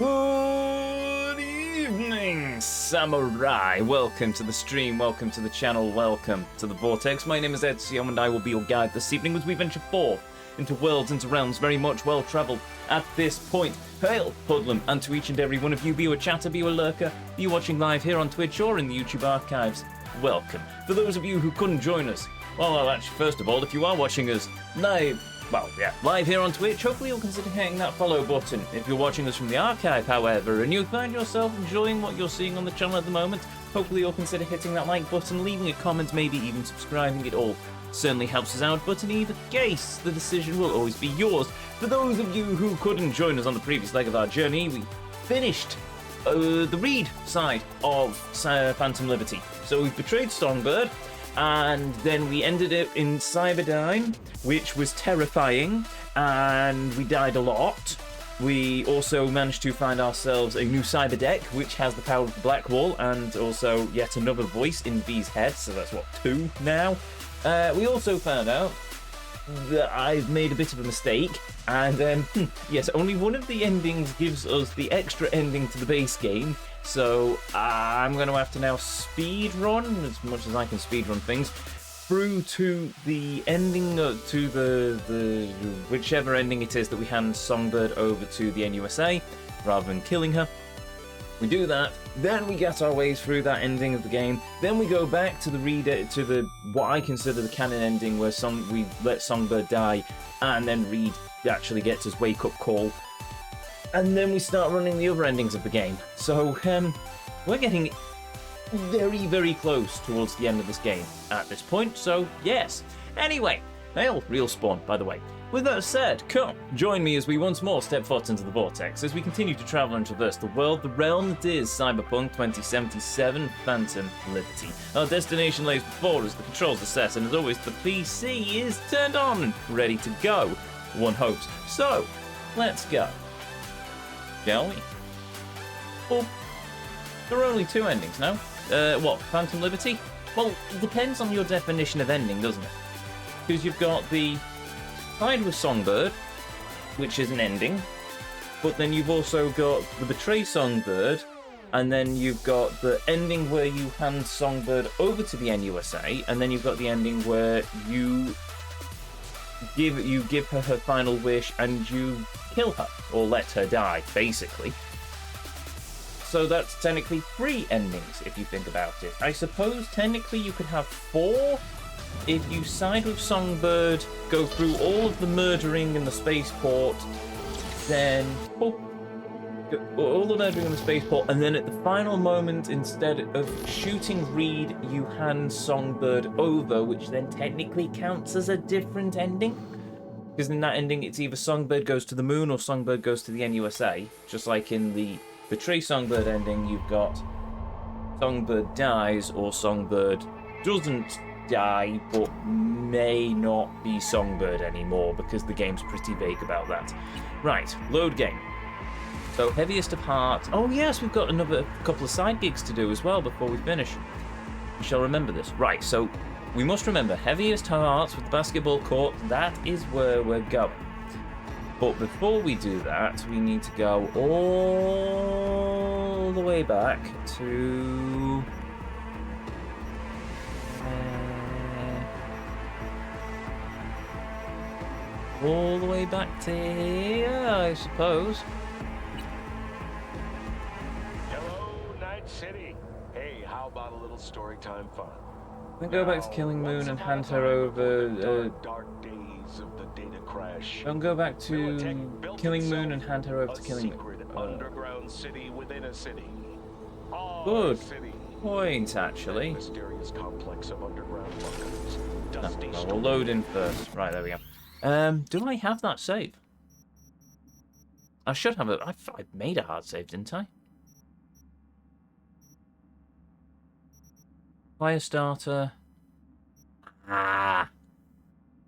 Good evening, Samurai. Welcome to the stream, welcome to the channel, welcome to the Vortex. My name is Ezio and I will be your guide this evening as we venture forth into worlds, into realms very much well-travelled at this point. Hail, Hoodlum, and to each and every one of you, be you a chatter, be you a lurker, be you watching live here on Twitch or in the YouTube archives, welcome. For those of you who couldn't join us, well, actually, first of all, if you are watching us live here on Twitch, hopefully you'll consider hitting that follow button. If you're watching us from the archive, however, and you find yourself enjoying what you're seeing on the channel at the moment, hopefully you'll consider hitting that like button, leaving a comment, maybe even subscribing. It all certainly helps us out, but in either case, the decision will always be yours. For those of you who couldn't join us on the previous leg of our journey, we finished the Reed side of Phantom Liberty. So we've betrayed Songbird, and then we ended it in Cyberdyne, which was terrifying, and we died a lot. We also managed to find ourselves a new cyber deck, which has the power of the Black Wall, and also yet another voice in V's head, so that's what, 2 now? We also found out that I've made a bit of a mistake, and yes, only one of the endings gives us the extra ending to the base game, so I'm going to have to now speed run, as much as I can speed run things, through to the ending, to the whichever ending it is that we hand Songbird over to the NUSA, rather than killing her. We do that, then we get our ways through that ending of the game, then we go back to the what I consider the canon ending, where we let Songbird die, and then Reed actually gets his wake-up call, and then we start running the other endings of the game. So, we're getting very, very close towards the end of this game at this point, so yes. Anyway, hail, Real Spawn, by the way. With that said, come, join me as we once more step foot into the Vortex, as we continue to travel and traverse the world, the realm that is Cyberpunk 2077 Phantom Liberty. Our destination lays before us, the controls are set, and as always, the PC is turned on and ready to go, one hopes. So, let's go. Shall we? Well, there are only 2 endings now. What, Phantom Liberty? Well, it depends on your definition of ending, doesn't it? Because you've got the side with Songbird, which is an ending, but then you've also got the Betray Songbird, and then you've got the ending where you hand Songbird over to the NUSA, and then you've got the ending where you give her her final wish and you kill her, or let her die, basically. So that's technically 3 endings, if you think about it. I suppose technically you could have 4, if you side with Songbird, go through all of the murdering in the spaceport, then all the murdering in the spaceport, and then at the final moment, instead of shooting Reed, you hand Songbird over, which then technically counts as a different ending. Because in that ending, it's either Songbird goes to the moon or Songbird goes to the NUSA. Just like in the Betray Songbird ending, you've got Songbird dies or Songbird doesn't die, but may not be Songbird anymore, because the game's pretty vague about that. Right, load game. So, Heaviest of Heart. Oh yes, we've got another couple of side gigs to do as well before we finish. We shall remember this. Right, so we must remember Heaviest Hearts with the basketball court. That is where we're going. But before we do that, we need to go all the way back to all the way back to here, I suppose. Hello, Night City. Hey, how about a little story time fun? Then go back to Killing Moon and hand her over. Dark days of the data crash. Then go back to Killing Moon and hand her over to Killing Moon. Underground city within a city. Good point, actually. Mysterious complex of underground bunkers. No, we'll load in first. Right, there we go. Do I have that save? I should have it. I made a hard save, didn't I? Firestarter.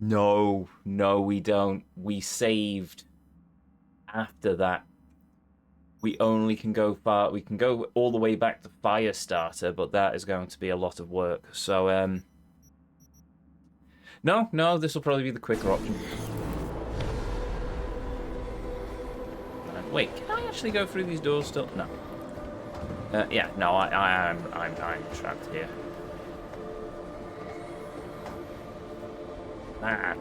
No, we don't. We saved after that. We only can go far. We can go all the way back to Firestarter, but that is going to be a lot of work. So, no, this will probably be the quicker option. Wait, can I actually go through these doors still? No. Yeah, no, I'm trapped here. Man.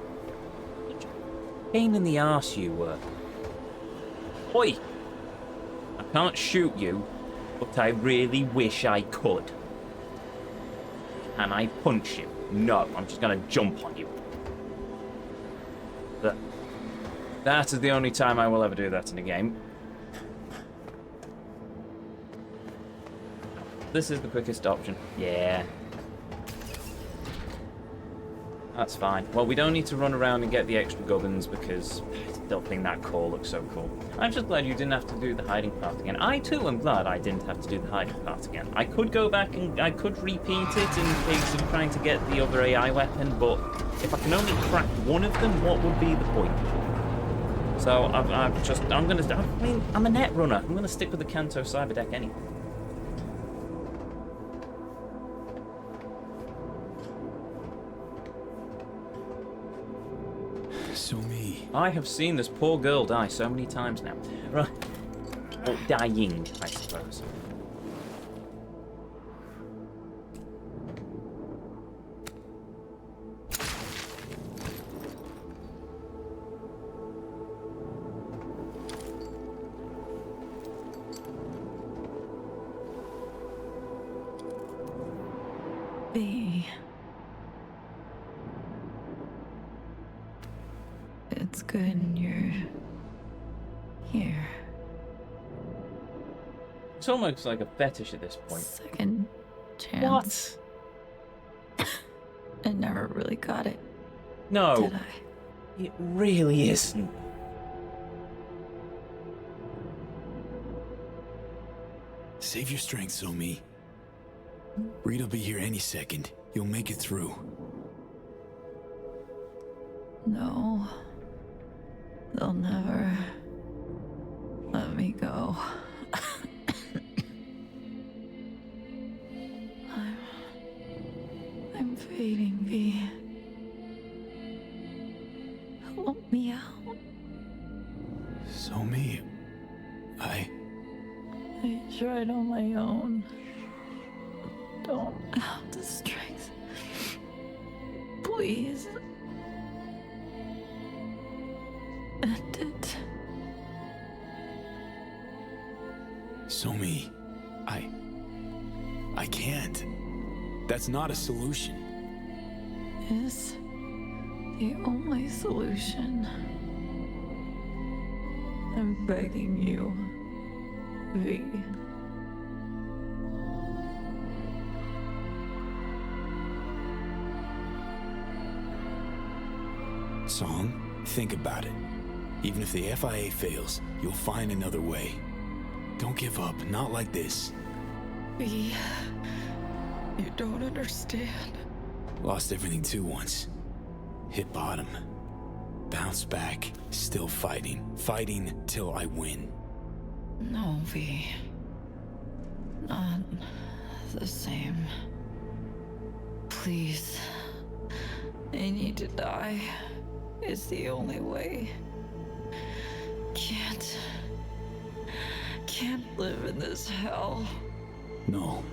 Pain in the arse you were. Oi! I can't shoot you, but I really wish I could. Can I punch you? No, I'm just gonna jump on you. That is the only time I will ever do that in a game. This is the quickest option. Yeah. That's fine. Well, we don't need to run around and get the extra gubbins because I still think that core looks so cool. I'm just glad you didn't have to do the hiding part again. I too am glad I didn't have to do the hiding part again. I could go back and I could repeat it in case of trying to get the other AI weapon, but if I can only crack one of them, what would be the point? So I'm a net runner. I'm gonna stick with the Kanto Cyberdeck anyway. So me. I have seen this poor girl die so many times now. Right. Or dying, I suppose. It's good you're here. It's almost like a fetish at this point. Second chance. What? I never really got it. No. Did I? It really isn't. Save your strength, Somi. Reed'll be here any second. You'll make it through. No. They'll never let me go. I'm fading, V. Help me out. Somi, I tried on my own. Don't have the strength. Please. End it. Somi, I can't. That's not a solution. Is the only solution. I'm begging you, V. Song, think about it. Even if the FIA fails, you'll find another way. Don't give up, not like this. V, you don't understand. Lost everything too once. Hit bottom. Bounce back, still fighting. Fighting till I win. No, V. Not the same. Please. I need to die. It's the only way. Can't live in this hell. No.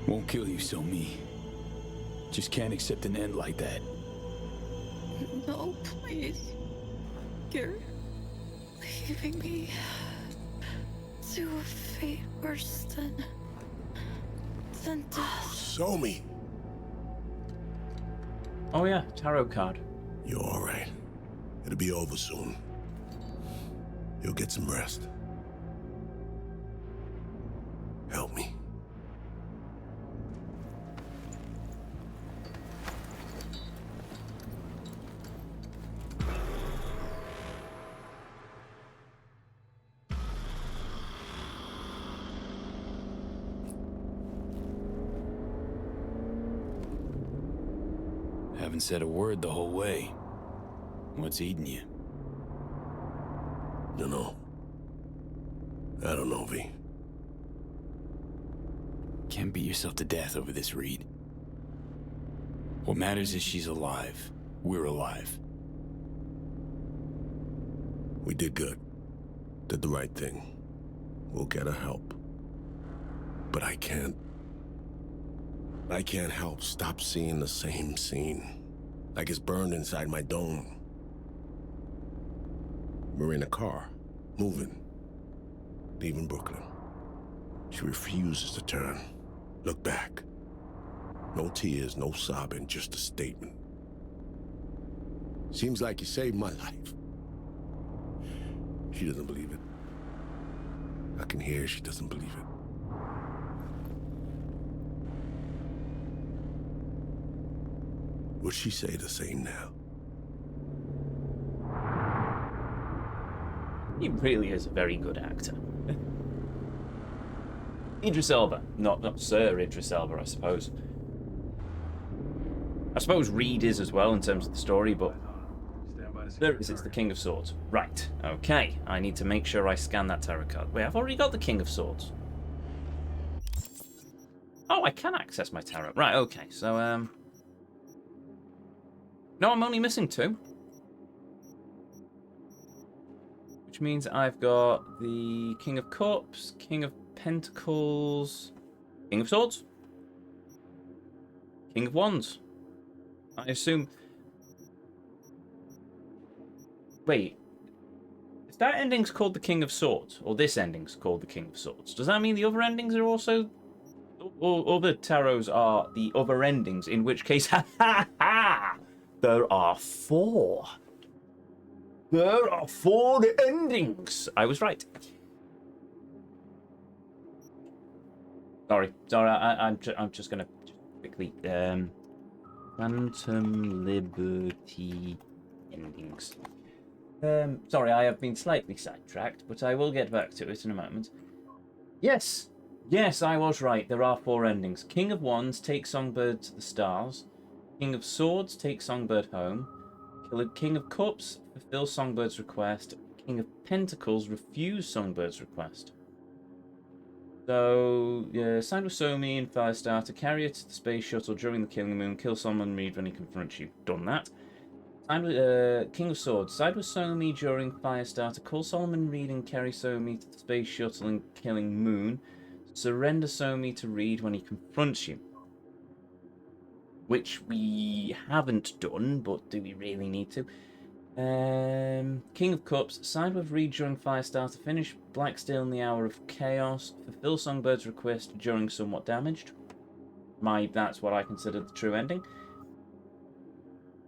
Won't kill you, Somi. Just can't accept an end like that. No, please. You're leaving me to a fate worse than death. Show me. Oh yeah, tarot card. You're all right. It'll be over soon. You'll get some rest. Help me. Haven't said a word the whole way. What's eating you? Dunno. I don't know, V. Can't beat yourself to death over this, Reed. What matters is she's alive. We're alive. We did good. Did the right thing. We'll get her help. But I can't help stop seeing the same scene. Like it's burned inside my dome. We're in a car, moving, leaving Brooklyn. She refuses to turn, look back. No tears, no sobbing, just a statement. Seems like you saved my life. She doesn't believe it. I can hear she doesn't believe it. Would she say the same now? He really is a very good actor. Idris Elba. Not Sir Idris Elba, I suppose. I suppose Reed is as well in terms of the story, but there it is, it's the King of Swords. Right, okay. I need to make sure I scan that tarot card. Wait, I've already got the King of Swords. Oh, I can access my tarot. Right, okay, so, no, I'm only missing 2. Which means I've got the King of Cups, King of Pentacles, King of Swords, King of Wands. I assume... Wait. If that ending's called the King of Swords, or this ending's called the King of Swords, does that mean the other endings are also... Or other tarots are the other endings, in which case, ha ha ha! There are 4. There are 4 endings! I was right. Sorry, I'm just gonna quickly, Phantom Liberty endings. Sorry, I have been slightly sidetracked, but I will get back to it in a moment. Yes, I was right. There are 4 endings. King of Wands, take Songbird to the stars. King of Swords, take Songbird home. King of Cups, fulfill Songbird's request. King of Pentacles, refuse Songbird's request. So, side with Somi and Firestarter, carry her to the space shuttle during the Killing Moon, kill Solomon Reed when he confronts you. Done that. Side with, King of Swords, side with Somi during Firestarter, call Solomon Reed and carry Somi to the space shuttle and Killing Moon. Surrender Somi to Reed when he confronts you. Which we haven't done, but do we really need to? King of Cups, side with Reed during Firestarter, finish Blacksteel in the Hour of Chaos, fulfill Songbird's request during Somewhat Damaged. That's what I consider the true ending.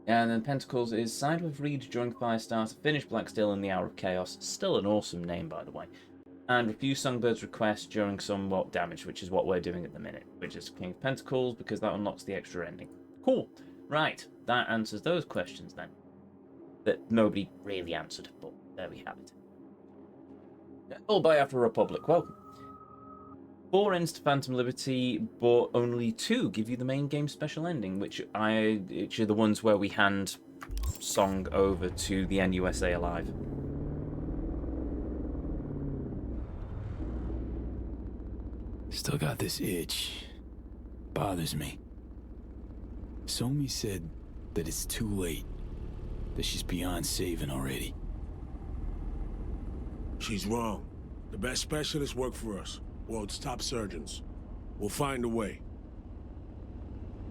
And then Pentacles is side with Reed during Firestarter, finish Blacksteel in the Hour of Chaos. Still an awesome name, by the way. And refuse Songbird's request during Somewhat Damaged, which is what we're doing at the minute, which is King of Pentacles, because that unlocks the extra ending. Cool. Right. That answers those questions, then. That nobody really answered, but there we have it. All by After Republic. Welcome. 4 ends to Phantom Liberty, but only 2 give you the main game special ending, which are the ones where we hand Song over to the NUSA Alive. Still got this itch. Bothers me. Somi said that it's too late. That she's beyond saving already. She's wrong. The best specialists work for us. World's top surgeons. We'll find a way.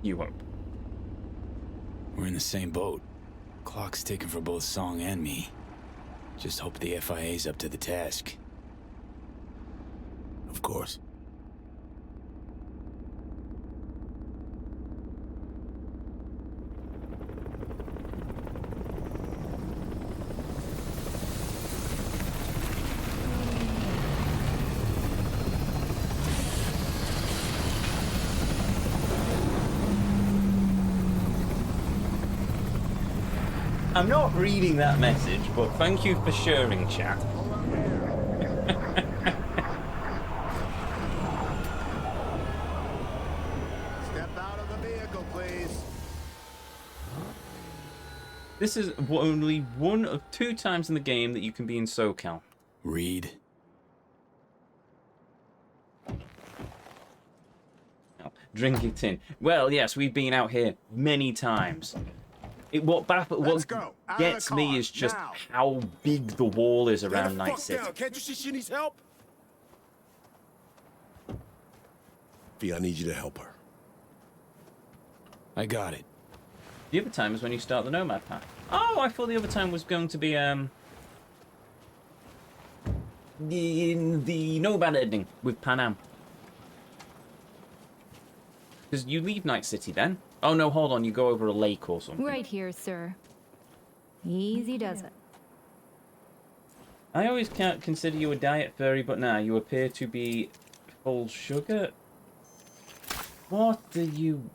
You won't. We're in the same boat. Clock's ticking for both Song and me. Just hope the FIA's up to the task. Of course. I'm not reading that message, but thank you for sharing, chat. Step out of the vehicle, please. This is only 1 of 2 times in the game that you can be in SoCal. Reed. Drink it in. Well, yes, we've been out here many times. Let's go. Out of the gets me car, is just now. how big the wall is Lay around the Night fuck City. down. Can't you see she needs help? V, I need you to help her. I got it. The other time is when you start the Nomad path. Oh, I thought the other time was going to be the Nomad ending with Panam. Because you leave Night City then. Oh no, hold on, you go over a lake or something. Right here, sir. Easy does it. I always can't consider you a diet furry, but now you appear to be full sugar. What do you...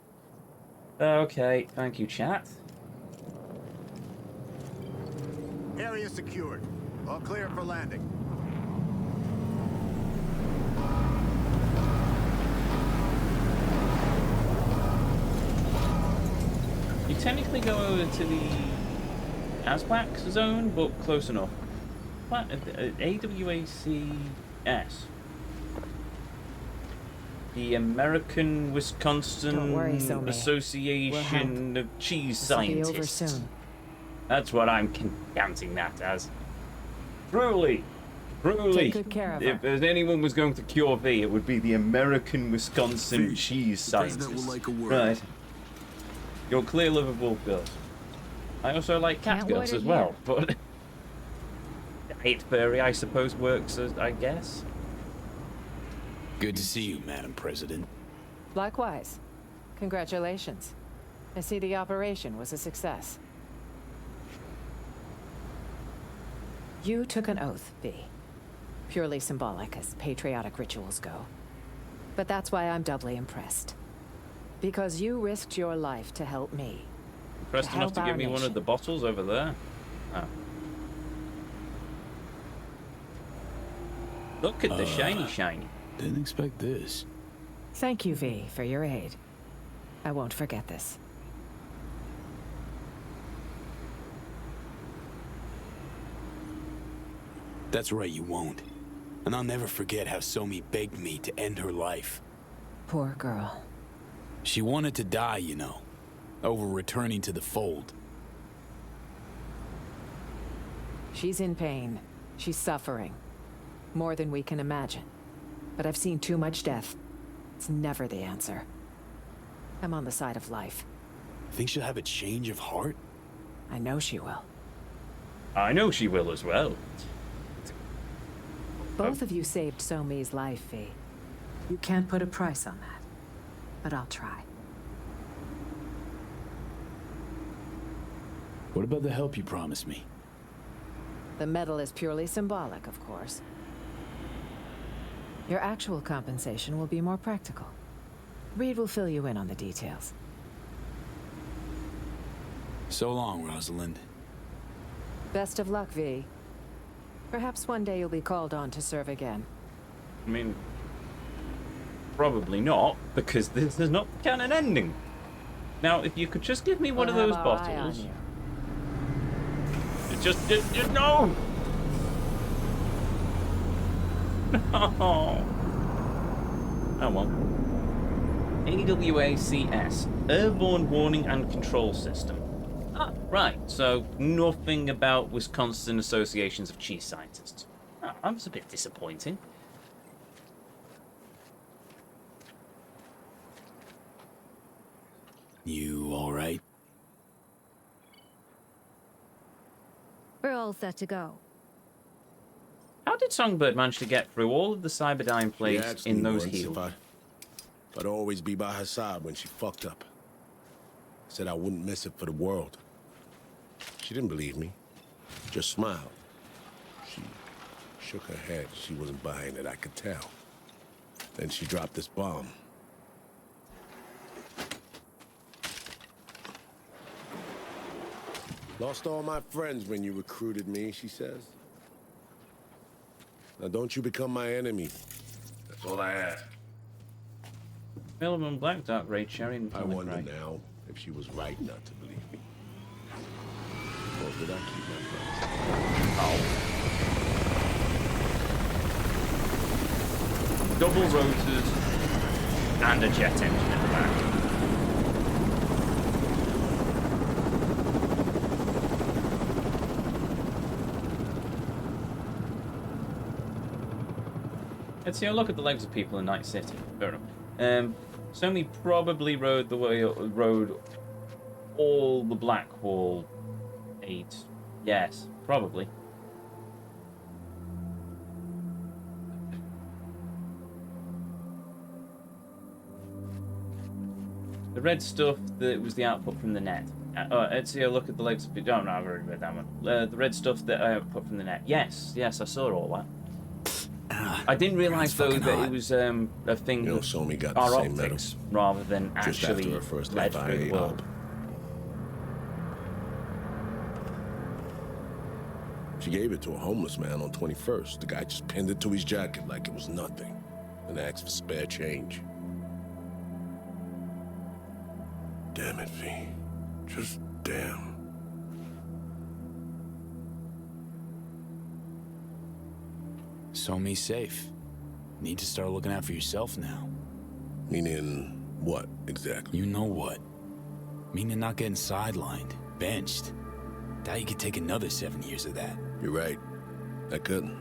Okay, thank you, chat. Area secured. All clear for landing. You technically go over to the ASWAC zone, but close enough. What? AWACS. The American Wisconsin Don't worry, Somi. Association of Cheese This'll be over Scientists. soon. That's what I'm counting that as. Truly. Take good care of her. If there's anyone was going to cure V, it would be the American Wisconsin V, Cheese the president Scientists. will like a word. Right. Your clear love of wolf girls. I also like cat Can't girls wait as to well, but diet furry, I suppose, works as I guess. Good to see you, Madam President. Likewise. Congratulations. I see the operation was a success. You took an oath, V. Purely symbolic as patriotic rituals go. But that's why I'm doubly impressed. Because you risked your life to help me. Impressed enough help to our give me one of nation. the bottles over there. Oh. Look at the shiny. Didn't expect this. Thank you, V, for your aid. I won't forget this. That's right, you won't. And I'll never forget how Somi begged me to end her life. Poor girl. She wanted to die, you know, over returning to the fold. She's in pain. She's suffering. More than we can imagine. But I've seen too much death. It's never the answer. I'm on the side of life. Think she'll have a change of heart? I know she will. I know she will as well. Both of you saved Somi's life, V. You can't put a price on that. But I'll try. What about the help you promised me? The medal is purely symbolic, of course. Your actual compensation will be more practical. Reed will fill you in on the details. So long, Rosalind. Best of luck, V. Perhaps one day you'll be called on to serve again. I mean, probably not, because this is not the canon ending. Now, if you could just give me one of We'll those have our eye on bottles. you. Just no! No! Oh well. AWACS, Airborne Warning and Control System. Ah, right, so nothing about Wisconsin Associations of Cheese Scientists. Ah, that was a bit disappointing. You all right? We're all set to go. How did Songbird manage to get through all of the Cyberdyne She plates asked in me those once heels? if I'd always be by her side when she fucked up. Said I wouldn't miss it for the world. She didn't believe me. Just smiled. She shook her head. She wasn't buying it, I could tell. Then she dropped this bomb. Lost all my friends when you recruited me, she says. Now don't you become my enemy. That's all I ask. Milliman Black Dark Raid sharing. I wonder now if she was right not to believe me. Or did I keep my promise? Double rotors and a jet engine at the back. Let's see. Look at the legs of people in Night City. Fair enough. Sony probably rode all the Blackwall 8. Yes, probably. The red stuff that was the output from the net. Ezio, look at the legs of people. Oh, no, I've already read that one. The red stuff that I output from the net. Yes, I saw all that. I didn't realise though that it was a thing You know, that Somi got the our same medal. optics rather than Just actually after her first led through the FIA world. op. She gave it to a homeless man on 21st. The guy just pinned it to his jacket like it was nothing, and asked for spare change. Damn it, V. Just damn. Somi's safe. Need to start looking out for yourself now. Meaning what, exactly? You know what. Meaning not getting sidelined, benched. Doubt you could take another 7 years of that. You're right. I couldn't.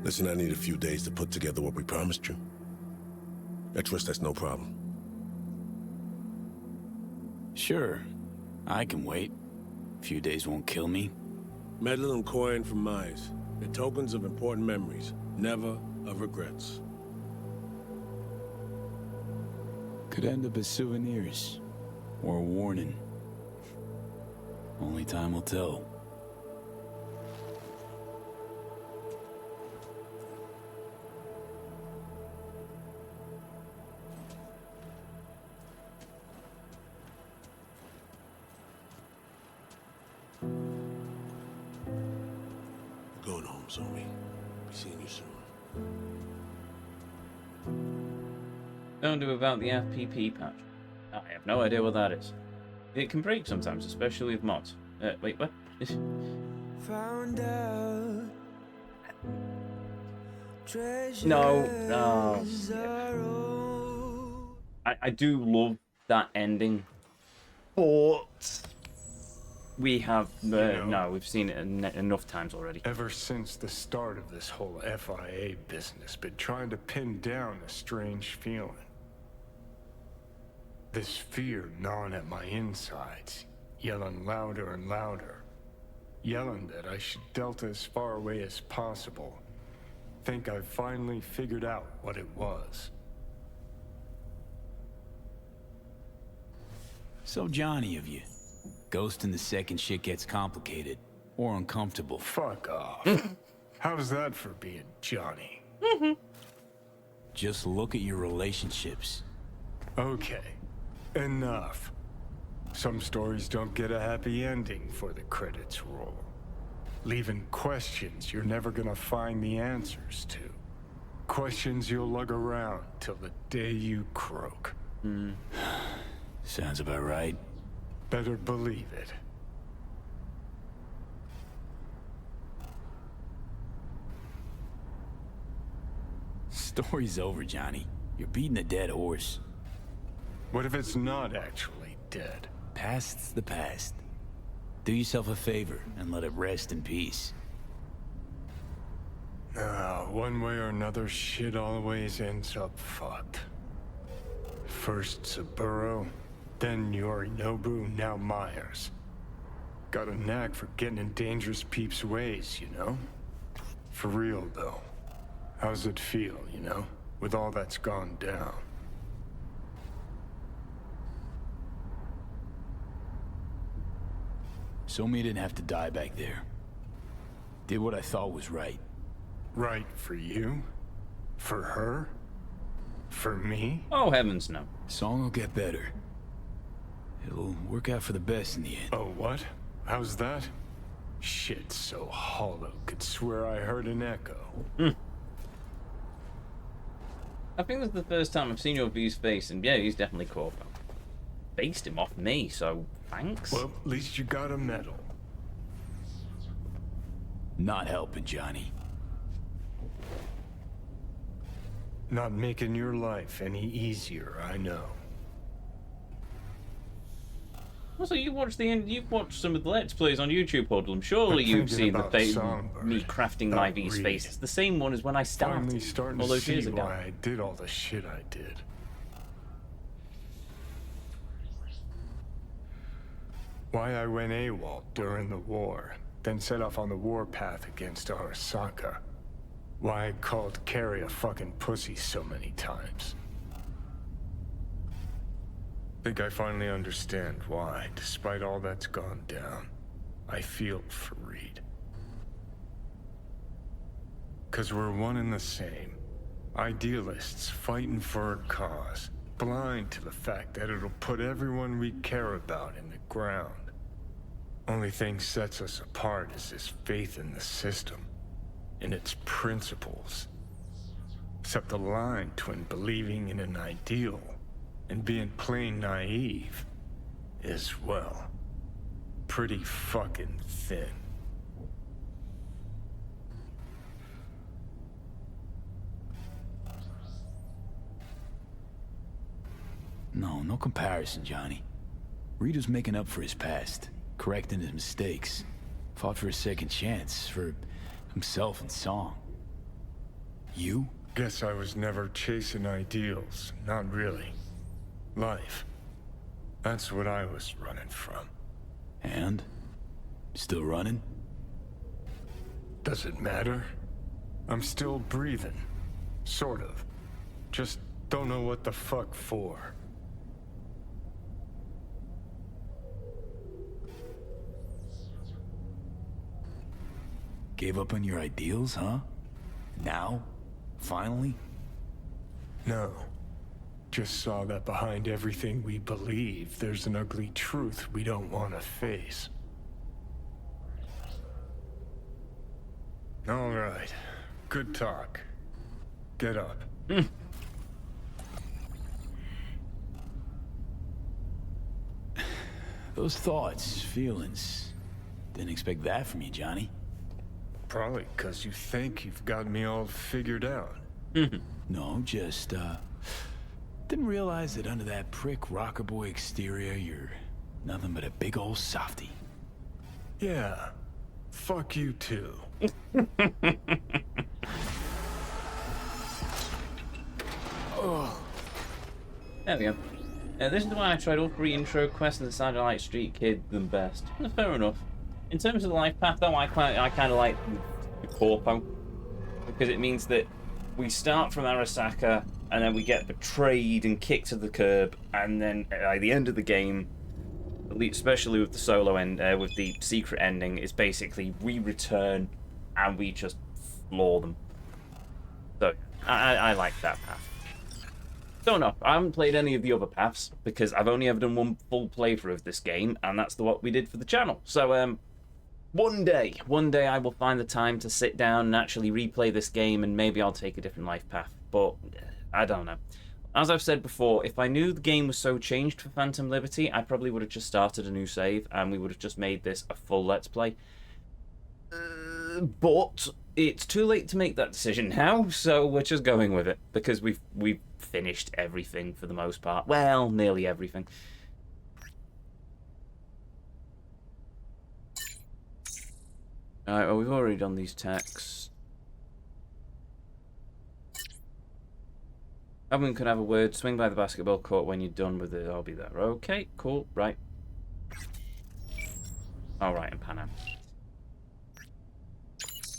Listen, I need a few days to put together what we promised you. I trust that's no problem. Sure. I can wait. A few days won't kill me. Medal and coin from Myers. They're tokens of important memories, never of regrets. Could end up as souvenirs. Or a warning. Only time will tell. Going home, Zoe. Be seeing you soon. Don't do without the FPP patch. I have no idea what that is. It can break sometimes, especially with mods. Wait, what? Found out No. I do love that ending, but we have no, we've seen it enough times already. Ever since the start of this whole FIA business, been trying to pin down a strange feeling. This fear gnawing at my insides, yelling louder and louder. Yelling that I should delta as far away as possible. Think I've finally figured out what it was. So Johnny of you. Ghosting the second shit gets complicated. Or uncomfortable. Fuck off. How's that for being Johnny? Just look at your relationships. Okay. Enough. Some stories don't get a happy ending for the credits roll. Leaving questions you're never gonna find the answers to. Questions you'll lug around till the day you croak. Sounds about right. Better believe it. Story's over, Johnny. You're beating a dead horse. What if it's not actually dead? Past's the past. Do yourself a favor and let it rest in peace. One way or another, shit always ends up fucked. First Saburo, then Yorinobu, now Myers. Got a knack for getting in dangerous peeps' ways, you know? For real, though. How's it feel, you know? With all that's gone down. Somi didn't have to die back there. Did what I thought was right. Right for you? For her? For me? Oh, heavens no. Song will get better. It'll work out for the best in the end. Oh, what? How's that? Shit so hollow, could swear I heard an echo. I think this is the first time I've seen your V's face, and yeah, he's definitely caught. Based him off me, so thanks. Well, at least you got a medal. Not helping, Johnny. Not making your life any easier, I know. Also, you've watched some of the Let's Plays on YouTube, Hoodlum. Surely you've seen me crafting my V's face. It's the same one as when I started all those years ago. Why I did all the shit I did. Why I went AWOL during the war, then set off on the warpath against Arasaka. Why I called Carrie a fucking pussy so many times. Think I finally understand why, despite all that's gone down, I feel for Reed. 'Cause we're one and the same. Idealists fighting for a cause, blind to the fact that it'll put everyone we care about in the ground. Only thing sets us apart is this faith in the system, in its principles. Except the line between believing in an ideal and being plain naive is, well, pretty fucking thin. No comparison, Johnny. Reed was making up for his past, correcting his mistakes. Fought for a second chance, for himself and Song. You? Guess I was never chasing ideals, not really. Life. That's what I was running from. And? Still running? Does it matter? I'm still breathing. Sort of. Just don't know what the fuck for. Gave up on your ideals, huh? Now? Finally? No. Just saw that behind everything we believe, there's an ugly truth we don't want to face. All right. Good talk. Get up. Those thoughts, feelings. Didn't expect that from you, Johnny. Probably because you think you've got me all figured out. No, just, didn't realize that under that prick rocker boy exterior, you're nothing but a big old softy. Yeah. Fuck you too. There we go. This is why I tried all 3 intro quests and decided I like Street Kid the best. Fair enough. In terms of the life path, though, I kind of like the corpo, because it means that we start from Arasaka and then we get betrayed and kicked to the curb, and then at the end of the game, especially with the solo end, with the secret ending, is basically we return and we just floor them. So I like that path. Don't know. I haven't played any of the other paths because I've only ever done one full playthrough of this game, and that's what we did for the channel. So one day I will find the time to sit down and actually replay this game, and maybe I'll take a different life path. But I don't know. As I've said before, if I knew the game was so changed for Phantom Liberty, I probably would have just started a new save and we would have just made this a full Let's Play. But it's too late to make that decision now, so we're just going with it because we've finished everything for the most part. Well, nearly everything. Alright, well, we've already done these texts. Everyone could have a word. Swing by the basketball court when you're done with it. I'll be there. Okay, cool. Right. Alright, and pan out.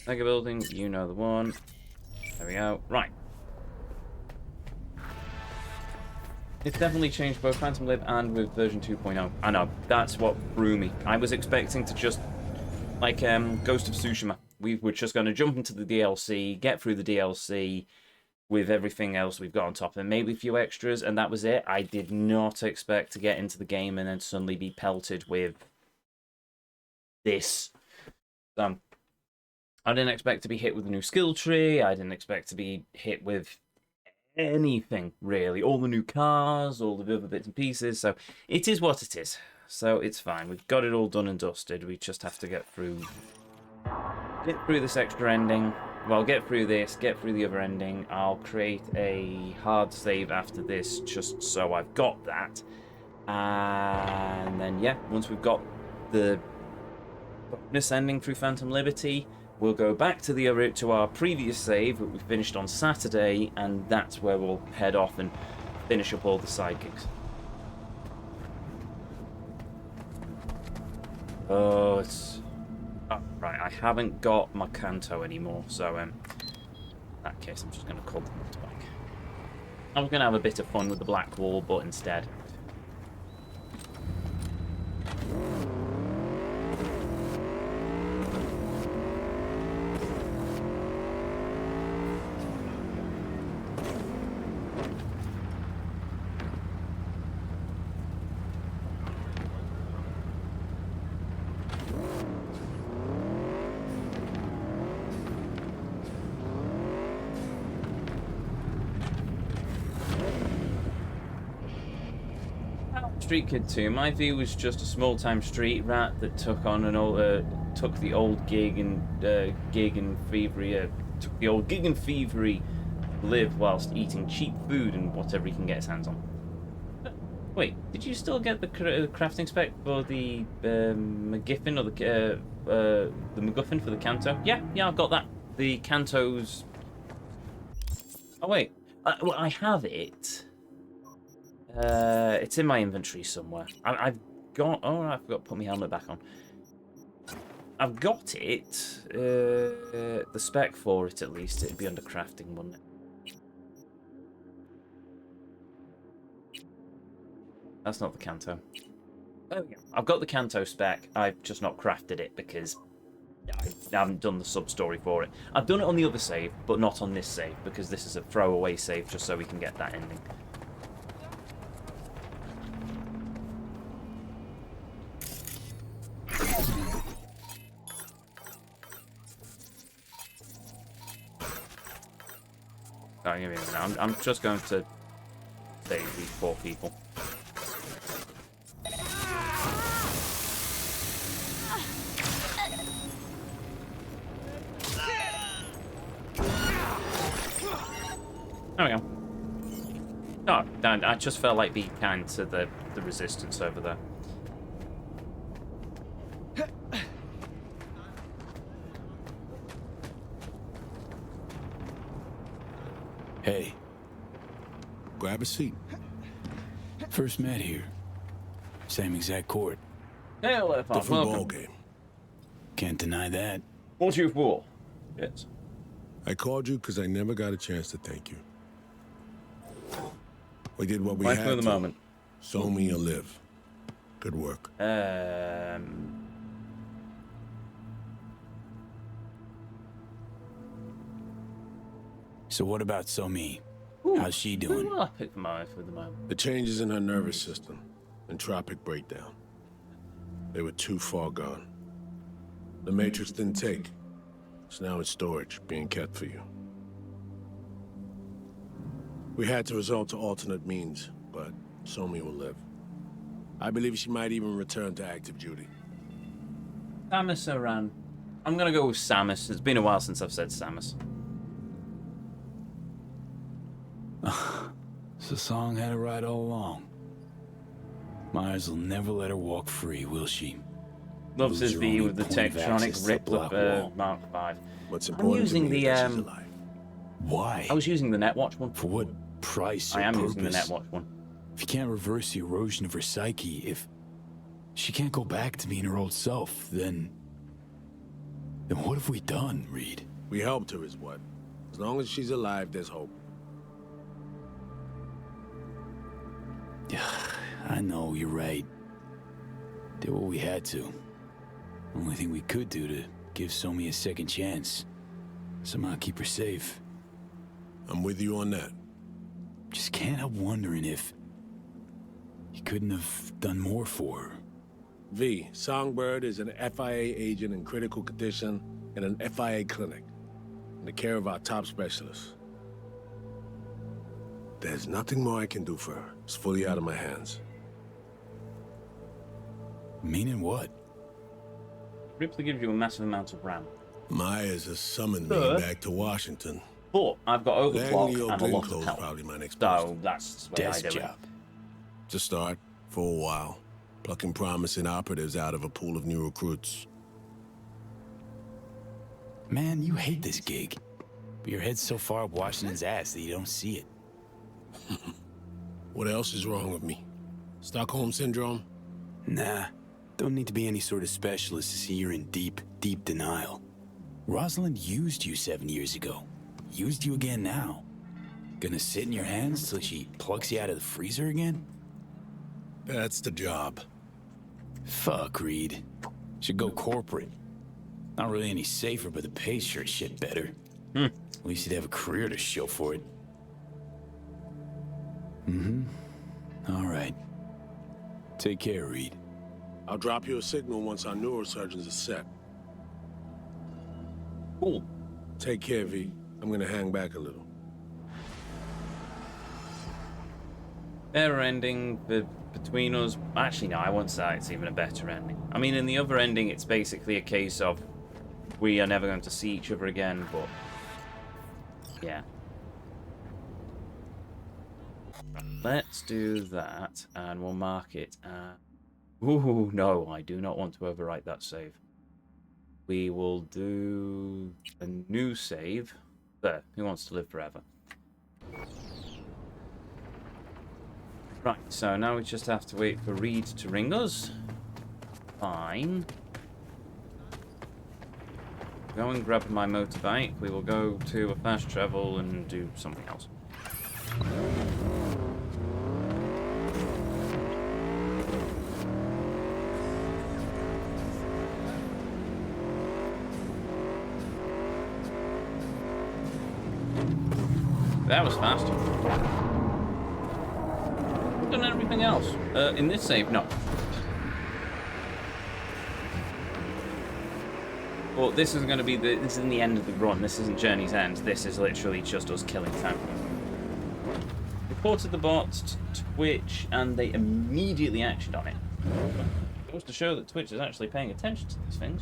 Mega building, you know the one. There we go. Right. It's definitely changed both Phantom Lib and with version 2.0. I know, that's what threw me. I was expecting to just, like Ghost of Tsushima. We were just going to jump into the DLC, get through the DLC with everything else we've got on top, and maybe a few extras, and that was it. I did not expect to get into the game and then suddenly be pelted with this. I didn't expect to be hit with a new skill tree. I didn't expect to be hit with anything, really. All the new cars, all the other bits and pieces. So it is what it is. So it's fine. We've got it all done and dusted. We just have to get through this extra ending. Well, get through this, get through the other ending. I'll create a hard save after this just so I've got that. And And then, yeah, once we've got the bonus ending through Phantom Liberty, we'll go back to our previous save that we finished on Saturday, and that's where we'll head off and finish up all the side gigs. Oh, it's... Oh, right, I haven't got my Canto anymore, so in that case I'm just going to call the motorbike. I was going to have a bit of fun with the Black Wall, but instead... Street Kid 2. My view was just a small-time street rat that took on an old, took the old gig and thievery, live whilst eating cheap food and whatever he can get his hands on. Wait, did you still get the crafting spec for the MacGuffin or the MacGuffin for the Canto? Yeah, I've got that. The Canto's. Oh wait, well, I have it. It's in my inventory somewhere. I've got... Oh, I forgot to put my helmet back on. I've got it. The spec for it, at least. It'd be under crafting, wouldn't it? That's not the Canto. Oh, yeah. I've got the Canto spec. I've just not crafted it because I haven't done the sub-story for it. I've done it on the other save, but not on this save, because this is a throwaway save just so we can get that ending. Oh, give me a minute. I'm just going to save these poor people. There we go. Oh, I just felt like being kind to the resistance over there. Hey. Grab a seat. First met here. Same exact court. Hello, Different ball game. Can't deny that. What you for? Yes. I called you because I never got a chance to thank you. We did what we Right had for the to. moment. So me or live. Good work. So what about Somi? How's she doing? I'll pick them out for the moment. The changes in her nervous system. Entropic breakdown. They were too far gone. The Matrix didn't take. It's now in storage, being kept for you. We had to resort to alternate means, but Somi will live. I believe she might even return to active duty. Samus Aran. I'm gonna go with Samus. It's been a while since I've said Samus. So Song had it right all along. Myers will never let her walk free, will she? Loves his Lose your V only with the point of access Tectronic to rip the Black Wall. Mark V. What's I'm important using to me the is that she's alive. Why? I was using the Netwatch one. For what price or I am purpose? using the Netwatch one. If you can't reverse the erosion of her psyche, if she can't go back to being her old self, then what have we done, Reed? We helped her is what. As long as she's alive, there's hope. Yeah, I know, you're right. Did what we had to. Only thing we could do to give Somi a second chance. Somehow keep her safe. I'm with you on that. Just can't help wondering if he couldn't have done more for her. V, Songbird is an FIA agent in critical condition in an FIA clinic, in the care of our top specialists. There's nothing more I can do for her. It's fully out of my hands. Meaning what? Ripley gives you a massive amount of RAM. Myers has summoned me back to Washington. But I've got overclock Langley or and a lot of Glenclose health. probably my next So person. that's the way I Desk do it. To start, for a while. Plucking promising operatives out of a pool of new recruits. Man, you hate this gig. But your head's so far up Washington's ass that you don't see it. What else is wrong with me? Stockholm Syndrome? Nah, don't need to be any sort of specialist to see you're in deep, deep denial. Rosalind used you 7 years ago. Used you again now. Gonna sit in your hands till she plucks you out of the freezer again? That's the job. Fuck, Reed. Should go corporate. Not really any safer, but the pay's sure as shit better. At least you'd have a career to show for it. All right. Take care, Reed. I'll drop you a signal once our neurosurgeons are set. Cool. Take care, V. I'm gonna hang back a little. Better ending between us. Actually, no, I won't say it's even a better ending. I mean, in the other ending, it's basically a case of we are never going to see each other again, but yeah. Let's do that, and we'll mark it. Ooh, no, I do not want to overwrite that save. We will do a new save. There, Who Wants to Live Forever? Right, so now we just have to wait for Reed to ring us. Fine. Go and grab my motorbike. We will go to a fast travel and do something else. That was fast. We've done everything else. In this save, no. Well, this is going to be this isn't the end of the run. This isn't Journey's End. This is literally just us killing time. Reported the bot to Twitch, and they immediately actioned on it. It goes to show that Twitch is actually paying attention to these things.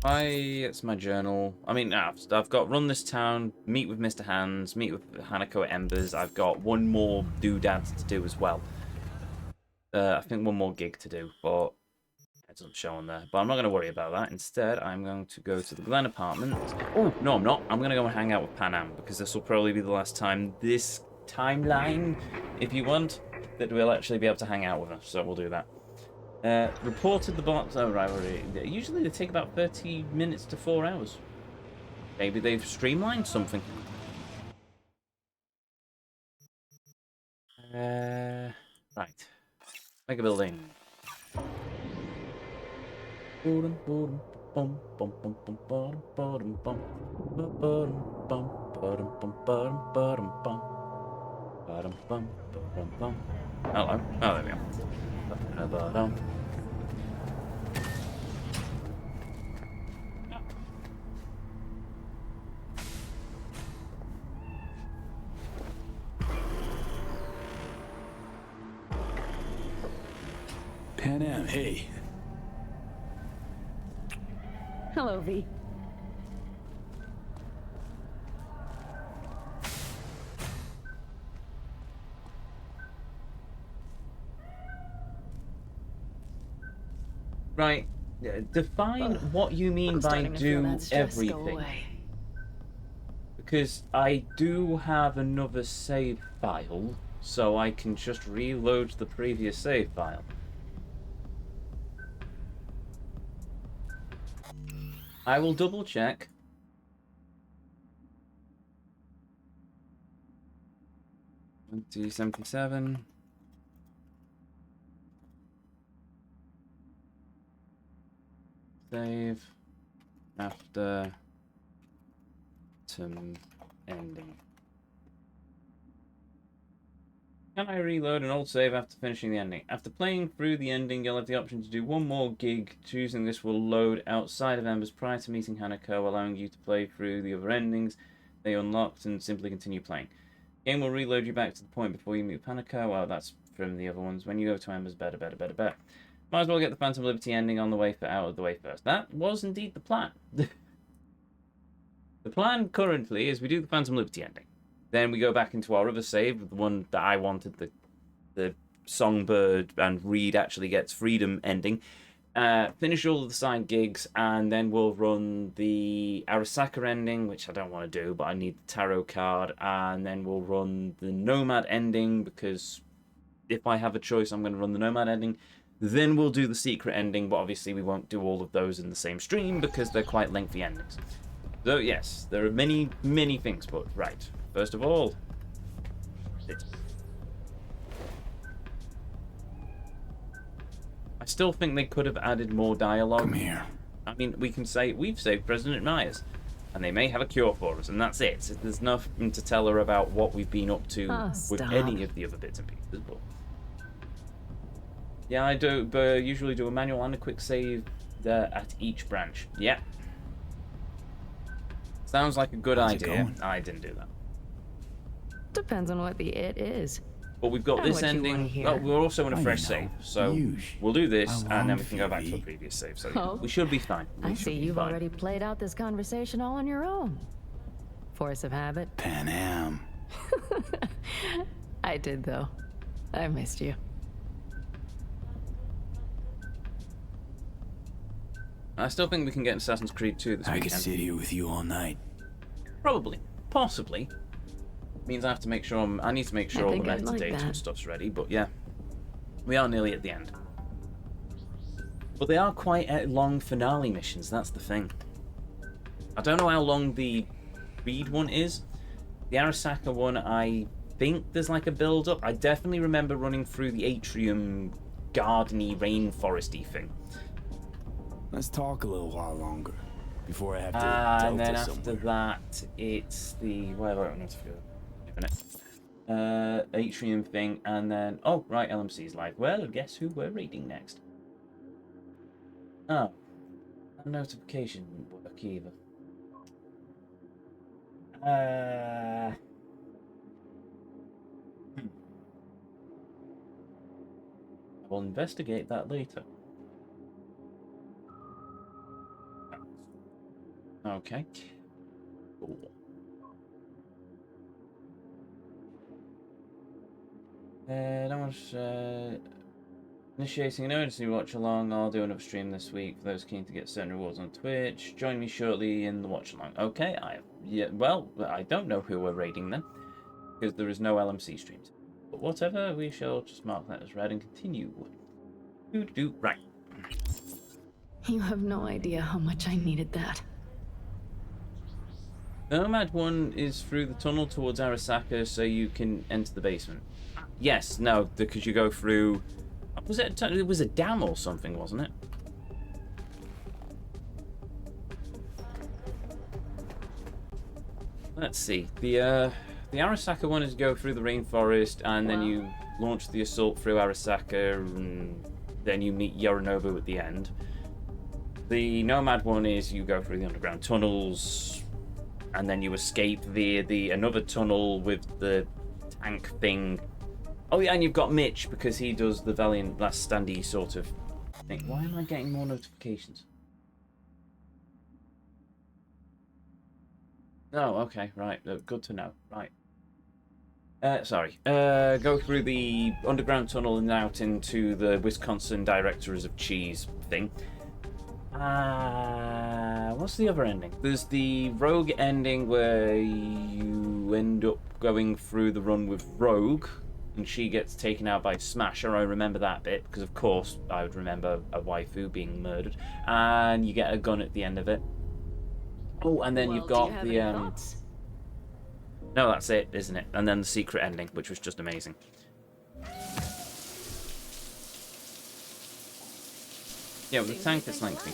It's my journal. I mean, I've got run this town, meet with Mr. Hands, meet with Hanako at Embers. I've got one more doodad to do as well. I think one more gig to do, but it doesn't show on there. But I'm not going to worry about that. Instead, I'm going to go to the Glen apartment. Oh, no, I'm not. I'm going to go and hang out with Panam, because this will probably be the last time this timeline, if you want, that we'll actually be able to hang out with her. So we'll do that. Reported the bots. Oh, rivalry. Usually they take about 30 minutes to 4 hours. Maybe they've streamlined something. Right. Mega building. Hello. Oh, there we go. Panam, hey. Hello, V. Right. Define what you mean by do everything. Because I do have another save file, so I can just reload the previous save file. I will double check. $2077. Save after ending. Can I reload an old save after finishing the ending? After playing through the ending, you'll have the option to do one more gig. Choosing this will load outside of Embers prior to meeting Hanako, allowing you to play through the other endings they unlocked and simply continue playing. Game will reload you back to the point before you meet with Hanako. Well, that's from the other ones. When you go to Embers, better. Might as well get the Phantom Liberty ending out of the way first. That was indeed the plan. The plan currently is we do the Phantom Liberty ending. Then we go back into our other save, the one that I wanted, the Songbird and Reed actually gets freedom ending. Finish all of the side gigs, and then we'll run the Arasaka ending, which I don't want to do, but I need the tarot card, and then we'll run the Nomad ending, because if I have a choice, I'm going to run the Nomad ending. Then we'll do the secret ending, but obviously we won't do all of those in the same stream, because they're quite lengthy endings. So yes, there are many, many things, but right. First of all, I still think they could have added more dialogue. Come here. I mean, we can say, we've saved President Myers, and they may have a cure for us, and that's it. There's nothing to tell her about what we've been up to with any of the other bits and pieces. But yeah, I do usually do a manual and a quick save at each branch. Yeah. Sounds like a good idea. I didn't do that. Depends on what the it is. But we've got And this what you ending. wanna hear. Oh, we're also in a Oh, fresh you save, know, so huge. we'll do this, How and then long, we can go back to a Phoebe? previous save. So Oh. we should be fine. I see you've already played out this conversation all on your own. Force of habit. Pan Am. I did, though. I missed you. I still think we can get Assassin's Creed 2 this I weekend. could sit here with you all night. Probably. Possibly. Means I have to make sure I need to make sure all the think I'd like metadata and that. stuff's ready, but yeah. We are nearly at the end. But they are quite long finale missions, that's the thing. I don't know how long the Reed one is. The Arasaka one, I think there's like a build-up. I definitely remember running through the atrium, gardeny, rainforesty thing. Let's talk a little while longer before I have to And then delta after somewhere. that, it's the atrium thing, and then right, LMC's live. Well, guess who we're raiding next? Oh, no notification wouldn't work either. I will investigate that later. Okay. Cool. Initiating an emergency watch along. I'll do an upstream this week for those keen to get certain rewards on Twitch. Join me shortly in the watch along. Okay, well, I don't know who we're raiding then, because there is no LMC streams. But whatever, we shall just mark that as read and continue. Right. You have no idea how much I needed that. The Nomad one is through the tunnel towards Arasaka, so you can enter the basement. Yes, no, because you go through. It was a dam or something, wasn't it? Let's see. The Arasaka one is go through the rainforest, and then you launch the assault through Arasaka, and then you meet Yorinobu at the end. The Nomad one is you go through the underground tunnels, and then you escape via another tunnel with the tank thing. Oh yeah, and you've got Mitch, because he does the Valiant Last Standee sort of thing. Why am I getting more notifications? Oh, okay, right. Good to know. Right. Sorry. Go through the underground tunnel and out into the Wisconsin Directors of Cheese thing. What's the other ending? There's the Rogue ending where you end up going through the run with Rogue, and she gets taken out by Smasher. I remember that bit, because of course I would remember a waifu being murdered. And you get a gun at the end of it. Oh, and then you've got the no, that's it, isn't it? And then the secret ending, which was just amazing. Yeah, with the tank, it's lengthy.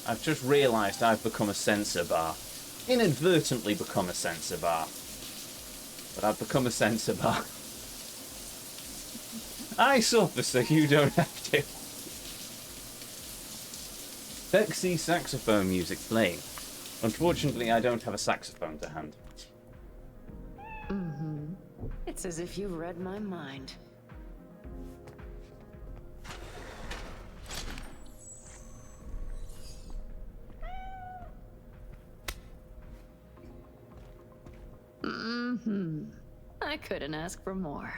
I've just realised I've become a censor bar. Inadvertently become a censor bar. But I've become a censor bar. I suffer so you don't have to. Sexy saxophone music playing. Unfortunately, I don't have a saxophone to hand. It's as if you read my mind. Mm-hmm. I couldn't ask for more.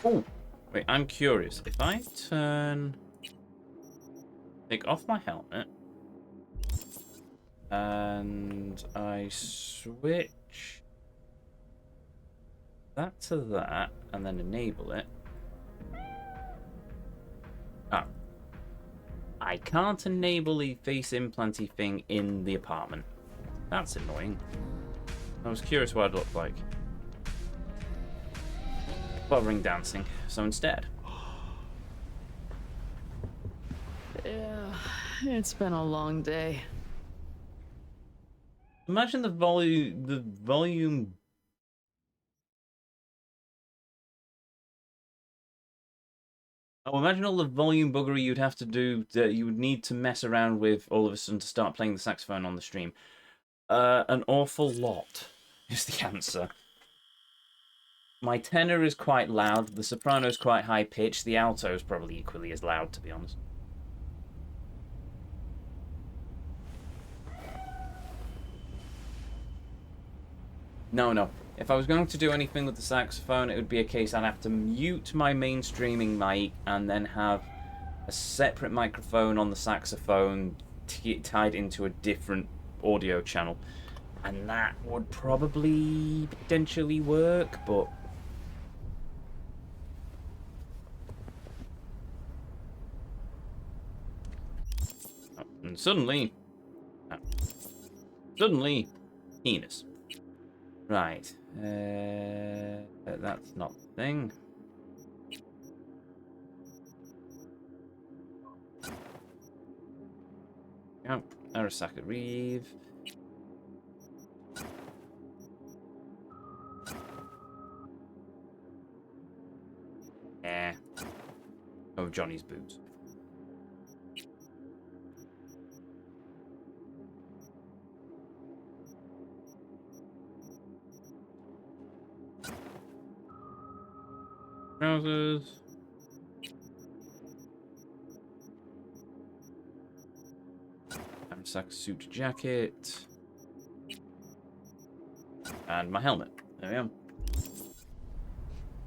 Oh, wait, I'm curious. If I take off my helmet and I switch that to that and then enable it. Ah, I can't enable the face implanty thing in the apartment. That's annoying. I was curious what it looked like. Bothering dancing, so instead. Yeah, it's been a long day. Imagine the volume. Oh, imagine all the volume buggery you'd have to do that you would need to mess around with all of a sudden to start playing the saxophone on the stream. An awful lot is the answer. My tenor is quite loud, the soprano is quite high pitched, the alto is probably equally as loud, to be honest. No. If I was going to do anything with the saxophone, it would be a case I'd have to mute my main streaming mic and then have a separate microphone on the saxophone tied into a different audio channel. And that would probably potentially work, but... Oh, and suddenly... penis. Right. That's not the thing. Oh, Arasaka Reeve. Oh, Johnny's boots. Trousers. Arasaka suit jacket. And my helmet. There we are.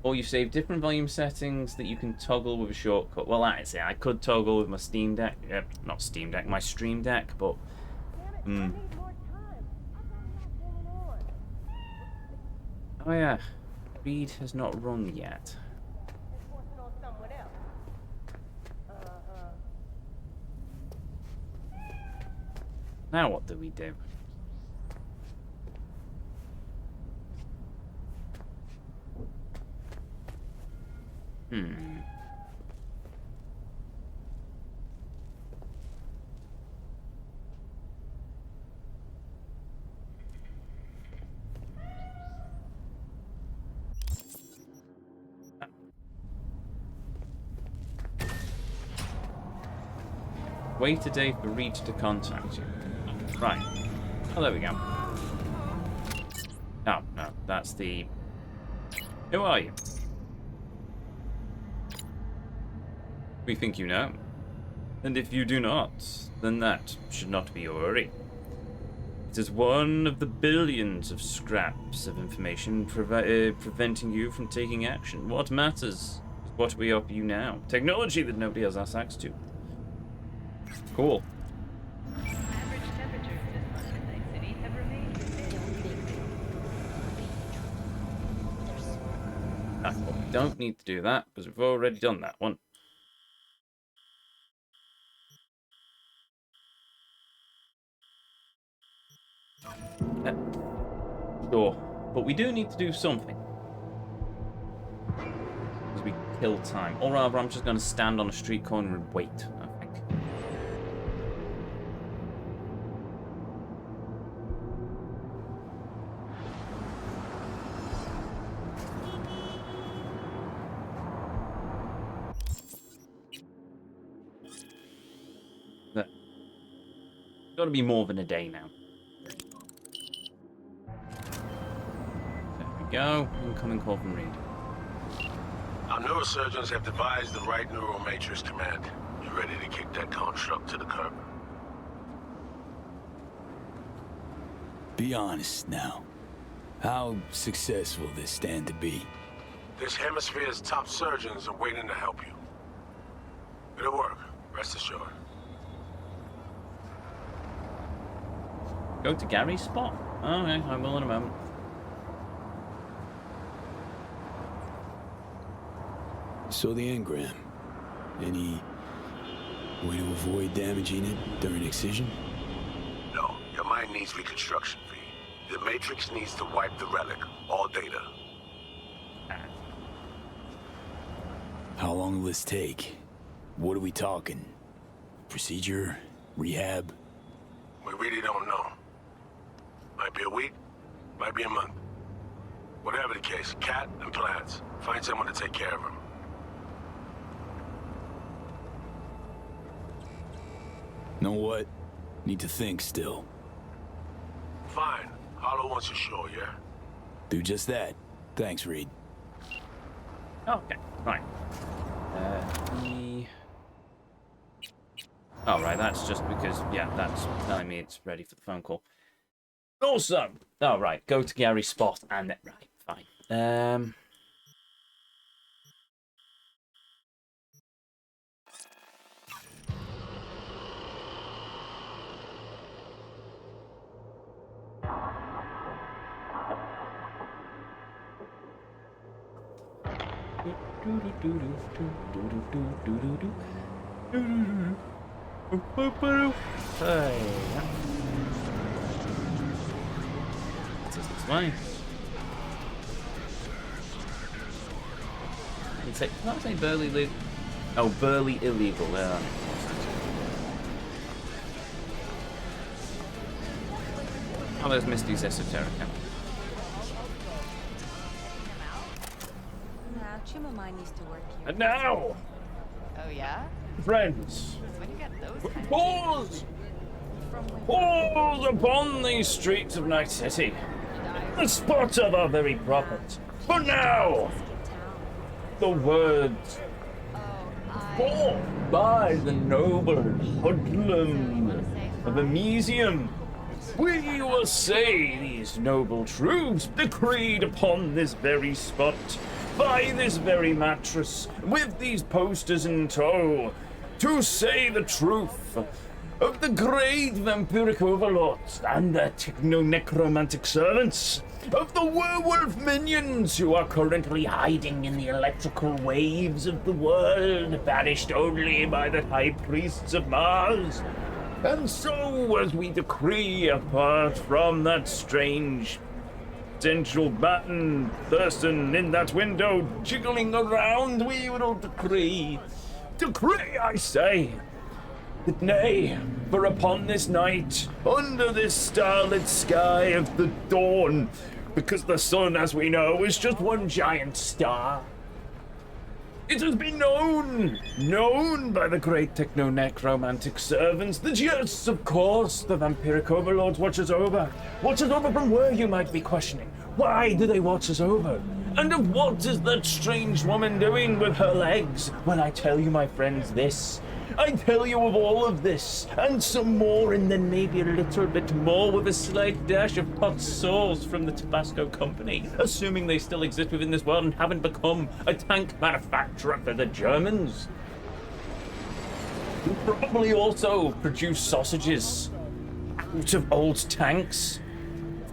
Or you save different volume settings that you can toggle with a shortcut. Well, that is it. I could toggle with my Steam Deck. Not Steam Deck, my Stream Deck, but... Oh yeah. Reed has not run yet. Now what do we do? Wait a day for Reed to contact you. Right. Oh, there we go. Oh, no, that's the... Who are you? We think you know. And if you do not, then that should not be your worry. It is one of the billions of scraps of information preventing you from taking action. What matters is what we offer you now. Technology that nobody else has access to. Cool. Average temperatures this month in Night City have remained Well, we don't need to do that because we've already done that one. Sure, but we do need to do something. Because we kill time. Or rather, I'm just going to stand on a street corner and wait, I think. Got to be more than a day now. There we go. Incoming call from Reed. Our neurosurgeons have devised the right neural matrix command. You ready to kick that construct to the curb? Be honest now. How successful this stand to be? This hemisphere's top surgeons are waiting to help you. It'll work, rest assured. Go to Gary's spot. Oh, okay, I will in a moment. So the engram. Any way to avoid damaging it during excision? No, your mind needs reconstruction, V. The Matrix needs to wipe the relic, all data. How long will this take? What are we talking? Procedure? Rehab? We really don't know. Might be a week, might be a month. Whatever the case, Cat and plans. Find someone to take care of him. Know what? Need to think still. Fine. Hollow wants you sure, yeah? Do just that. Thanks, Reed. Okay, fine. Oh, right, that's just because, yeah, that's telling me it's ready for the phone call. Awesome! Oh, right, go to Gary's spot and... Right, fine. This is this way. Can I say burly legal? Oh, burly illegal. Yeah. Oh, there's Misty's esoteric. And now, Oh yeah? friends, When you get those kind of pause! Pause upon these streets of Night City, the spot of our very prophet. For now, the words born by the noble hoodlum of Elysium. We will say these noble truths decreed upon this very spot, by this very mattress, with these posters in tow, to say the truth of the great vampiric overlords and their techno-necromantic servants, of the werewolf minions who are currently hiding in the electrical waves of the world, banished only by the high priests of Mars. And so, as we decree, apart from that strange potential baton person in that window jiggling around, we will decree, I say, that nay, for upon this night, under this starlit sky of the dawn, because the sun, as we know, is just one giant star, it has been known by the great techno-necromantic servants that yes, of course, the vampiric overlords watch us over. Watch us over from where, you might be questioning? Why do they watch us over? And of what is that strange woman doing with her legs? Well, I tell you, my friends, this. I tell you of all of this, and some more, and then maybe a little bit more with a slight dash of hot sauce from the Tabasco Company, assuming they still exist within this world and haven't become a tank manufacturer for the Germans. Who probably also produce sausages out of old tanks.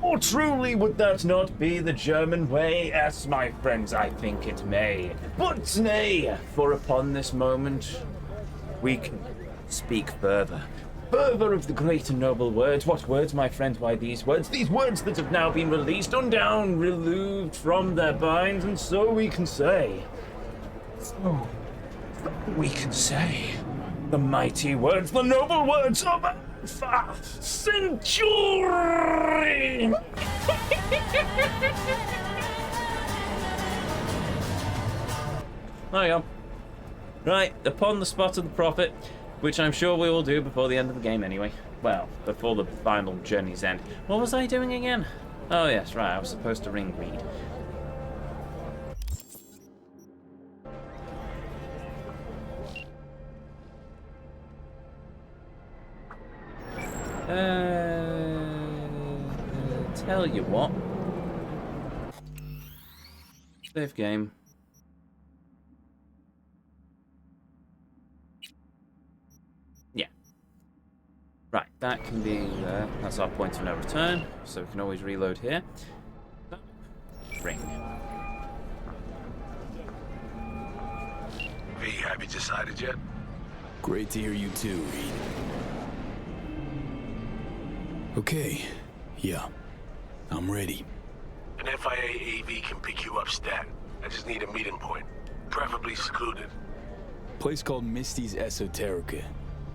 Or truly would that not be the German way? Yes, my friends, I think it may. But nay, for upon this moment, we can speak further of the great and noble words. What words, my friend? Why these words? These words that have now been released, undown, relieved from their binds, and so we can say, the mighty words, the noble words of Alpha Centauri! There you go. Right, upon the spot of the prophet, which I'm sure we will do before the end of the game anyway. well, before the final journey's end. What was I doing again? Oh yes, right, I was supposed to ring Reed. Tell you what. Save game. Yeah. Right, that can be there. That's our point of no return, so we can always reload here. Ring. V, have you decided yet? Great to hear you too, Reed. Okay, yeah, I'm ready. An FIA AV can pick you up stat. I just need a meeting point, preferably secluded. Place called Misty's Esoterica.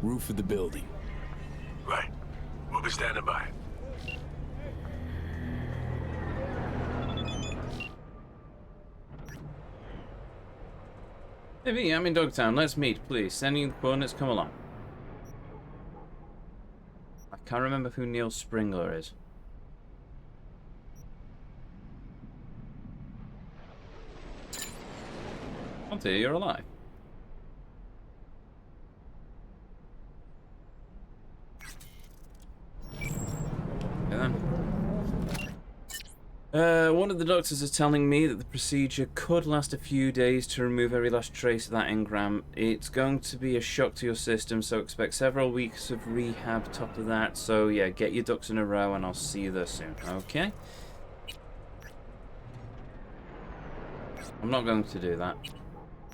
Roof of the building. Right. We'll be standing by. Hey V, I'm in Dogtown. Let's meet, please. Sending the coordinates, come along. I can't remember who Neil Springler is. Monty, you're alive. Okay, then. One of the doctors is telling me that the procedure could last a few days to remove every last trace of that engram. It's going to be a shock to your system, so expect several weeks of rehab top of that. So yeah, get your ducks in a row and I'll see you there soon, okay? I'm not going to do that.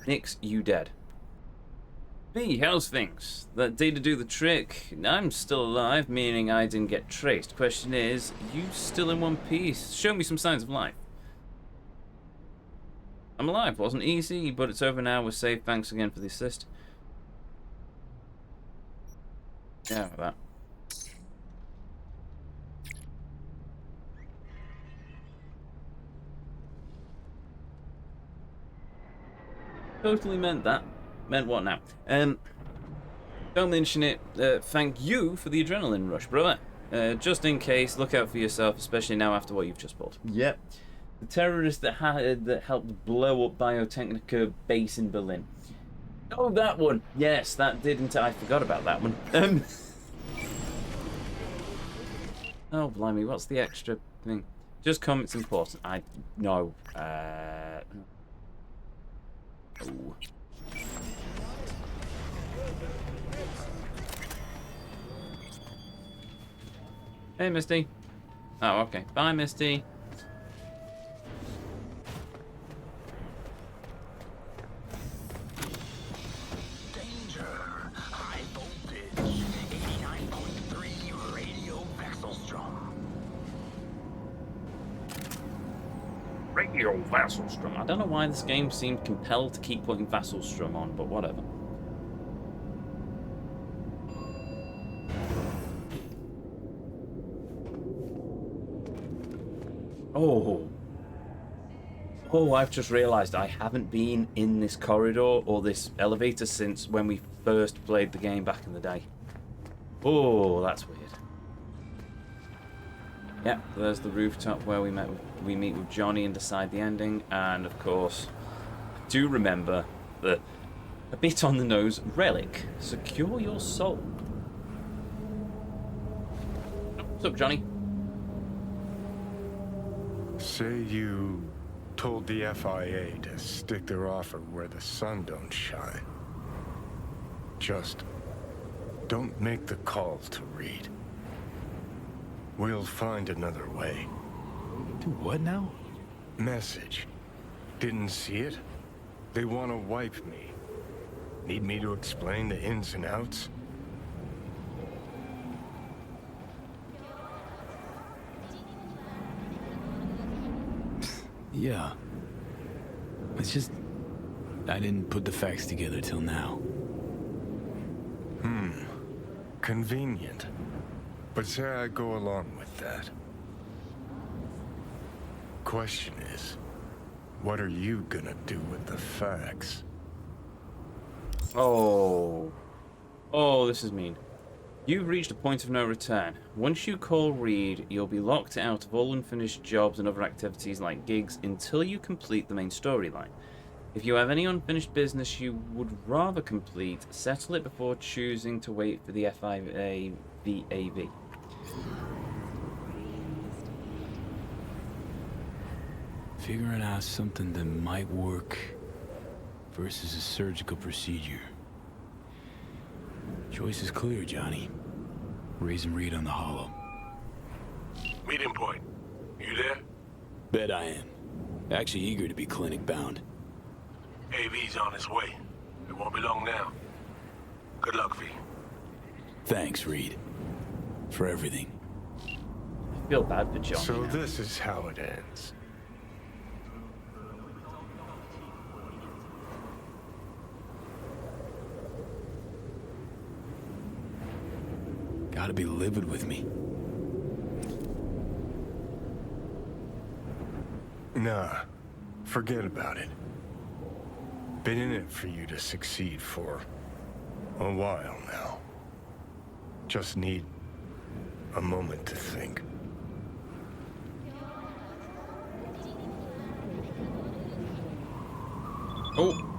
Nix, you dead. B, how's things? That data do the trick. I'm still alive, meaning I didn't get traced. Question is, you still in one piece? Show me some signs of life. I'm alive. Wasn't easy, but it's over now. We're safe. Thanks again for the assist. Yeah, like that. Totally meant that. Meant what now? Don't mention it. Thank you for the adrenaline rush, brother. Just in case, look out for yourself, especially now after what you've just pulled. Yep. The terrorist that helped blow up Biotechnica base in Berlin. Oh, that one. Yes, that didn't. I forgot about that one. Oh, blimey, what's the extra thing? Just come, it's important. I know. Oh. Hey, Misty. Oh, okay. Bye, Misty. Danger. High voltage. 89.3 radio Vasselstrom. Radio Vasselstrom. I don't know why this game seemed compelled to keep putting Vasselstrom on, but whatever. Oh. Oh, I've just realised I haven't been in this corridor or this elevator since when we first played the game back in the day. Oh, that's weird. Yep, there's the rooftop where we meet with Johnny and decide the ending, and of course, I do remember the a bit on the nose relic. Secure your soul. What's up, Johnny? Say you told the FIA to stick their offer where the sun don't shine. Just don't make the calls to Reed. We'll find another way. Do what now? Message. Didn't see it? They want to wipe me. Need me to explain the ins and outs? Yeah. It's just... I didn't put the facts together till now. Convenient. But say I go along with that. Question is, what are you gonna do with the facts? Oh. Oh, this is mean. You've reached a point of no return. Once you call Reed, you'll be locked out of all unfinished jobs and other activities like gigs until you complete the main storyline. If you have any unfinished business you would rather complete, settle it before choosing to wait for the FIA VAV. Figuring out something that might work versus a surgical procedure. Choice is clear, Johnny. Raise and Reed on the hollow. Meeting point. You there? Bet I am. Actually eager to be clinic bound. AV's on his way. It won't be long now. Good luck, V. Thanks, Reed. For everything. I feel bad for Johnny. So now. this is how it ends. Gotta be livid with me. Nah, forget about it. Been in it for you to succeed for a while now. Just need a moment to think. Oh.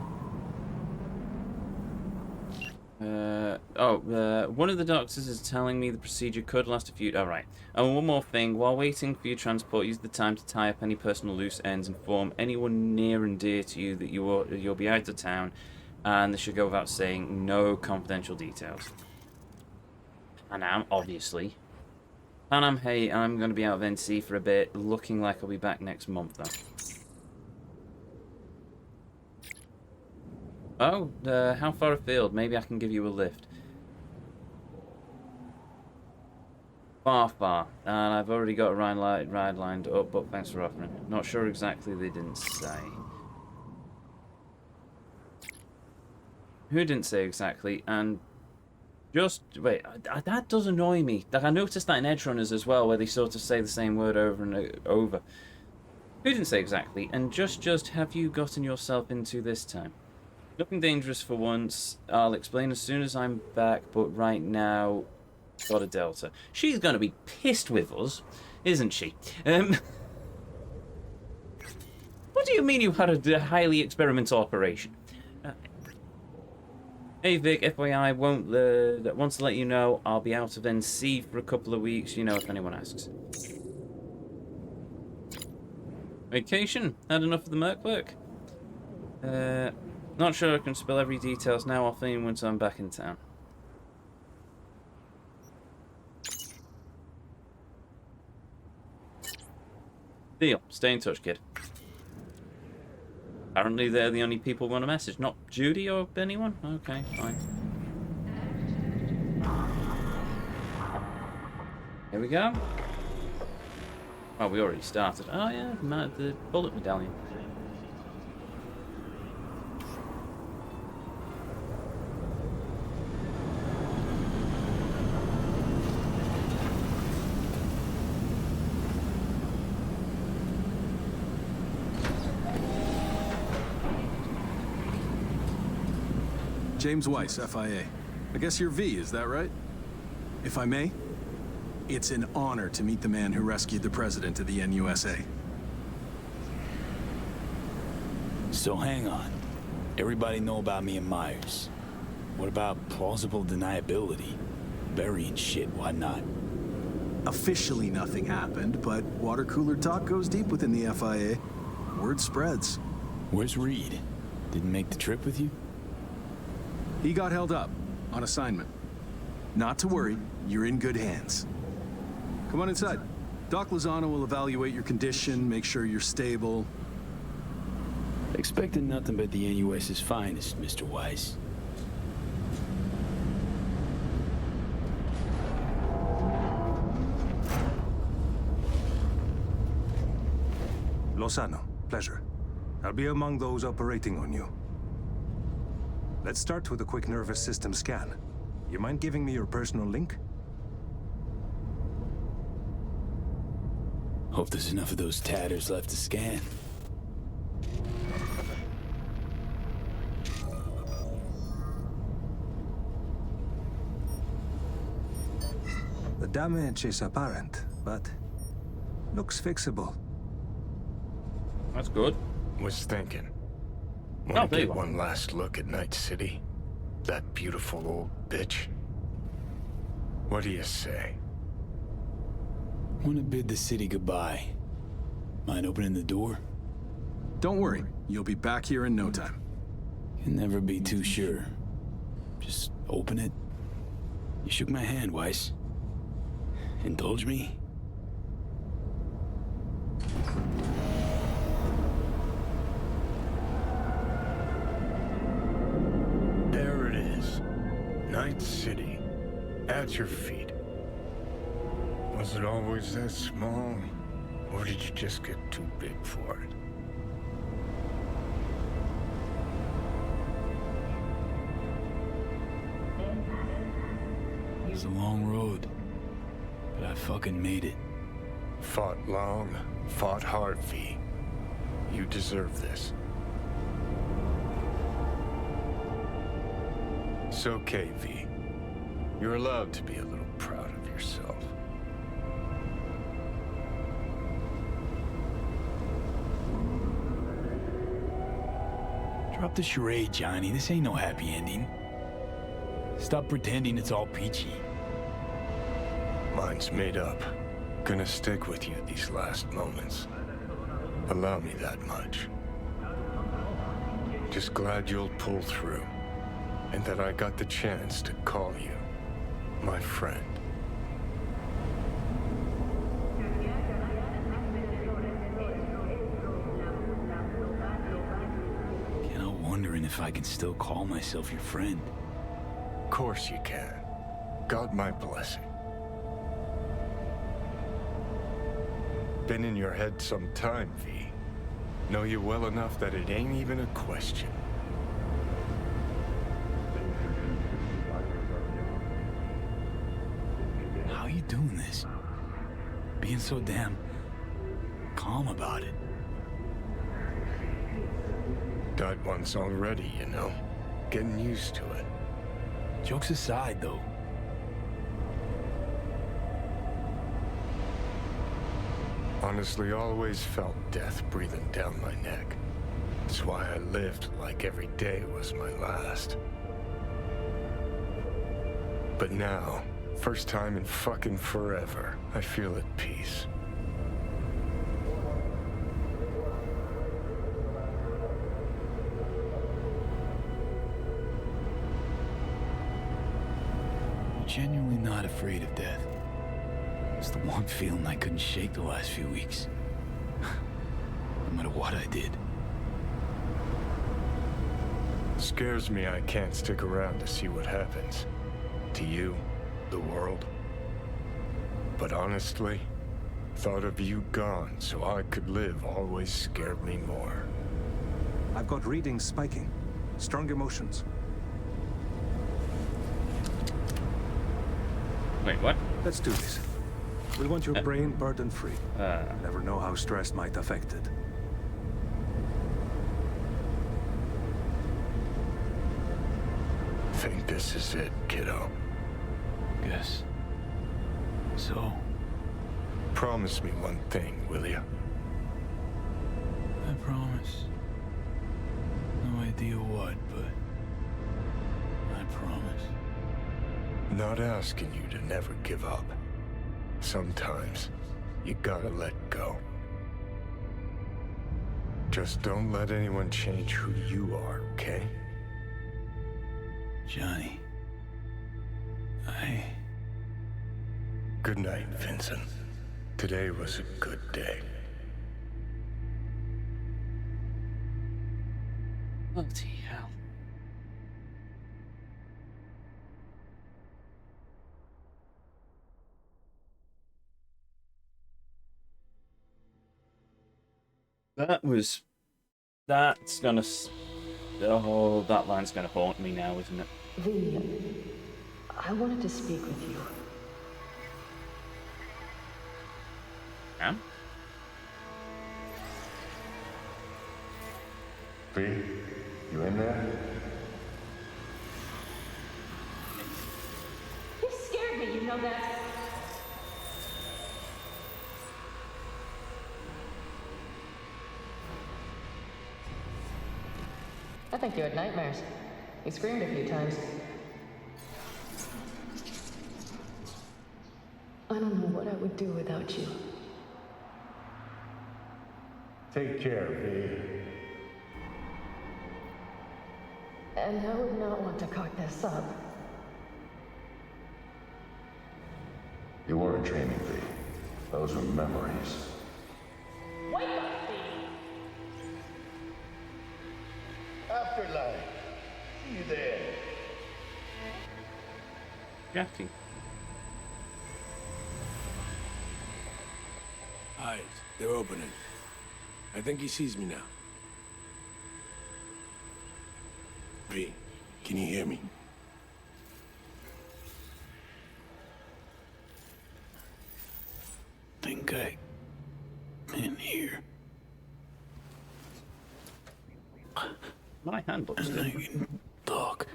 One of the doctors is telling me the procedure could last a few... Alright. And one more thing. While waiting for your transport, use the time to tie up any personal loose ends. Inform anyone near and dear to you that you'll be out of town. And this should go without saying, no confidential details. And obviously. And hey, I'm going to be out of NC for a bit. Looking like I'll be back next month, though. Oh, how far afield? Maybe I can give you a lift. Far. And I've already got a ride lined up, but thanks for offering. Not sure exactly, they didn't say. Who didn't say exactly? And just, wait, that does annoy me. Like, I noticed that in Edge Runners as well, where they sort of say the same word over and over. Who didn't say exactly? And just have you gotten yourself into this time? Nothing dangerous for once. I'll explain as soon as I'm back, but right now, got a Delta. She's going to be pissed with us, isn't she? What do you mean you had a highly experimental operation? Hey Vic, FYI, wants to let you know I'll be out of NC for a couple of weeks, you know, if anyone asks. Vacation? Had enough of the merc work? Not sure I can spill every details now. I'll fill in once I'm back in town. Deal. Stay in touch, kid. Apparently they're the only people who want a message. Not Judy or anyone? Okay, fine. Here we go. Oh, we already started. Oh yeah, the bullet medallion. James Weiss, FIA. I guess you're V, is that right? If I may, it's an honor to meet the man who rescued the president of the NUSA. So hang on. Everybody know about me and Myers. What about plausible deniability? Burying shit, why not? Officially nothing happened, but water cooler talk goes deep within the FIA. Word spreads. Where's Reed? Didn't make the trip with you? He got held up on assignment. Not to worry, you're in good hands. Come on inside. Doc Lozano will evaluate your condition, make sure you're stable. Expected nothing but the NUS's finest, Mr. Weiss. Lozano, pleasure. I'll be among those operating on you. Let's start with a quick nervous system scan. You mind giving me your personal link? Hope there's enough of those tatters left to scan. Damage is apparent, but looks fixable. That's good. Was thinking. Oh, Want to there you get are. one last look at Night City? That beautiful old bitch? What do you say? Want to bid the city goodbye. Mind opening the door? Don't worry, you'll be back here in no time. Can never be too sure. Just open it. You shook my hand, Weiss. Indulge me? There it is. Night City. At your feet. Was it always that small? Or did you just get too big for it? It was a long road, but I fucking made it. Fought long, fought hard, V. You deserve this. It's okay, V. You're allowed to be a little proud of yourself. Drop the charade, Johnny. This ain't no happy ending. Stop pretending it's all peachy. Mine's made up. Gonna stick with you these last moments. Allow me that much. Just glad you'll pull through. And that I got the chance to call you my friend. Can't help wondering if I can still call myself your friend. Of course you can. God my blessing. Been in your head some time, V. Know you well enough that it ain't even a question. How are you doing this? Being so damn calm about it. Died once already, you know. Getting used to it. Jokes aside, though. Honestly, always felt death breathing down my neck. That's why I lived like every day was my last. But now, first time in fucking forever, I feel at peace. I'm genuinely not afraid of death. It's the one feeling I couldn't shake the last few weeks. No matter what I did. Scares me I can't stick around to see what happens. To you, the world. But honestly, thought of you gone so I could live always scared me more. I've got readings spiking. Strong emotions. Wait, what? Let's do this. We want your brain burden-free. Never know how stress might affect it. Think this is it, kiddo. Guess. So? Promise me one thing, will you? I promise. No idea what, but I promise. Not asking you to never give up. Sometimes, you gotta let go. Just don't let anyone change who you are, okay? Johnny. Good night, Vincent. Today was a good day. Bloody hell. That's gonna. Oh, that line's gonna haunt me now, isn't it? V, I wanted to speak with you. Yeah? V, you in there? You scared me, you know that? I think you had nightmares. You screamed a few times. I don't know what I would do without you. Take care, V. And I would not want to cock this up. You weren't dreaming, V. Those were memories. Wake up, Afterlife. See you there. Jackie. Eyes, they're opening. I think he sees me now. V, can you hear me? Think I in here. My hand looks And I different. can talk.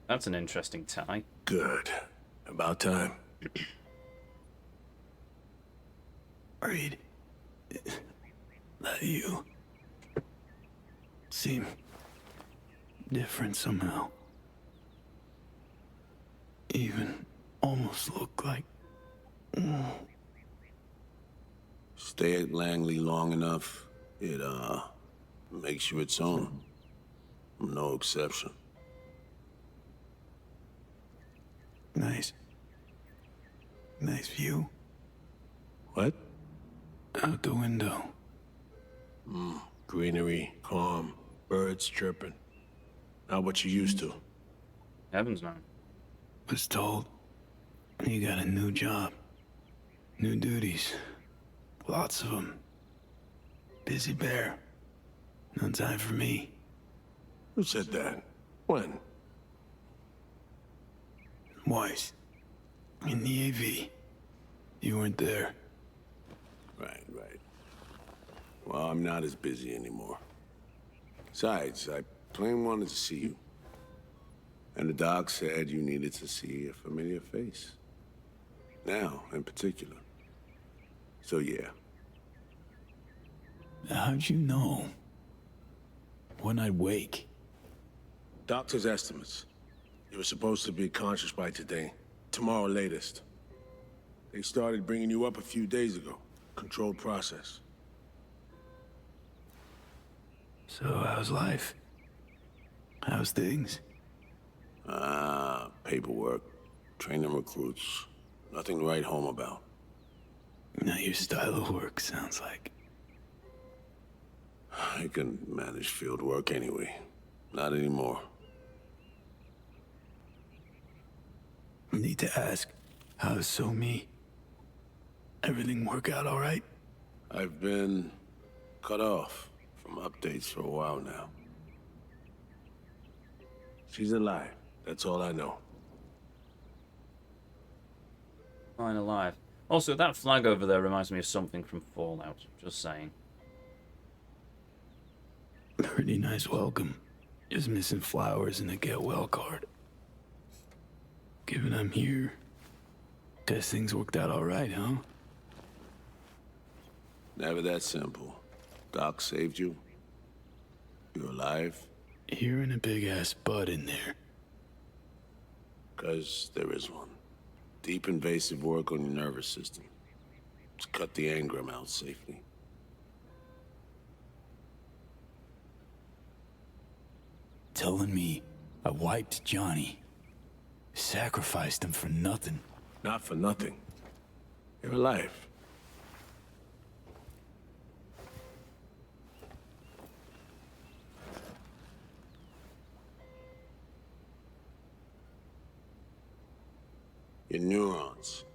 That's an interesting tie. Good. About time. Reed, that you seem different somehow. Even almost look like... Stay at Langley long enough, it, makes you its own. I'm no exception. Nice. Nice view. What? Out the window. Greenery, calm, birds chirping. Not what you used to. Heavens, man. Was told you got a new job. New duties. Lots of them. Busy bear. No time for me. Who said that? When? Weiss. In the AV. You weren't there. Right. Well, I'm not as busy anymore. Besides, I plain wanted to see you. And the doc said you needed to see a familiar face. Now, in particular. So, yeah. How'd you know? When I'd wake? Doctor's estimates. You were supposed to be conscious by today. Tomorrow latest. They started bringing you up a few days ago. Controlled process. So how's life? How's things? Paperwork. Training recruits. Nothing to write home about. Not your style of work, sounds like. I can manage field work anyway. Not anymore. Need to ask, how's So-Mi? Everything work out all right? I've been cut off from updates for a while now. She's alive. That's all I know. Fine alive. Also, that flag over there reminds me of something from Fallout. Just saying. Pretty nice welcome. Just missing flowers and a get well card. Given I'm here, guess things worked out all right, huh? Never that simple. Doc saved you. You're alive. You're in a big-ass bud in there. 'Cause there is one. Deep invasive work on your nervous system. To cut the engram out safely. Telling me I wiped Johnny. Sacrificed him for nothing. Not for nothing. You're alive. Your neurons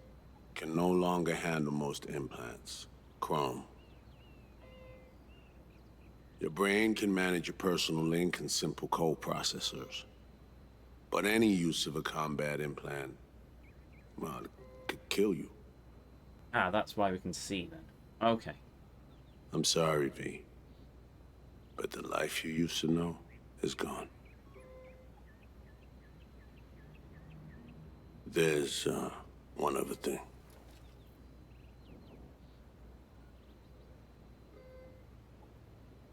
can no longer handle most implants. Chrome. Your brain can manage your personal link and simple code processors. But any use of a combat implant, well, it could kill you. Ah, that's why we can see then. Okay. I'm sorry, V. But the life you used to know is gone. There's, one other thing.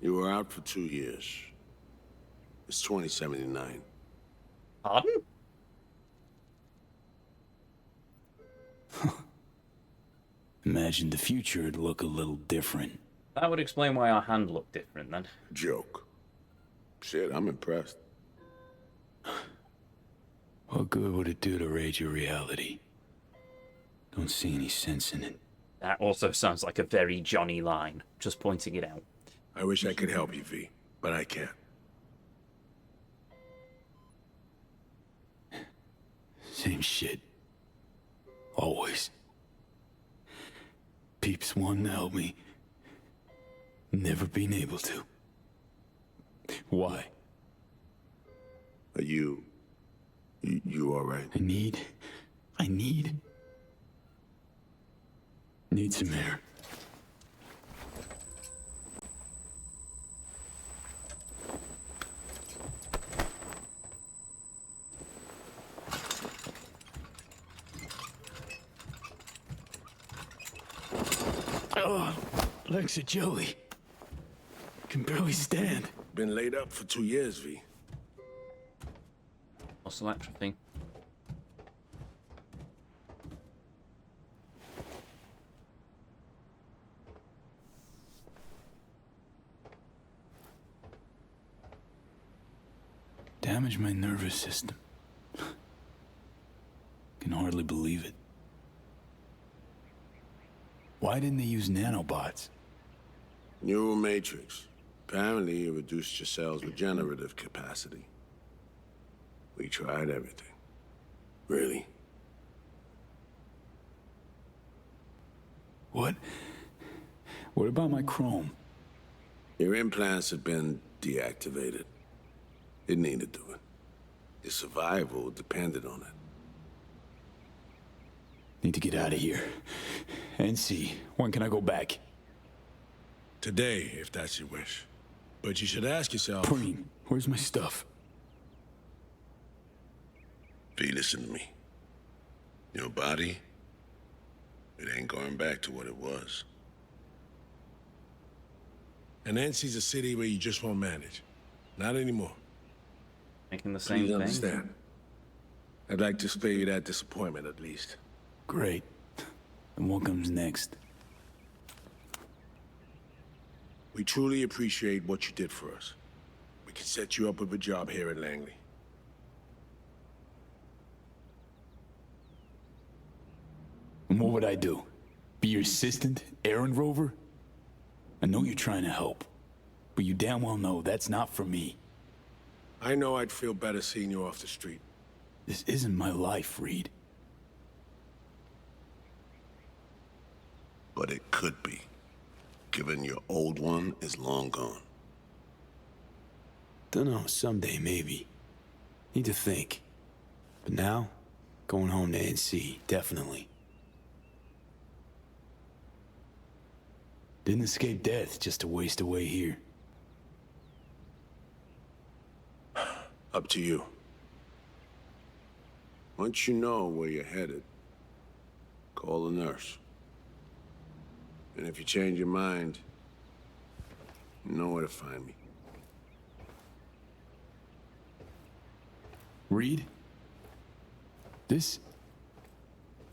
You were out for 2 years. It's 2079. Pardon? Imagine the future would look a little different. That would explain why our hand looked different then. Joke. Shit, I'm impressed. What good would it do to raid your reality? Don't see any sense in it. That also sounds like a very Johnny line, just pointing it out. I wish I could help you, V, but I can't. Same shit. Always. Peeps wanting to help me. Never been able to. Why? Are you all right? I need some air. Oh, legs are jelly. Can barely stand. Been laid up for 2 years, V. Muscle atrophy. Damaged my nervous system. Can hardly believe it. Why didn't they use nanobots? Neural matrix. Apparently, it reduced your cell's regenerative capacity. We tried everything. Really? What? What about my chrome? Your implants have been deactivated. It needed doing. Your survival depended on it. Need to get out of here. NC, when can I go back? Today, if that's your wish. But you should ask yourself... Preem, where's my stuff? V, listen to me. Your body, it ain't going back to what it was. And NC's a city where you just won't manage. Not anymore. Making the same Please thing. understand. I'd like to spare you that disappointment, at least. Great. And what comes next? We truly appreciate what you did for us. We can set you up with a job here at Langley. And what would I do? Be your assistant, errand rover? I know you're trying to help, but you damn well know that's not for me. I know I'd feel better seeing you off the street. This isn't my life, Reed. But it could be, given your old one is long gone. Dunno, someday maybe. Need to think. But now, going home to NC, definitely. Didn't escape death just to waste away here. Up to you. Once you know where you're headed, call the nurse. And if you change your mind, you know where to find me. Reed? This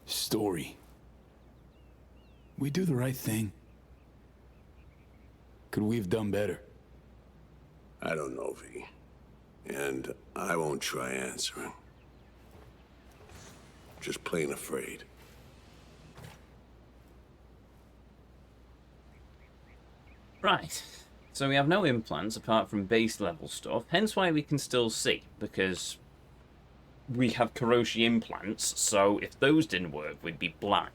story. We do the right thing. Could we have done better? I don't know, V. And I won't try answering. Just plain afraid. Right. So we have no implants apart from base level stuff, hence why we can still see, because we have Kiroshi implants, so if those didn't work, we'd be blind.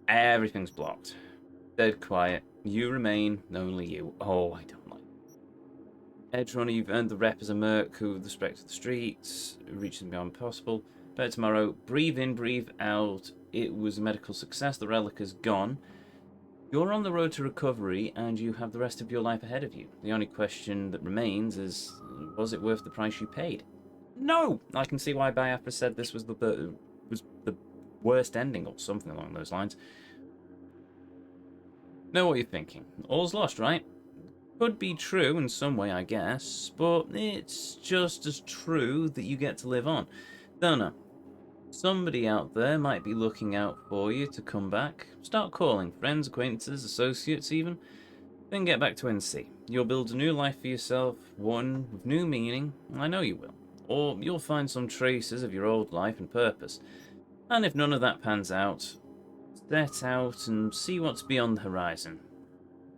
Everything's blocked. Dead quiet. You remain, only you. Oh, I don't like it. Edge Runner, you've earned the rep as a merc who with respect to the streets, reaching beyond possible. Better tomorrow. Breathe in, breathe out. It was a medical success. The relic is gone. You're on the road to recovery, and you have the rest of your life ahead of you. The only question that remains is, was it worth the price you paid? No! I can see why Biafra said this was the worst ending or something along those lines. Know what you're thinking. All's lost, right? Could be true in some way, I guess, but it's just as true that you get to live on. Don't know. Somebody out there might be looking out for you to come back. Start calling friends, acquaintances, associates even. Then get back to NC. You'll build a new life for yourself, one with new meaning. I know you will. Or you'll find some traces of your old life and purpose. And if none of that pans out, set out and see what's beyond the horizon.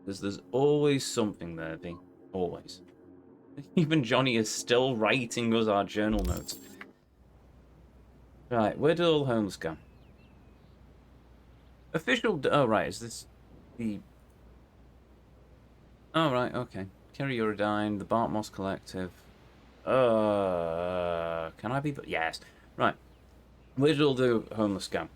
Because there's always something there, V. Always. Even Johnny is still writing us our journal notes. Right, where did all homes go? Official... Oh, right, is this the... Oh, right, okay. Kerry Uridine, the Bart Moss Collective. Can I be... Yes. Right. Where did all the homeless go?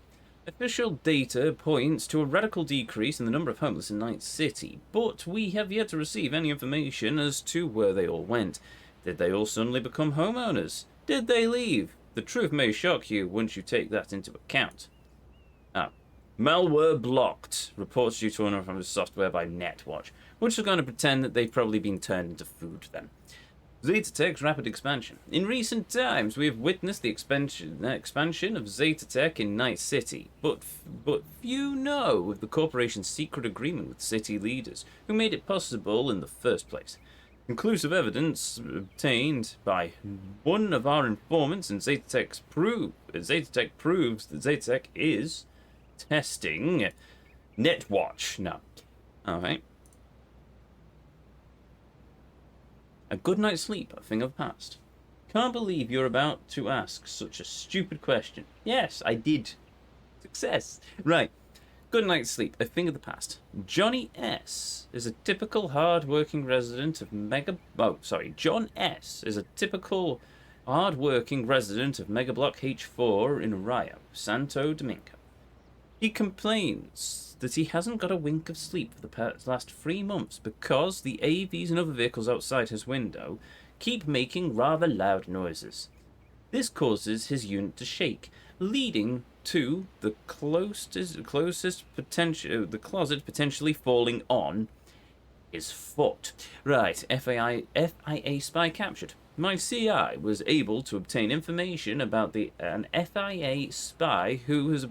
Official data points to a radical decrease in the number of homeless in Night City, but we have yet to receive any information as to where they all went. Did they all suddenly become homeowners? Did they leave? The truth may shock you once you take that into account. Ah. Malware blocked. Reports due to unreformed software by Netwatch. We're just going to pretend that they've probably been turned into food then. Zetatech's rapid expansion. In recent times, we have witnessed the expansion of Zetatech in Night City, but few know of the corporation's secret agreement with city leaders, who made it possible in the first place. Conclusive evidence obtained by one of our informants in Zetatech proves that Zetatech is testing Netwatch. No. Alright. A good night's sleep, a thing of the past. Can't believe you're about to ask such a stupid question. Yes, I did. Success. Right. Good night's sleep, a thing of the past. Johnny S. is a typical hard-working resident of John S. is a typical hard-working resident of Megablock H4 in Rio, Santo Domingo. He complains that he hasn't got a wink of sleep for the last 3 months because the AVs and other vehicles outside his window keep making rather loud noises. This causes his unit to shake, leading to the closet potentially falling on his foot. Right, FIA spy captured. My CI was able to obtain information about an FIA spy who was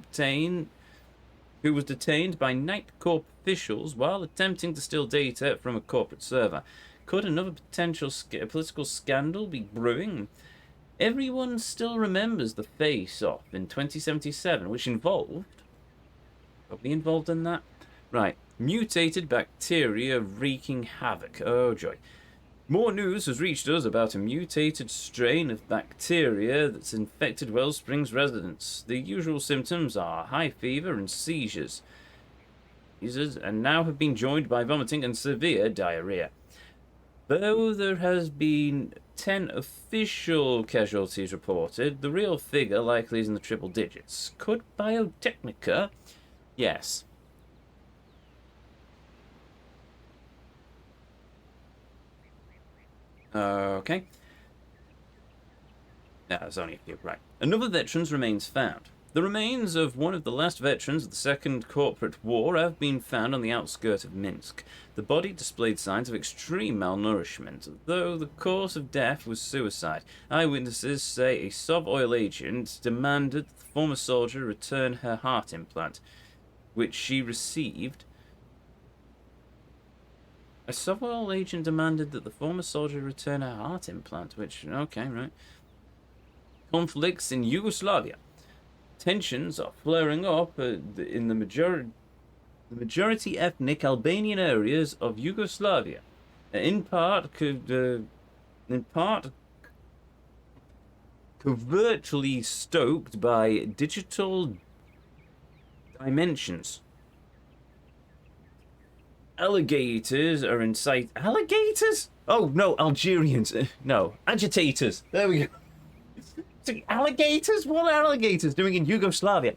detained by Night Corp officials while attempting to steal data from a corporate server. Could another potential political scandal be brewing? Everyone still remembers the face-off in 2077, which involved... Probably involved in that? Right. Mutated bacteria wreaking havoc. Oh, joy. More news has reached us about a mutated strain of bacteria that's infected Wellsprings residents. The usual symptoms are high fever and seizures, and now have been joined by vomiting and severe diarrhea. Though there has been 10 official casualties reported, the real figure likely is in the triple digits. Could Biotechnica? Yes. Okay. No, there's only a few. Right. Another veteran's remains found. The remains of one of the last veterans of the Second Corporate War have been found on the outskirts of Minsk. The body displayed signs of extreme malnourishment, though the cause of death was suicide. Eyewitnesses say a Sov oil agent demanded that the former soldier return her heart implant, which she received. A Sov oil agent demanded that the former soldier return her heart implant, which... Okay, right. Conflicts in Yugoslavia. Tensions are flaring up in the majority ethnic Albanian areas of Yugoslavia, in part covertly stoked by digital dimensions. Alligators are in sight. Alligators? Oh no, Algerians. No, agitators. There we go. Alligators? What are alligators doing in Yugoslavia?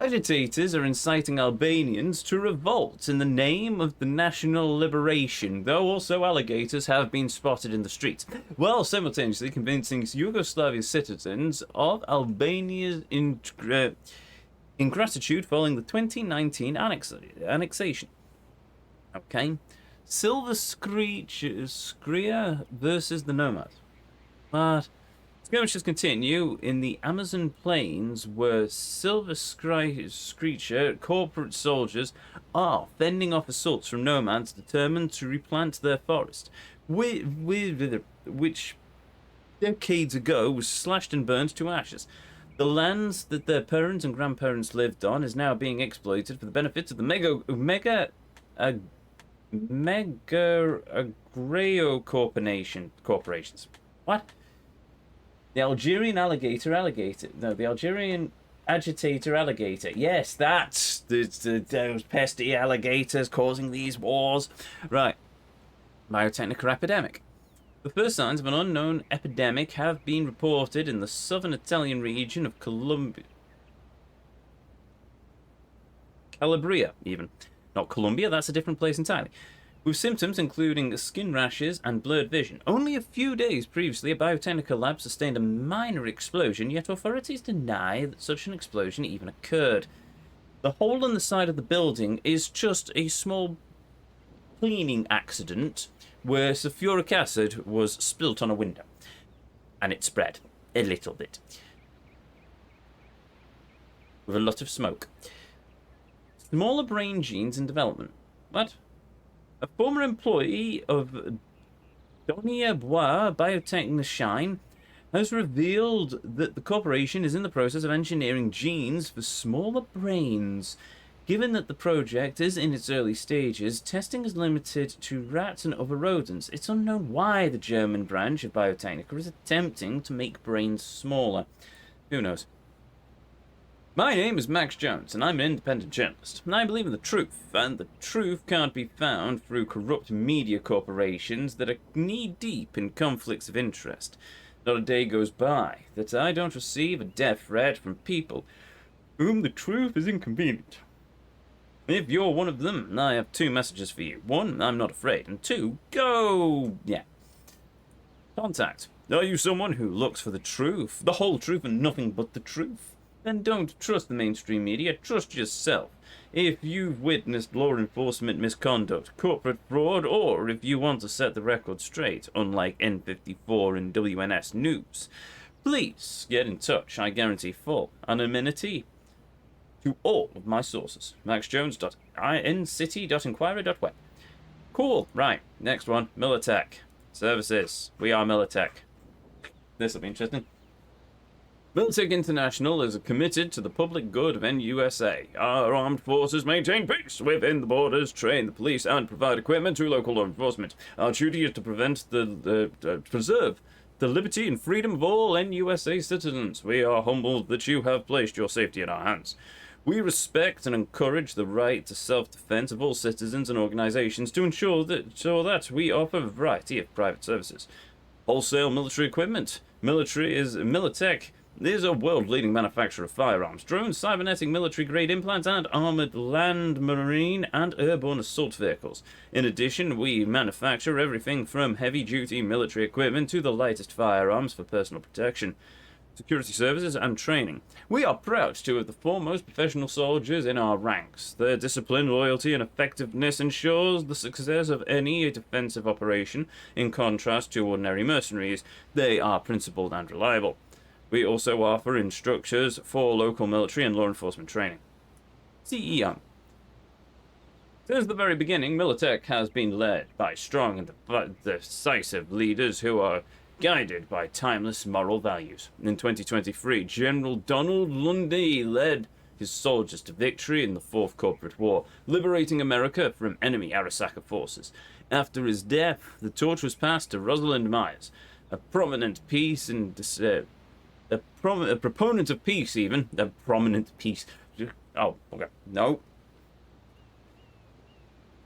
Agitators are inciting Albanians to revolt in the name of the national liberation, though also alligators have been spotted in the streets, while simultaneously convincing Yugoslavia citizens of Albania's ingratitude following the 2019 annexation. Okay. Silver Screecher versus the Nomads. But skirmishes continue in the Amazon plains where Silver Screecher corporate soldiers are fending off assaults from nomads determined to replant their forest, which decades ago was slashed and burned to ashes. The lands that their parents and grandparents lived on is now being exploited for the benefits of the mega agreo corporations. What? The Algerian the Algerian agitator alligator. Yes, that's those pesky alligators causing these wars. Right. Biotechnical epidemic. The first signs of an unknown epidemic have been reported in the southern Italian region of Calabria, even. Not Colombia, that's a different place entirely. With symptoms including skin rashes and blurred vision. Only a few days previously, a biotechnical lab sustained a minor explosion, yet authorities deny that such an explosion even occurred. The hole in the side of the building is just a small cleaning accident where sulfuric acid was spilt on a window. And it spread a little bit. With a lot of smoke. Smaller brain genes in development. What? A former employee of Donia Bois Biotechnician has revealed that the corporation is in the process of engineering genes for smaller brains. Given that the project is in its early stages, testing is limited to rats and other rodents. It's unknown why the German branch of Biotechnica is attempting to make brains smaller. Who knows? My name is Max Jones, and I'm an independent journalist. And I believe in the truth, and the truth can't be found through corrupt media corporations that are knee-deep in conflicts of interest. Not a day goes by that I don't receive a death threat from people whom the truth is inconvenient. If you're one of them, I have two messages for you. One, I'm not afraid, and two, go! Yeah. Contact. Are you someone who looks for the truth, the whole truth and nothing but the truth? Then don't trust the mainstream media, trust yourself. If you've witnessed law enforcement misconduct, corporate fraud, or if you want to set the record straight, unlike N54 and WNS News, please get in touch. I guarantee full anonymity to all of my sources. maxjones.incity.inquiry.web. Cool. Right. Next one. Militech. Services. We are Militech. This will be interesting. Militech International is committed to the public good of NUSA. Our armed forces maintain peace within the borders, train the police, and provide equipment to local law enforcement. Our duty is to preserve the liberty and freedom of all NUSA citizens. We are humbled that you have placed your safety in our hands. We respect and encourage the right to self-defense of all citizens and organizations to ensure that we offer a variety of private services. Wholesale military equipment. Militech is a world-leading manufacturer of firearms, drones, cybernetic military-grade implants, and armored land, marine, and airborne assault vehicles. In addition, we manufacture everything from heavy-duty military equipment to the lightest firearms for personal protection, security services, and training. We are proud to have the foremost professional soldiers in our ranks. Their discipline, loyalty, and effectiveness ensures the success of any defensive operation. In contrast to ordinary mercenaries, they are principled and reliable. We also offer instructors for local military and law enforcement training. CEO. Since the very beginning, Militech has been led by strong and decisive leaders who are guided by timeless moral values. In 2023, General Donald Lundy led his soldiers to victory in the Fourth Corporate War, liberating America from enemy Arasaka forces. After his death, the torch was passed to Rosalind Myers, a prominent peace and a proponent of peace, even. A prominent peace. Oh, okay. No.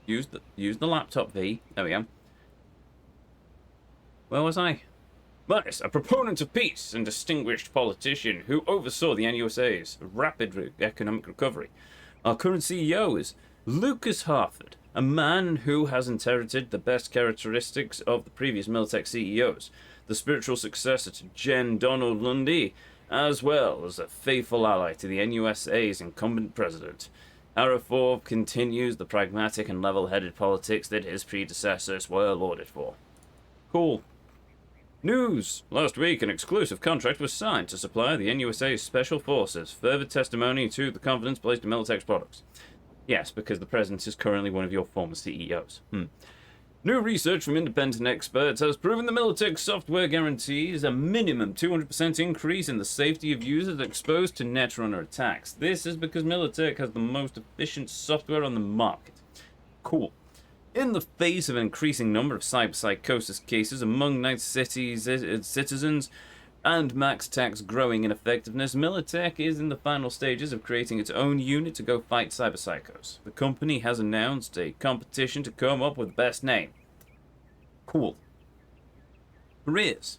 Use the laptop, V. There we go. Where was I? Myers, a proponent of peace and distinguished politician who oversaw the NUSA's rapid economic recovery. Our current CEO is Lucas Harford, a man who has inherited the best characteristics of the previous Militech CEOs, the spiritual successor to Jen Donald Lundy, as well as a faithful ally to the NUSA's incumbent president. Arafov continues the pragmatic and level-headed politics that his predecessors were lauded for. Cool. News! Last week, an exclusive contract was signed to supply the NUSA's Special Forces, further testimony to the confidence placed in Militech's products. Yes, because the President is currently one of your former CEOs. New research from independent experts has proven the Militech software guarantees a minimum 200% increase in the safety of users exposed to Netrunner attacks. This is because Militech has the most efficient software on the market. Cool. In the face of an increasing number of cyberpsychosis cases among Night City's citizens and MaxTack's growing ineffectiveness, Militech is in the final stages of creating its own unit to go fight cyberpsychos. The company has announced a competition to come up with the best name. Cool. Careers.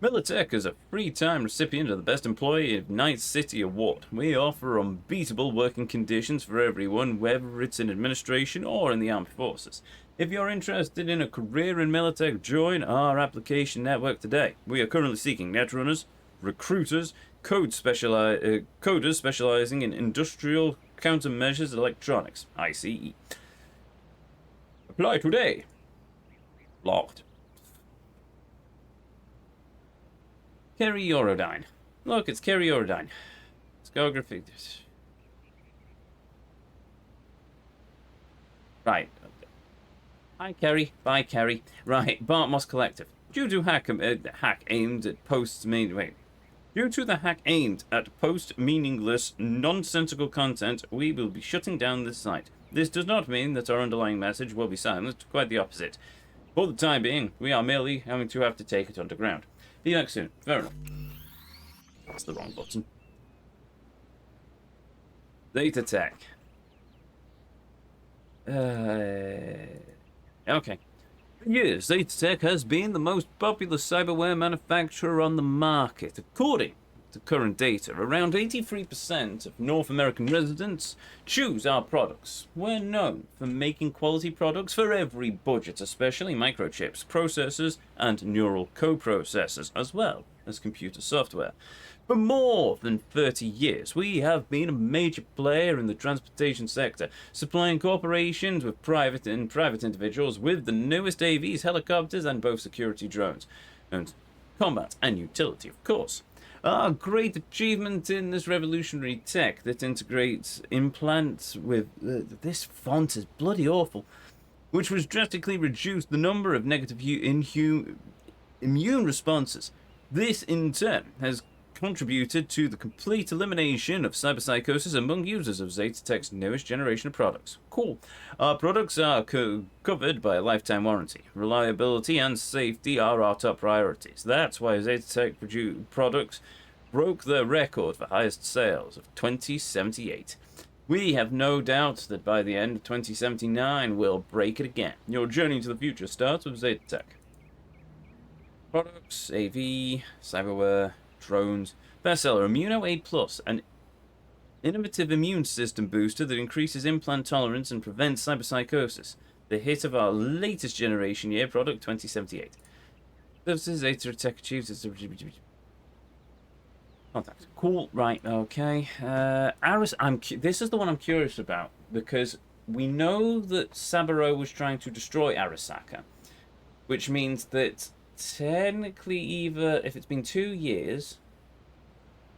Militech is a three-time recipient of the Best Employee of Night City Award. We offer unbeatable working conditions for everyone, whether it's in administration or in the armed forces. If you're interested in a career in Militech, join our application network today. We are currently seeking netrunners, recruiters, coders specializing in industrial countermeasures electronics, ICE. Apply today. Locked. Kerry Eurodyne. Look, it's Kerry Eurodyne. Discography. Right. Hi, Kerry. Bye, Kerry. Right. Bart Moss Collective. Due to the hack aimed at post-meaningless, nonsensical content, we will be shutting down this site. This does not mean that our underlying message will be silenced. Quite the opposite. For the time being, we are merely having to take it underground. Be back soon. Fair enough. That's the wrong button. Data tech. Okay. For years, Zetatech has been the most popular cyberware manufacturer on the market. According to current data, around 83% of North American residents choose our products. We're known for making quality products for every budget, especially microchips, processors, and neural coprocessors, as well as computer software. For more than 30 years, we have been a major player in the transportation sector, supplying corporations with private individuals with the newest AVs, helicopters, and both security drones. And combat and utility, of course. Our great achievement in this revolutionary tech that integrates implants with... this font is bloody awful. Which was drastically reduced the number of negative immune responses. This, in turn, has contributed to the complete elimination of cyberpsychosis among users of Zetatech's newest generation of products. Cool. Our products are covered by a lifetime warranty. Reliability and safety are our top priorities. That's why Zetatech products broke the record for highest sales of 2078. We have no doubt that by the end of 2079 we'll break it again. Your journey to the future starts with Zetatech. Products, AV, cyberware, drones, bestseller Immuno A+, an innovative immune system booster that increases implant tolerance and prevents cyberpsychosis. The hit of our latest generation year product, 2078. Services, Zetatech achieves contact. Cool, right, okay. This is the one I'm curious about, because we know that Saburo was trying to destroy Arasaka, which means that technically, either if it's been 2 years,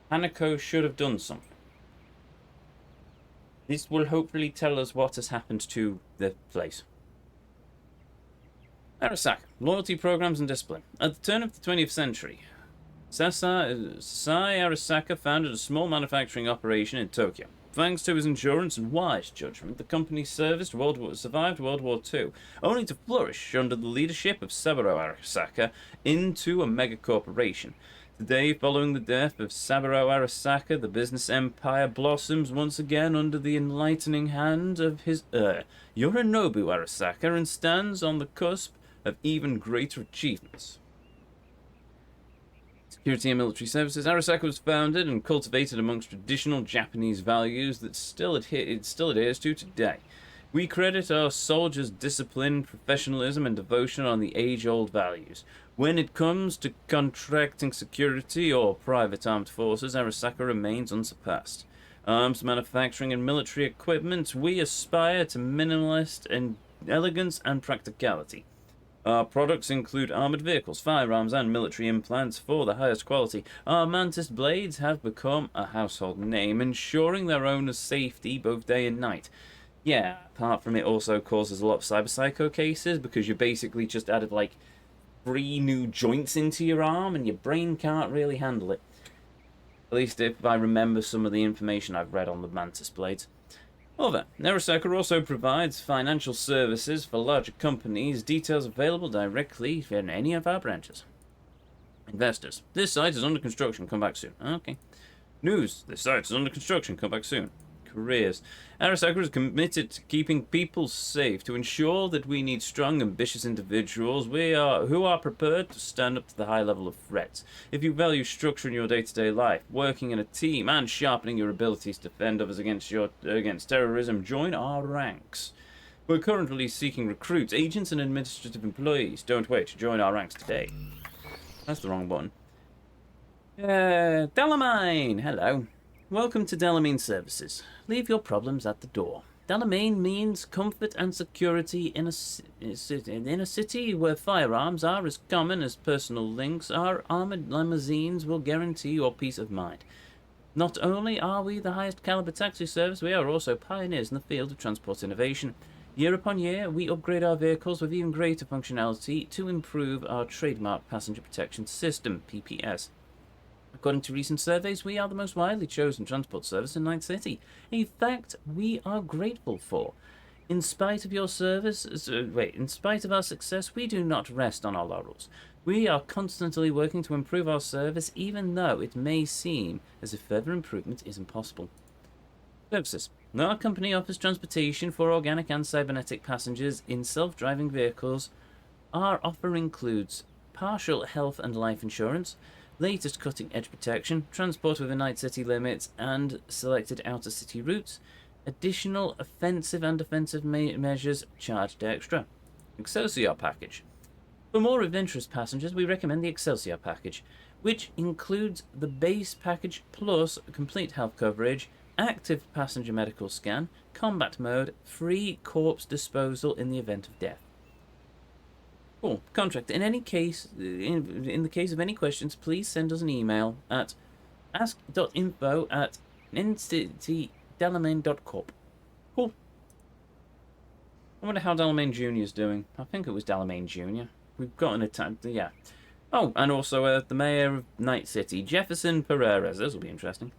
Hanako should have done something. This will hopefully tell us what has happened to the place. Arasaka, loyalty programs and discipline. At the turn of the 20th century, Sasai Arasaka founded a small manufacturing operation in Tokyo. Thanks to his endurance and wise judgment, the company survived World War II, only to flourish under the leadership of Saburo Arasaka into a mega corporation. Today, following the death of Saburo Arasaka, the business empire blossoms once again under the enlightening hand of his heir, Yorinobu Arasaka, and stands on the cusp of even greater achievements. Security and military services. Arasaka was founded and cultivated amongst traditional Japanese values that it still adheres to today. We credit our soldiers' discipline, professionalism, and devotion on the age-old values. When it comes to contracting security or private armed forces, Arasaka remains unsurpassed. Arms manufacturing and military equipment, we aspire to minimalist and elegance and practicality. Our products include armored vehicles, firearms, and military implants for the highest quality. Our Mantis blades have become a household name, ensuring their owners' safety both day and night. Yeah, apart from it also causes a lot of cyberpsycho cases, because you basically just added like 3 new joints into your arm, and your brain can't really handle it. At least if I remember some of the information I've read on the Mantis blades. However, Arasaka also provides financial services for larger companies, details available directly in any of our branches. Investors. This site is under construction, come back soon. Okay. News. This site is under construction, come back soon. Careers. Arasaka is committed to keeping people safe, to ensure that we need strong, ambitious individuals who are prepared to stand up to the high level of threats. If you value structure in your day-to-day life, working in a team, and sharpening your abilities to defend others against terrorism, join our ranks. We're currently seeking recruits, agents, and administrative employees. Don't wait to join our ranks today. That's the wrong button. Delamain! Hello. Welcome to Delamain Services. Leave your problems at the door. Delamain means comfort and security in a city where firearms are as common as personal links. Our armored limousines will guarantee your peace of mind. Not only are we the highest caliber taxi service, we are also pioneers in the field of transport innovation. Year upon year, we upgrade our vehicles with even greater functionality to improve our trademark passenger protection system, PPS. According to recent surveys, we are the most widely chosen transport service in Night City, a fact we are grateful for. In spite of your service, in spite of our success, we do not rest on our laurels. We are constantly working to improve our service, even though it may seem as if further improvement is impossible. Services. Our company offers transportation for organic and cybernetic passengers in self-driving vehicles. Our offer includes partial health and life insurance, latest cutting-edge protection, transport within Night City limits and selected outer city routes, additional offensive and defensive measures charged extra. Excelsior package. For more adventurous passengers, we recommend the Excelsior package, which includes the base package plus complete health coverage, active passenger medical scan, combat mode, free corpse disposal in the event of death. Cool. Contract. In any case, in the case of any questions, please send us an email at ask.info@ncitydelamain.corp. Cool. I wonder how Delamain Jr. is doing. I think it was Delamain Jr. We've got an attempt, yeah. Oh, and also the mayor of Night City, Jefferson Perez. This will be interesting.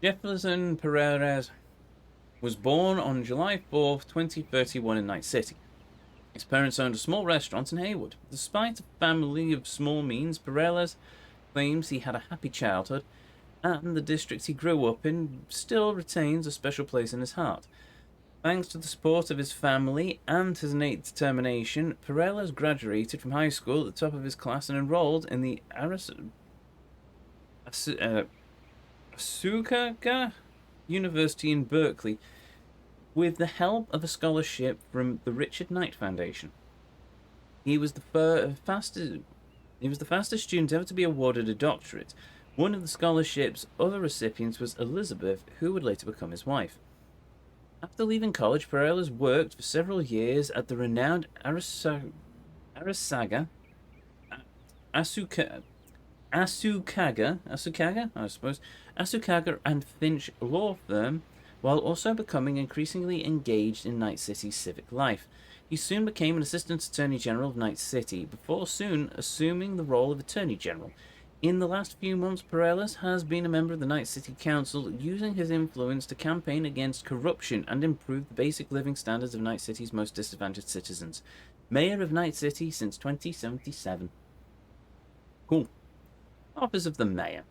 Jefferson Perez was born on July 4th, 2031 in Night City. His parents owned a small restaurant in Haywood. Despite a family of small means, Perez claims he had a happy childhood, and the district he grew up in still retains a special place in his heart. Thanks to the support of his family and his innate determination, Perez graduated from high school at the top of his class and enrolled in the Asukaga University in Berkeley with the help of a scholarship from the Richard Knight Foundation. He was the fastest student ever to be awarded a doctorate. One of the scholarship's other recipients was Elizabeth, who would later become his wife. After leaving college, Perez worked for several years at the renowned Asukaga, Asukaga and Finch law firm, while also becoming increasingly engaged in Night City's civic life. He soon became an Assistant Attorney General of Night City, before soon assuming the role of Attorney General. In the last few months, Perez has been a member of the Night City Council, using his influence to campaign against corruption and improve the basic living standards of Night City's most disadvantaged citizens. Mayor of Night City since 2077. Cool. Office of the Mayor.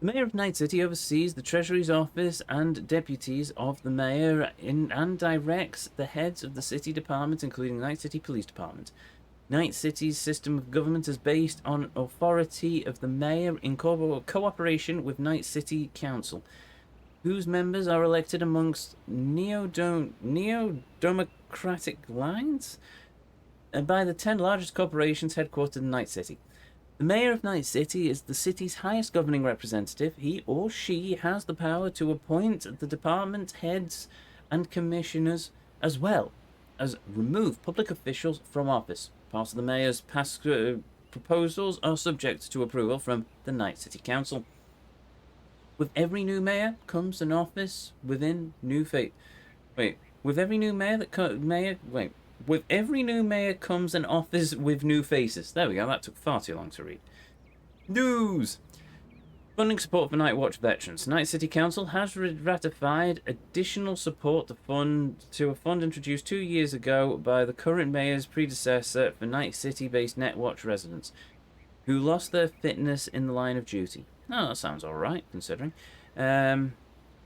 The Mayor of Night City oversees the Treasury's office and deputies of the Mayor and directs the heads of the city departments, including the Night City Police Department. Night City's system of government is based on authority of the Mayor in cooperation with Night City Council, whose members are elected amongst neo-democratic lines by the 10 largest corporations headquartered in Night City. The Mayor of Night City is the city's highest governing representative. He or she has the power to appoint the department heads and commissioners, as well as remove public officials from office. Part of the Mayor's past proposals are subject to approval from the Night City Council. With every new mayor comes an office within new fate. With every new mayor With every new mayor comes an office with new faces. There we go. That took far too long to read. News. Funding support for Night Watch veterans. Night City Council has ratified additional support to a fund introduced 2 years ago by the current mayor's predecessor for Night City-based Net Watch residents who lost their fitness in the line of duty. Oh, that sounds alright, considering.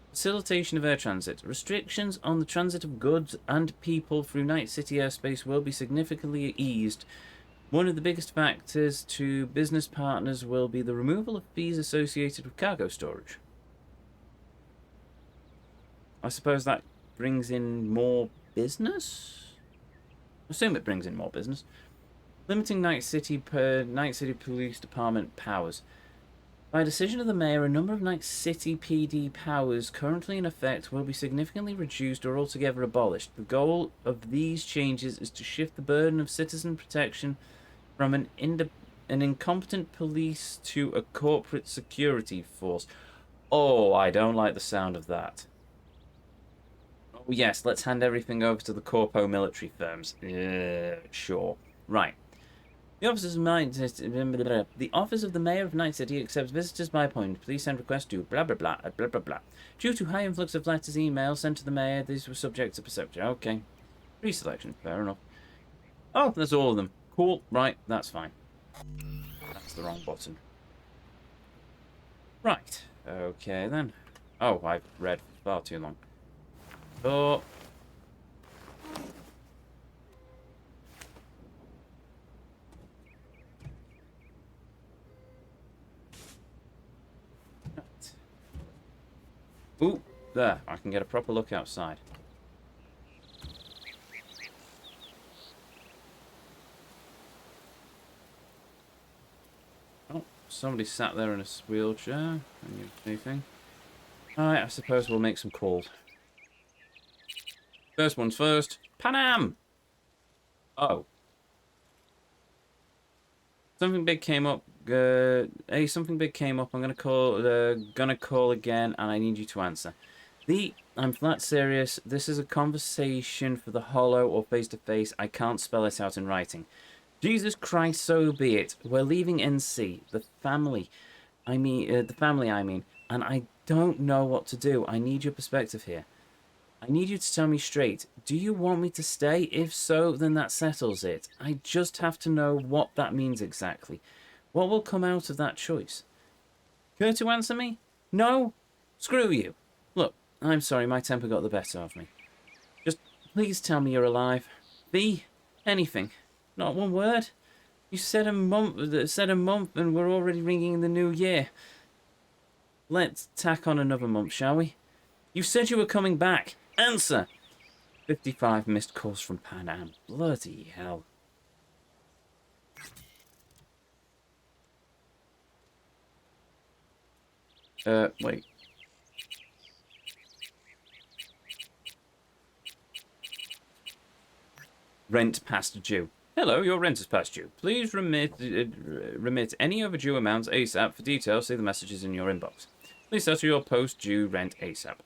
Facilitation of air transit. Restrictions on the transit of goods and people through Night City airspace will be significantly eased. One of the biggest factors to business partners will be the removal of fees associated with cargo storage. I suppose that brings in more business? I assume it brings in more business. Limiting Night City Police Department powers. By decision of the Mayor, a number of Night City PD powers currently in effect will be significantly reduced or altogether abolished. The goal of these changes is to shift the burden of citizen protection from an incompetent police to a corporate security force. Oh, I don't like the sound of that. Oh yes, let's hand everything over to the corpo military firms. Sure. Right. The Office of the Mayor of Night City accepts visitors by appointment. Please send requests to blah blah blah blah blah blah. Due to high influx of letters, emails sent to the Mayor, these were subject to perception. Okay. Pre-selection, fair enough. Oh, that's all of them. Cool, right, that's fine. That's the wrong button. Right, okay then. Oh, I've read far too long. Oh. Ooh, there. I can get a proper look outside. Oh, somebody sat there in a wheelchair. Anything? Alright, I suppose we'll make some calls. First one's first. Pan Am! Oh. Something big came up. Something big came up. I'm gonna call again, and I need you to answer. I'm flat serious. This is a conversation for the hollow or face to face. I can't spell it out in writing. Jesus Christ, so be it. We're leaving NC. The family, I mean, and I don't know what to do. I need your perspective here. I need you to tell me straight. Do you want me to stay? If so, then that settles it. I just have to know what that means exactly. What will come out of that choice? Care to answer me? No? Screw you. Look, I'm sorry, my temper got the better of me. Just please tell me you're alive. V? Anything. Not one word? You said a month, and we're already ringing in the new year. Let's tack on another month, shall we? You said you were coming back. Answer! 55 missed calls from Pan Am. Bloody hell. Wait. Rent past due. Hello, your rent is past due. Please remit any overdue amounts ASAP. For details, see the messages in your inbox. Please settle your post-due rent ASAP.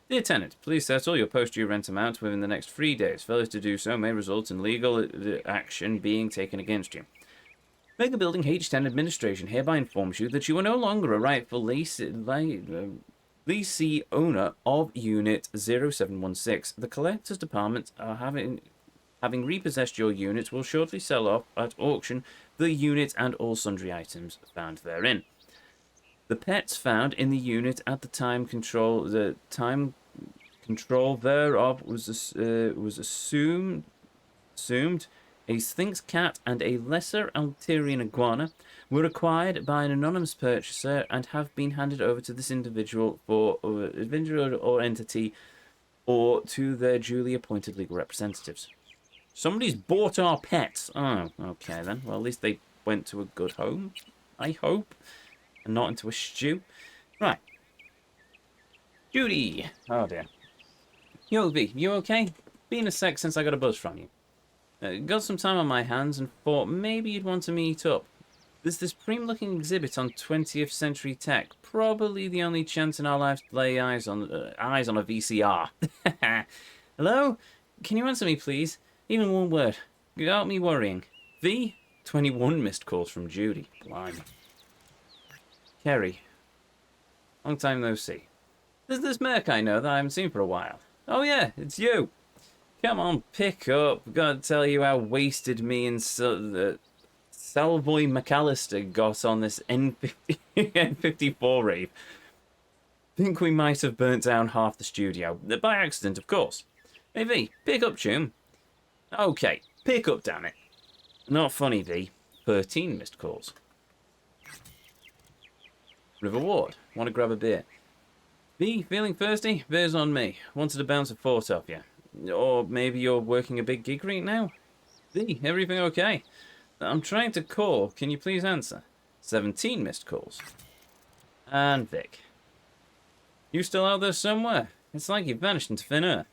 Dear tenant, please settle your post-due rent amount within the next 3 days. Failure to do so may result in legal action being taken against you. Mega Building H10 Administration hereby informs you that you are no longer a rightful leasee owner of Unit 0716. The Collectors Department, having repossessed your unit, will shortly sell off at auction the unit and all sundry items found therein. The pets found in the unit at the time control thereof was assumed a sphinx cat and a lesser Alterian iguana were acquired by an anonymous purchaser and have been handed over to this individual or entity or to their duly appointed legal representatives. Somebody's bought our pets. Oh, okay then. Well, at least they went to a good home, I hope, and not into a stew. Right. Judy. Oh dear. Yo, V, you okay? Been a sec since I got a buzz from you. Got some time on my hands and thought maybe you'd want to meet up. There's this prime-looking exhibit on 20th century tech. Probably the only chance in our lives to lay eyes on a VCR. Hello? Can you answer me, please? Even one word. Without me worrying. V? 21 missed calls from Judy. Blimey. Kerry. Long time no see. There's this merc I know that I haven't seen for a while. Oh yeah, it's you. Come on, pick up. Gotta tell you how wasted me and Salvoy McAllister got on this N54 rave. Think we might have burnt down half the studio. By accident, of course. Hey V, pick up, chum. Okay, pick up, damn it. Not funny, V. 13 missed calls. River Ward, want to grab a beer? V, feeling thirsty? Beer's on me. Wanted to bounce a fort off you. Or maybe you're working a big gig right now? V, everything okay? I'm trying to call. Can you please answer? 17 missed calls. And Vic. You still out there somewhere? It's like you vanished into thin air.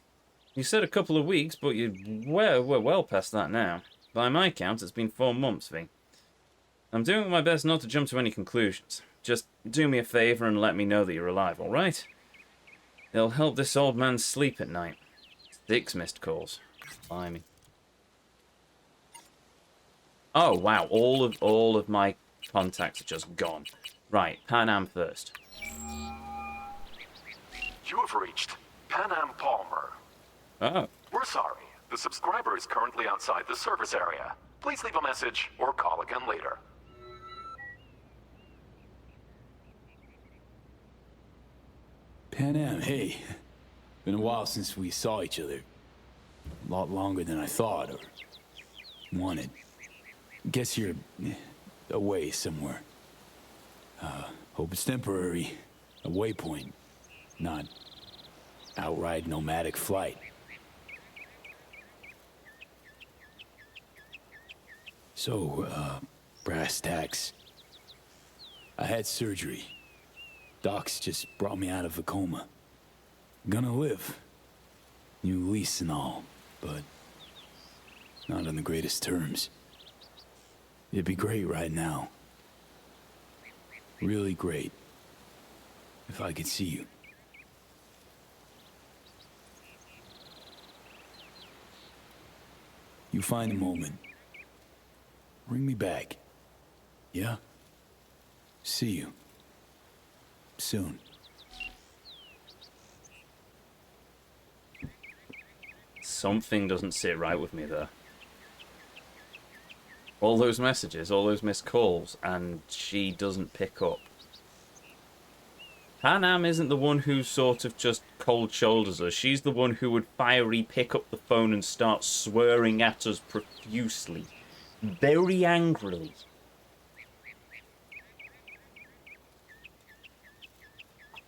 You said a couple of weeks, but we're well past that now. By my count, it's been 4 months, V. I'm doing my best not to jump to any conclusions. Just do me a favor and let me know that you're alive, alright? It'll help this old man sleep at night. 6 missed calls. Blimey. Oh, wow. All of my contacts are just gone. Right, Pan Am first. You have reached Pan Am Palmer. Oh. We're sorry. The subscriber is currently outside the service area. Please leave a message or call again later. Pan Am, hey. Been a while since we saw each other. A lot longer than I thought or wanted. Guess you're away somewhere. Hope it's temporary. A waypoint. Not outright nomadic flight. So, brass tacks. I had surgery. Docs just brought me out of a coma. Gonna live. New lease and all, but not on the greatest terms. It'd be great right now. Really great. If I could see you. You find a moment. Bring me back. Yeah? See you. Soon. Something doesn't sit right with me there. All those messages, all those missed calls, and she doesn't pick up. Pan Am isn't the one who sort of just cold shoulders us. She's the one who would fiery pick up the phone and start swearing at us profusely. Very angrily.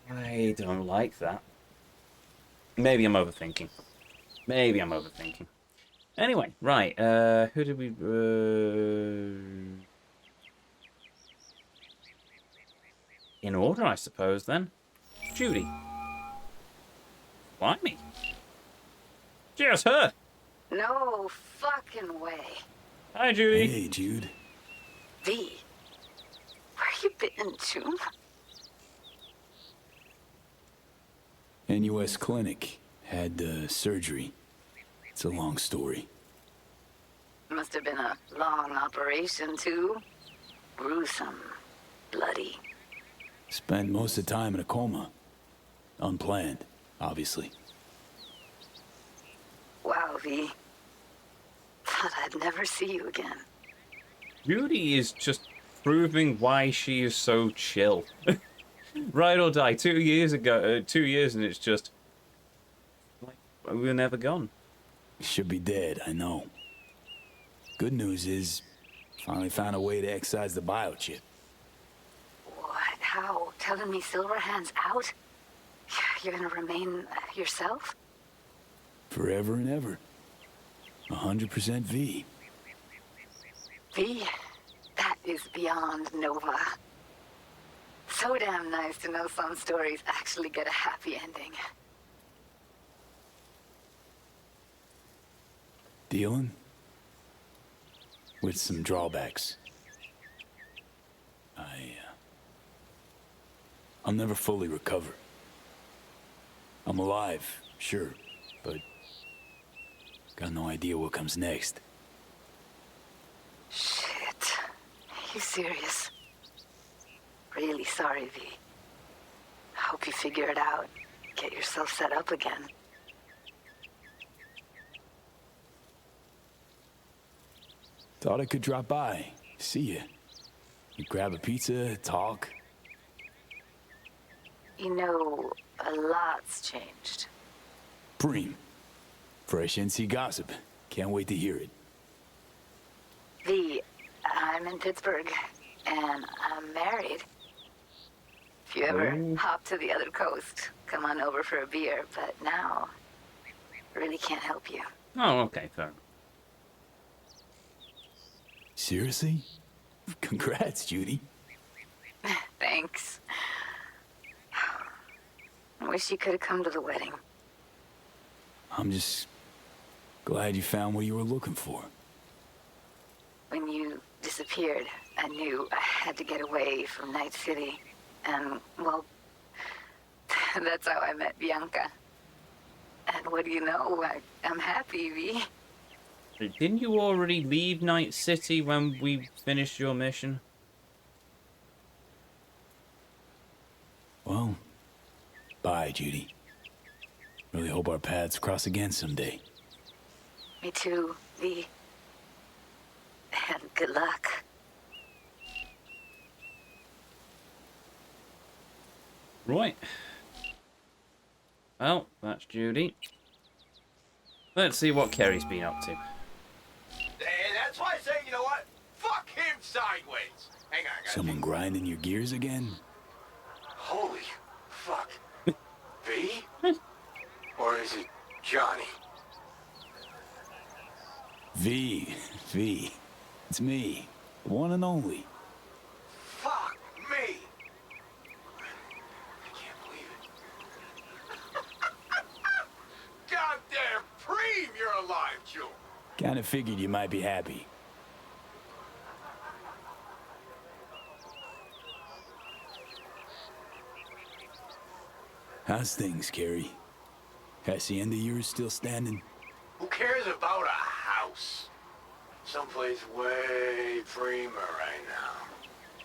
I don't like that. Maybe I'm overthinking. Maybe I'm overthinking. Anyway, right, who did we... In order, I suppose, then. Judy. Blimey. Just her. No fucking way. Hi, Judy. Hey, Jude. V, where you been, June? NUS Clinic. Had surgery. It's a long story. Must have been a long operation, too. Gruesome. Bloody. Spent most of the time in a coma. Unplanned, obviously. Wow, V. Thought I'd never see you again. Judy is just proving why she is so chill. Ride or die. 2 years ago, 2 years, and it's just like we were never gone. Should be dead, I know. Good news is, finally found a way to excise the biochip. What? How? Telling me Silverhand's out? You're gonna remain yourself? Forever and ever. 100% V. V? That is beyond Nova. So damn nice to know some stories actually get a happy ending. Dealing with some drawbacks. I'll never fully recover. I'm alive, sure, but got no idea what comes next. Shit. You serious? Really sorry, V. I hope you figure it out. Get yourself set up again. Thought I could drop by, see you. We'd grab a pizza, talk. You know, a lot's changed. Preem. Fresh NC gossip. Can't wait to hear it. V, I'm in Pittsburgh, and I'm married. If you ever hop to the other coast, come on over for a beer, but now, I really can't help you. Oh, okay, fair. Seriously? Congrats, Judy. Thanks. I wish you could have come to the wedding. I'm just glad you found what you were looking for. When you disappeared, I knew I had to get away from Night City. And, well, that's how I met Bianca. And what do you know? I'm happy, V. Didn't you already leave Night City when we finished your mission? Well, bye, Judy. Really hope our paths cross again someday. Me too, V. And good luck. Right. Well, that's Judy. Let's see what Kerry's been up to. And that's why I say, you know what? Fuck him sideways. Hang on, guys. Someone grinding your gears again? Holy fuck. V? Or is it Johnny? V. It's me. The one and only. Fuck me. I can't believe it. Goddamn Preem, you're alive, Jewel. Kinda figured you might be happy. How's things, Carrie? Hacienda yours still standing? Who cares about a house? Someplace way preemer right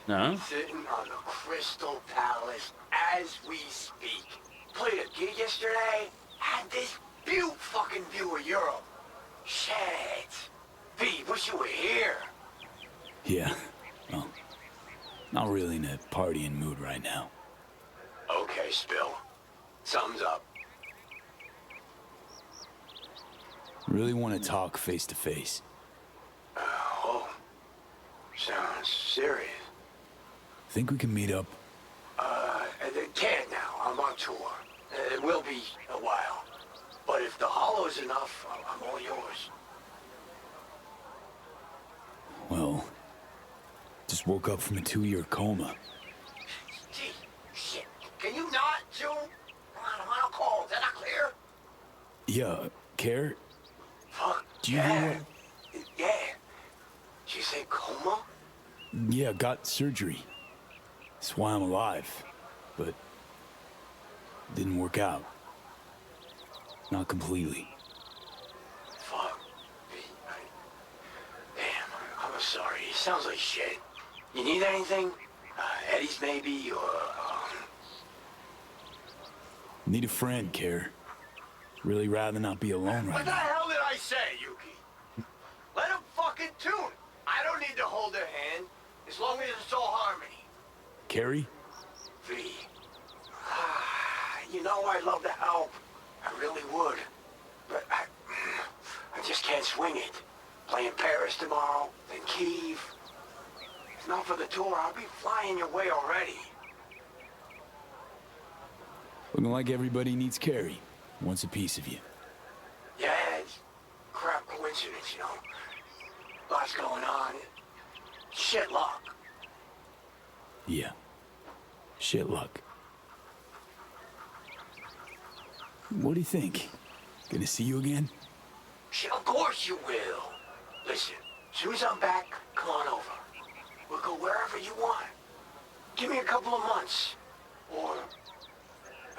now. No? Sitting on the Crystal Palace as we speak. Played a gig yesterday. Had this fucking view of Europe. Shit. V, wish you were here. Yeah, well, not really in a partying mood right now. Okay, Spill. Thumbs up. Really want to talk face to face. Oh. Sounds serious. Think we can meet up? Can't now. I'm on tour. It will be a while. But if the hollow's enough, I'm all yours. Well, just woke up from a 2-year coma. Gee, shit. Can you not, Joe? I'm on a call. Is that not clear? Yeah, Care? Fuck. Do you hear Yeah. Did you say coma? Yeah, got surgery. That's why I'm alive. But didn't work out. Not completely. Fuck. Damn, I'm sorry. It sounds like shit. You need anything? Eddie's maybe, or, Need a friend, Care. Really rather not be alone right What the now. hell did I say, Yuki? Let him fucking tune. I don't need to hold their hand, as long as it's all harmony. Carrie? V, You know I'd love to help. I really would. But I just can't swing it. Playing Paris tomorrow, then Kyiv. If not for the tour, I'll be flying your way already. Looking like everybody needs Carrie. Wants a piece of you. Yeah, it's crap coincidence, you know. Lots going on. Shit luck. Yeah. Shit luck. What do you think? Gonna see you again? Shit, of course you will. Listen, as soon as I'm back, come on over. We'll go wherever you want. Give me a couple of months. Or...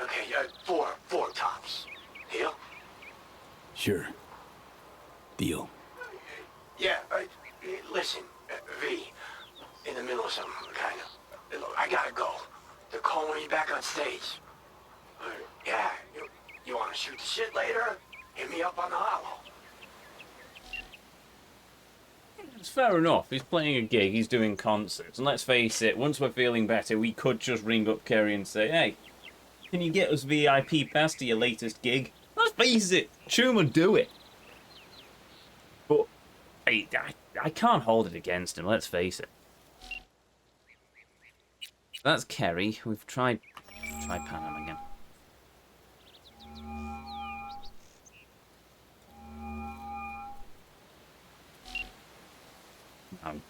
Okay, four tops. Deal? Sure. Deal. Yeah, listen, V, in the middle of something, kind of. Look, I gotta go. They're calling me back on stage. Yeah, you wanna shoot the shit later? Hit me up on the hollow. It's fair enough. He's playing a gig, he's doing concerts. And let's face it, once we're feeling better, we could just ring up Kerry and say, hey, can you get us VIP pass to your latest gig? Let's face it, Schumer, do it. But I can't hold it against him, let's face it. That's Kerry. We've tried Panam again. No.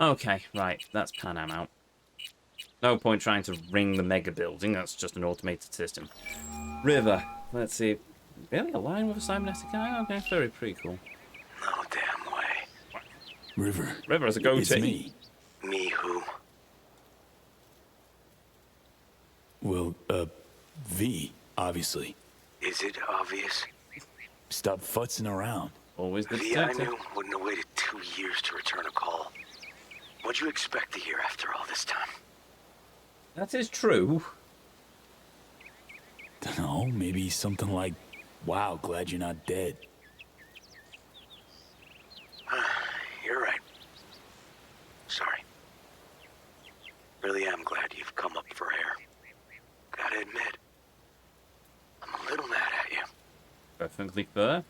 Okay, right, that's Panam out. No point trying to ring the mega building, that's just an automated system. River, let's see. Really aligned with a cybernetic guy? Okay, very pretty cool. No damn way. River. River has a goatee. It's me. Me who? Well, V, obviously. Is it obvious? Stop futzing around. Always the V I detective. knew wouldn't have waited 2 years to return a call. What'd you expect to hear after all this time? That is true. Dunno, maybe something like, wow, glad you're not dead. You're right. Sorry. Really am glad you've come up for air. Gotta admit, I'm a little mad at you. Perfectly fair.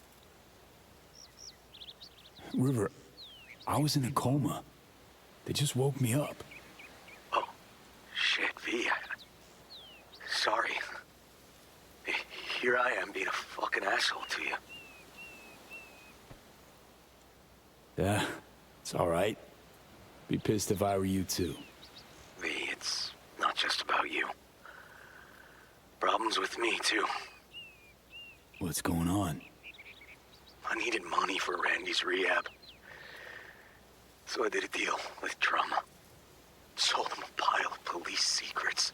River, I was in a coma. They just woke me up. Oh, shit, V. Sorry. Here I am being a fucking asshole to you. Yeah, it's alright. Be pissed if I were you too. V, it's not just about you. Problems with me, too. What's going on? I needed money for Randy's rehab. So I did a deal with Trauma. Sold them a pile of police secrets.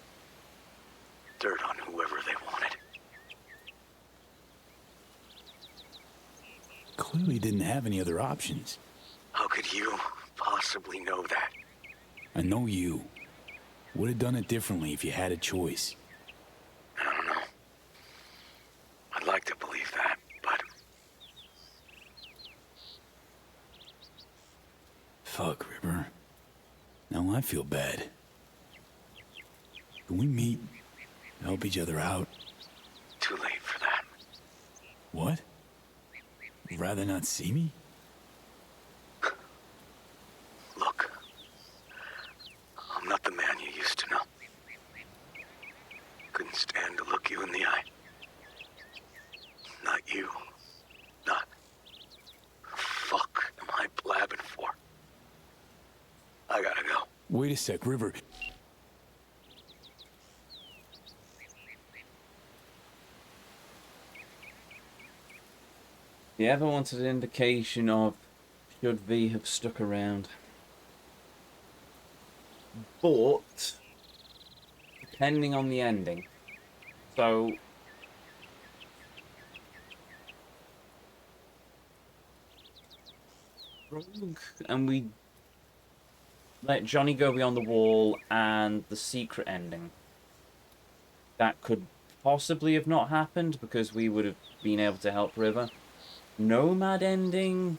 Dirt on whoever they wanted. Clearly didn't have any other options. How could you possibly know that? I know you. Would have done it differently if you had a choice. I don't know. I'd like to believe that, but... Fuck, River. Now I feel bad. Can we meet? Help each other out? Too late for that. What? You'd rather not see me? Look. I'm not the man you used to know. Couldn't stand to look you in the eye. Not you. Not... Fuck am I blabbing for? I gotta go. Wait a sec, River. You ever wanted an indication of should V have stuck around? But depending on the ending. So and we let Johnny go beyond the wall and the secret ending. That could possibly have not happened because we would have been able to help River. Nomad ending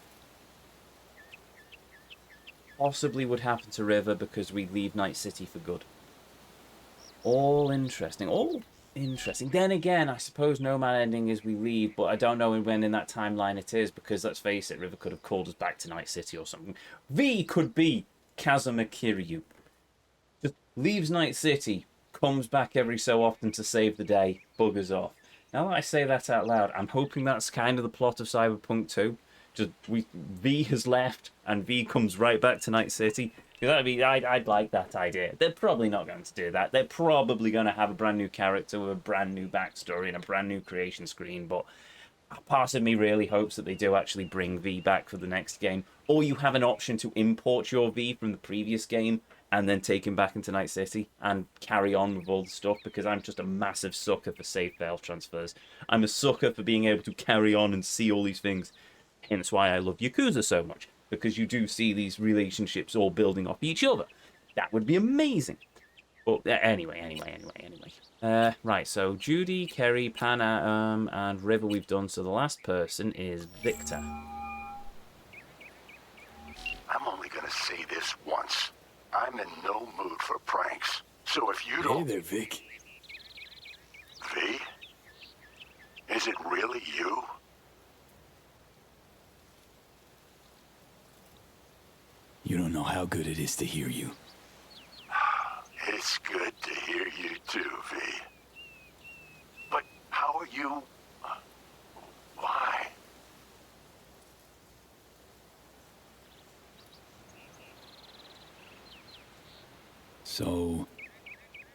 possibly would happen to River because we leave Night City for good. All interesting. All Interesting. Then again, I suppose Nomad ending is we leave, but I don't know when in that timeline it is, because let's face it, River could have called us back to Night City or something. V could be Kazuma Kiryu. Just leaves Night City, comes back every so often to save the day, buggers off. Now that I say that out loud, I'm hoping that's kind of the plot of Cyberpunk 2. Just V has left, and V comes right back to Night City. I'd like that idea. They're probably not going to do that. They're probably going to have a brand new character with a brand new backstory and a brand new creation screen, but part of me really hopes that they do actually bring V back for the next game, or you have an option to import your V from the previous game and then take him back into Night City and carry on with all the stuff, because I'm just a massive sucker for save fail transfers. I'm a sucker for being able to carry on and see all these things. Hence why I love Yakuza so much, because you do see these relationships all building off each other. That would be amazing. But anyway. Right, so Judy, Kerry, Pana, and River we've done, so the last person is Victor. I'm only gonna say this once. I'm in no mood for pranks. So if you don't... Hey there, Vic. V? Is it really you? You don't know how good it is to hear you. It's good to hear you too, V. But how are you... why? So,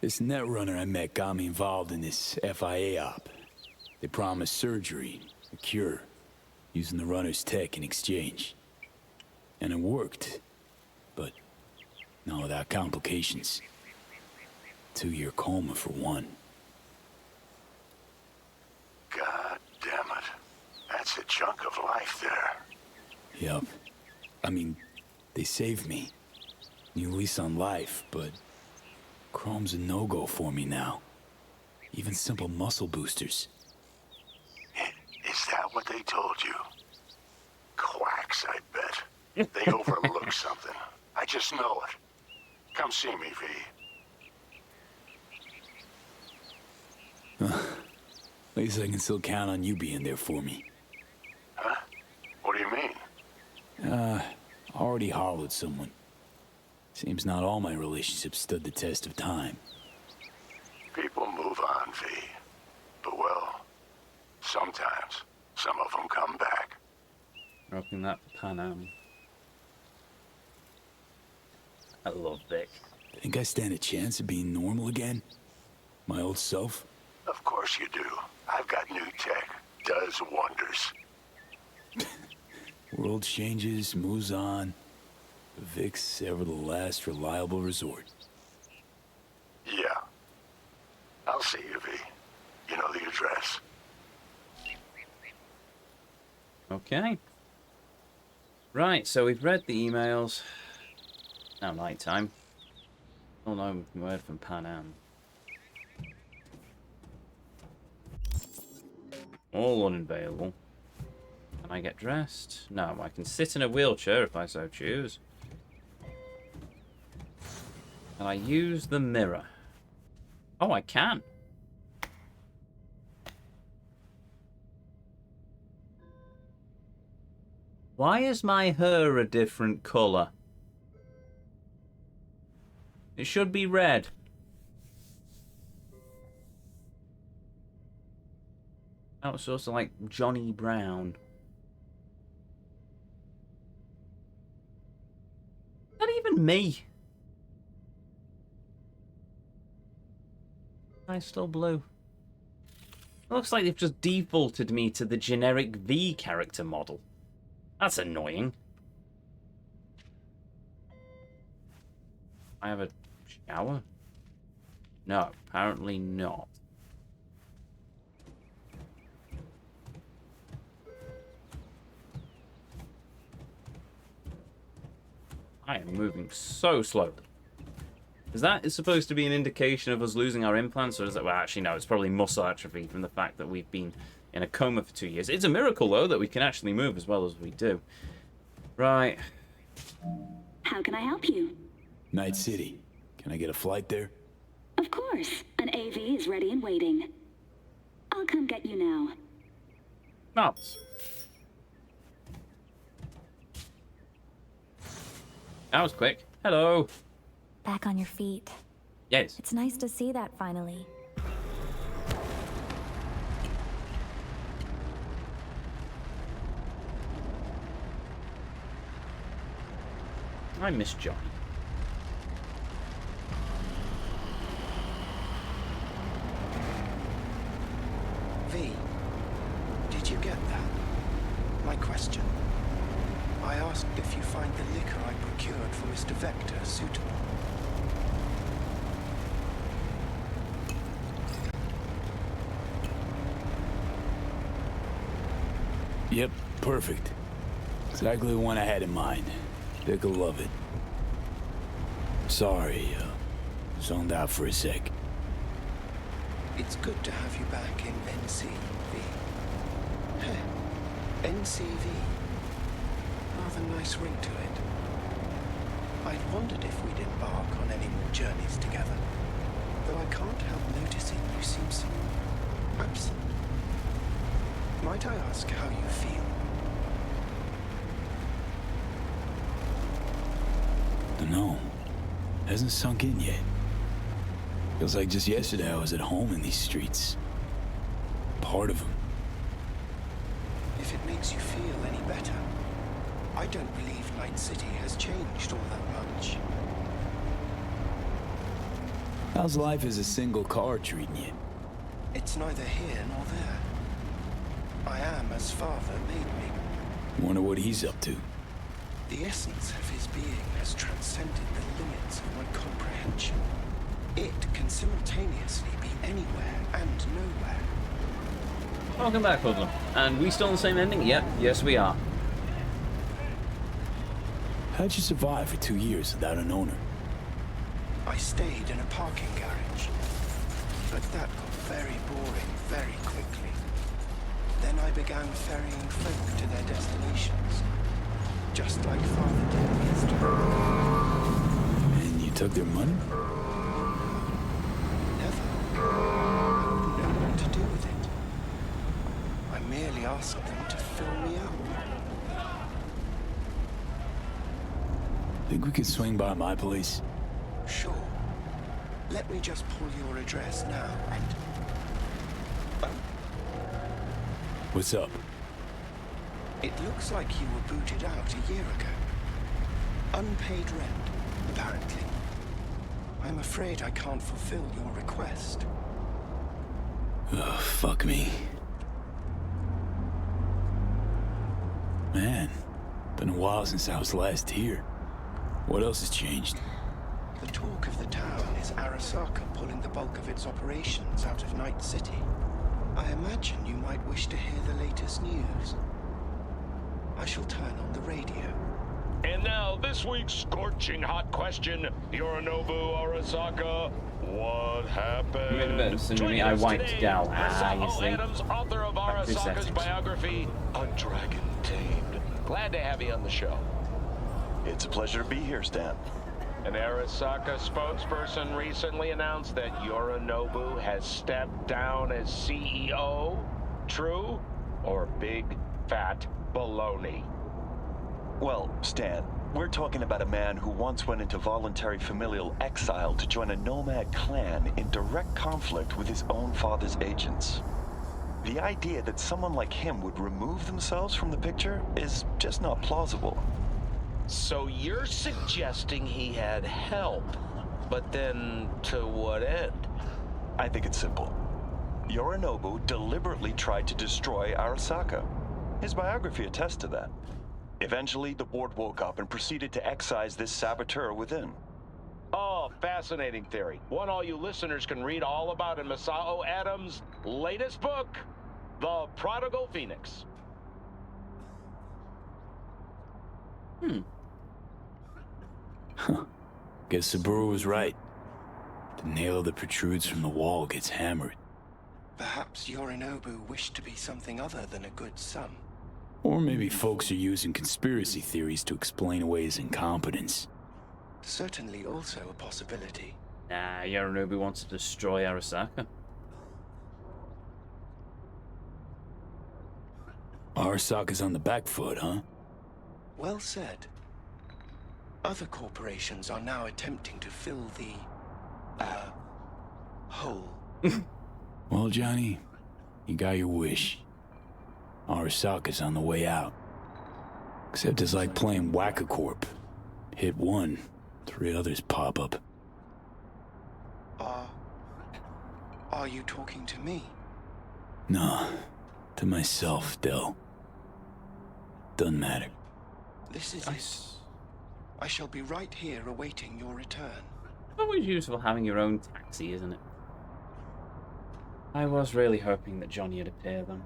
this netrunner I met got me involved in this FIA op. They promised surgery, a cure, using the runner's tech in exchange. And it worked. But not without complications. 2-year coma for one. God damn it. That's a chunk of life there. Yep. I mean, they saved me. New lease on life, but Chrome's a no-go for me now. Even simple muscle boosters. Is that what they told you? Quacks, I bet. They overlooked something. I just know it. Come see me, V. At least I can still count on you being there for me. Huh? What do you mean? Already hollowed someone. Seems not all my relationships stood the test of time. People move on, V. But well, sometimes some of them come back. Rocking that for Panam. I love Vic. Think I stand a chance of being normal again? My old self? Of course you do. I've got new tech. Does wonders. World changes, moves on. Vic's ever the last reliable resort. Yeah. I'll see you, V. You know the address. Okay. Right, so we've read the emails. Now night time. Oh no, word from Panam. All unavailable. Can I get dressed? No, I can sit in a wheelchair if I so choose. Can I use the mirror? Oh, I can. Why is my hair a different colour? It should be red. That was sort of like Johnny Brown. Not even me. I'm still blue. It looks like they've just defaulted me to the generic V character model. That's annoying. I have a shower? No, apparently not. I am moving so slowly. Is that supposed to be an indication of us losing our implants, or is that... Well, actually, no, it's probably muscle atrophy from the fact that we've been in a coma for 2 years. It's a miracle, though, that we can actually move as well as we do. Right. How can I help you? Night City. Can I get a flight there? Of course. An AV is ready and waiting. I'll come get you now. Mouse. That was quick. Hello. Back on your feet. Yes. It's nice to see that finally. I miss Johnny. V, did you get that? My question. I asked if you find the liquor I procured for Mr. Vector suitable. Yep, perfect. Exactly the one I had in mind. Dick'll love it. Sorry, zoned out for a sec. It's good to have you back in NCV. NCV. Rather nice ring to it. I'd wondered if we'd embark on any more journeys together. Though I can't help noticing you seem so absent. Might I ask how you feel? Dunno. Hasn't sunk in yet. Feels like just yesterday I was at home in these streets. Part of them. If it makes you feel any better, I don't believe Night City has changed all that much. How's life as a single car treating you? It's neither here nor there. I am as Father made me. Wonder what he's up to. The essence of his being has transcended the limits of my comprehension. It can simultaneously be anywhere and nowhere. Welcome back, Hoodlum. And we still in the same ending? Yep, yes we are. How'd you survive for 2 years without an owner? I stayed in a parking garage, but that got very boring very quickly. Then I began ferrying folk to their destinations, just like Father did yesterday. And you took their money? Never. I wouldn't know what to do with it. I merely asked them to fill me up. Think we could swing by my place? Sure. Let me just pull your address now and... What's up? It looks like you were booted out a year ago. Unpaid rent, apparently. I'm afraid I can't fulfill your request. Oh, fuck me. Man, been a while since I was last here. What else has changed? The talk of the town is Arasaka pulling the bulk of its operations out of Night City. I imagine you might wish to hear the latest news. I shall turn on the radio. And now, this week's scorching hot question. Yorinobu Arasaka, what happened? You made a bit of sin to me. I wiped Gal. You see. Adams, author of Arasaka's biography, A Dragon Tamed. Glad to have you on the show. It's a pleasure to be here, Stan. An Arasaka spokesperson recently announced that Yorinobu has stepped down as CEO. True or big fat baloney? Well, Stan, we're talking about a man who once went into voluntary familial exile to join a nomad clan in direct conflict with his own father's agents. The idea that someone like him would remove themselves from the picture is just not plausible. So you're suggesting he had help, but then to what end? I think it's simple. Yorinobu deliberately tried to destroy Arasaka. His biography attests to that. Eventually, the board woke up and proceeded to excise this saboteur within. Oh, fascinating theory. One all you listeners can read all about in Masao Adams' latest book, The Prodigal Phoenix. Huh. Guess Saburo was right. The nail that protrudes from the wall gets hammered. Perhaps Yorinobu wished to be something other than a good son. Or maybe folks are using conspiracy theories to explain away his incompetence. Certainly also a possibility. Nah, Yorinobu wants to destroy Arasaka. Arasaka's on the back foot, huh? Well said. Other corporations are now attempting to fill the, hole. Well, Johnny, you got your wish. Arasaka's on the way out. Except it's like playing Whack-A-Corp. Hit one, 3 others pop up. Are you talking to me? Nah, to myself, Del. Doesn't matter. This is it. I shall be right here awaiting your return. Always useful having your own taxi, isn't it? I was really hoping that Johnny would appear then.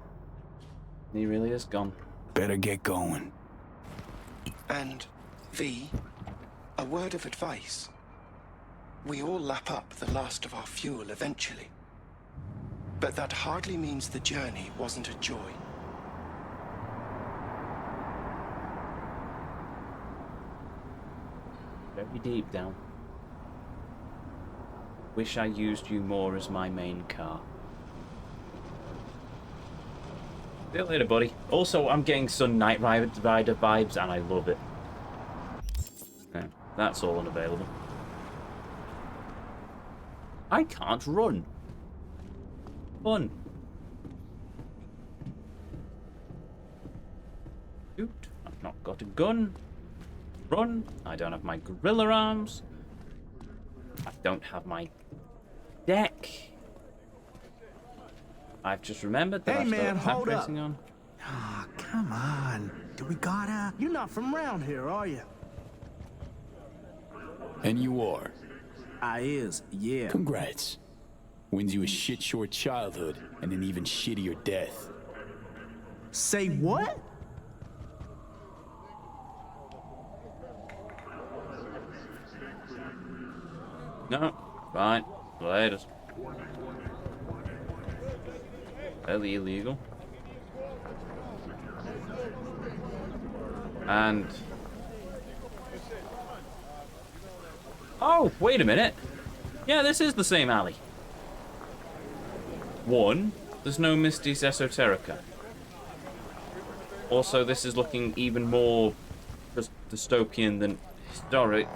He really is gone. Better get going. And, V, a word of advice. We all lap up the last of our fuel eventually. But that hardly means the journey wasn't a joy. Very deep down. Wish I used you more as my main car. See you later, buddy. Also, I'm getting some Knight Rider vibes, and I love it. Yeah, that's all unavailable. I can't run. Fun. Shoot. I've not got a gun. Run. I don't have my gorilla arms. I don't have my deck. I've just remembered that Hey man, hold up. racing on. Ah, come on. Do we gotta? You're not from around here, are you? And you are. I is, yeah. Congrats. Wins you a shit-short childhood and an even shittier death. Say what? No, fine. Later. Fairly illegal. And... oh, wait a minute. Yeah, this is the same alley. 1, there's no Misty's Esoterica. Also, this is looking even more dystopian than historic.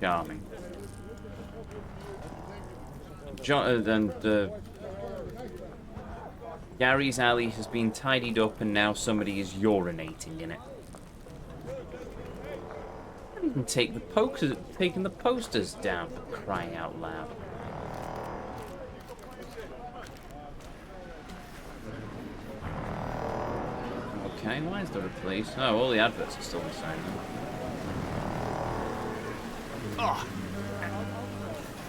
Charming. Gary's alley has been tidied up and now somebody is urinating in it. I didn't even taking the posters down, for crying out loud. Okay, why is there a police? Oh, all the adverts are still the same. Oh.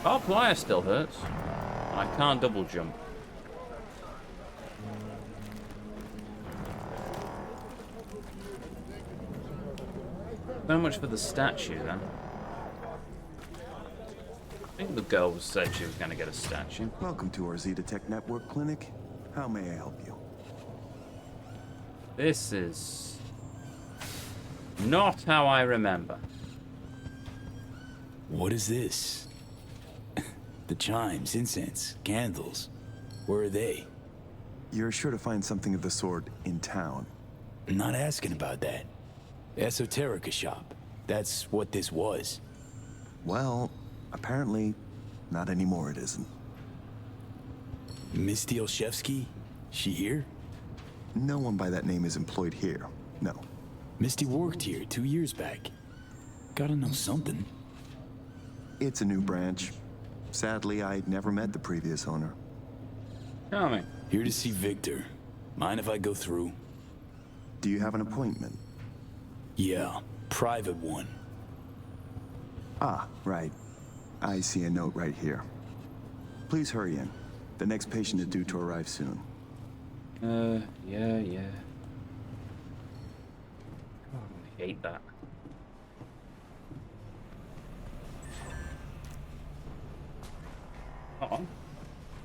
Barbed wire still hurts. I can't double jump. So much for the statue, then. I think the girl said she was going to get a statue. Welcome to our Zetatech Network Clinic. How may I help you? This is not how I remember. What is this? The chimes, incense, candles. Where are they? You're sure to find something of the sort in town. I'm not asking about that. Esoterica shop. That's what this was. Well, apparently, not anymore it isn't. Misty Olszewski? She here? No one by that name is employed here, no. Misty worked here 2 years back. Gotta know something. It's a new branch. Sadly, I never met the previous owner. Coming. Here to see Victor. Mind if I go through? Do you have an appointment? Yeah, private one. Ah, right. I see a note right here. Please hurry in. The next patient is due to arrive soon. Yeah. Oh, I hate that.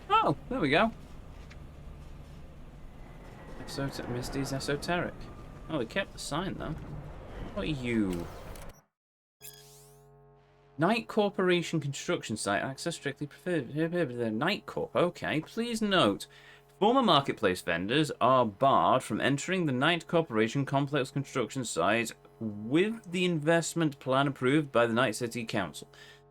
Oh, there we go. Misty's Esoteric. Oh, they kept the sign though. What are you? Knight Corporation construction site access strictly prohibited. Knight Corp. Okay. Please note, former marketplace vendors are barred from entering the Knight Corporation complex construction site with the investment plan approved by the Night City Council.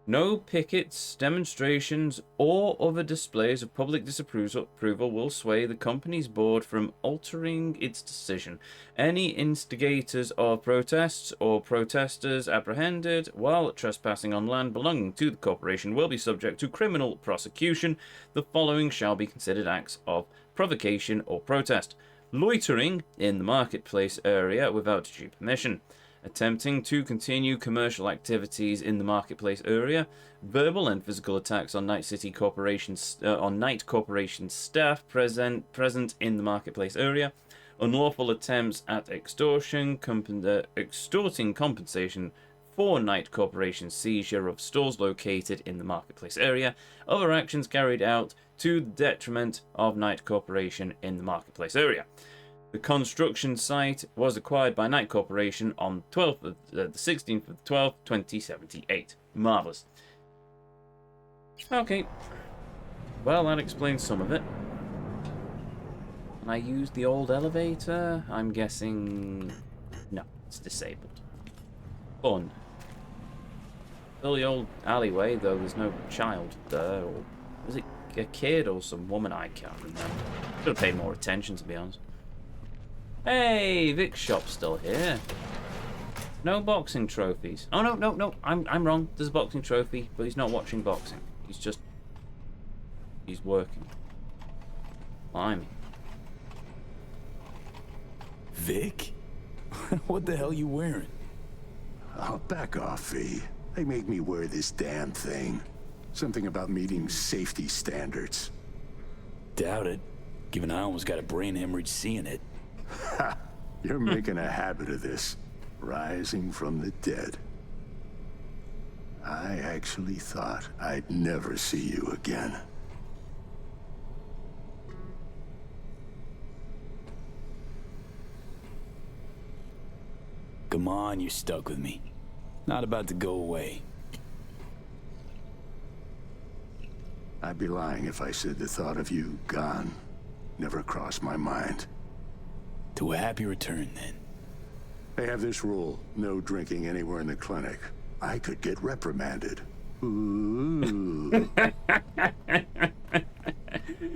No pickets, demonstrations, or other displays of public disapproval will sway the company's board from altering its decision. Any instigators of protests or protesters apprehended while trespassing on land belonging to the corporation will be subject to criminal prosecution. The following shall be considered acts of provocation or protest: loitering in the marketplace area without due permission, attempting to continue commercial activities in the marketplace area, verbal and physical attacks on Night City Corporation's Night Corporation staff present in the marketplace area, unlawful attempts at extortion, extorting compensation for Night Corporation seizure of stores located in the marketplace area, other actions carried out to the detriment of Night Corporation in the marketplace area. The construction site was acquired by Knight Corporation on the 16th of 12th, 2078. Marvellous. Okay. Well, that explains some of it. Can I use the old elevator? I'm guessing... no, it's disabled. Fun. Still the old alleyway, though there's no child there. Or was it a kid or some woman? I can't remember. Should have paid more attention, to be honest. Hey, Vic's shop's still here. No boxing trophies. Oh, no. I'm wrong. There's a boxing trophy, but he's not watching boxing. He's working. Blimey. Vic? What the hell you wearing? Oh, back off, V. They make me wear this damn thing. Something about meeting safety standards. Doubt it. Given I almost got a brain hemorrhage seeing it. Ha! You're making a habit of this. Rising from the dead. I actually thought I'd never see you again. Come on, you're stuck with me. Not about to go away. I'd be lying if I said the thought of you gone never crossed my mind. To a happy return, then. They have this rule, no drinking anywhere in the clinic. I could get reprimanded. Ooh.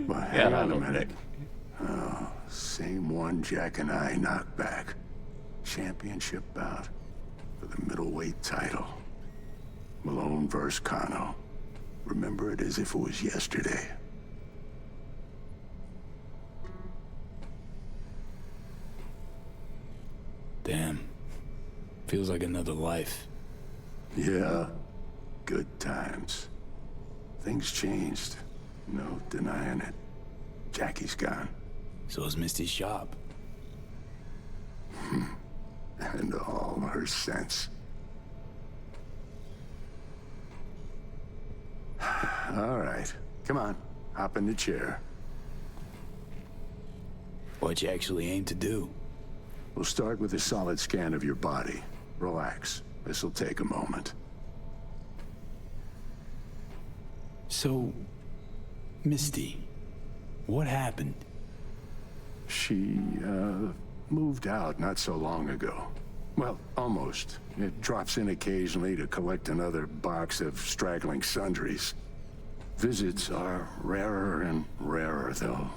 Well, hang on a minute. Oh, same one Jack and I knocked back. Championship bout for the middleweight title. Malone versus Kano. Remember it as if it was yesterday. Damn. Feels like another life. Yeah. Good times. Things changed. No denying it. Jackie's gone. So's Misty's shop. And all her sense. All right. Come on. Hop in the chair. What you actually aim to do? We'll start with a solid scan of your body. Relax. This'll take a moment. So, Misty, what happened? She, moved out not so long ago. Well, almost. It drops in occasionally to collect another box of straggling sundries. Visits are rarer and rarer, though.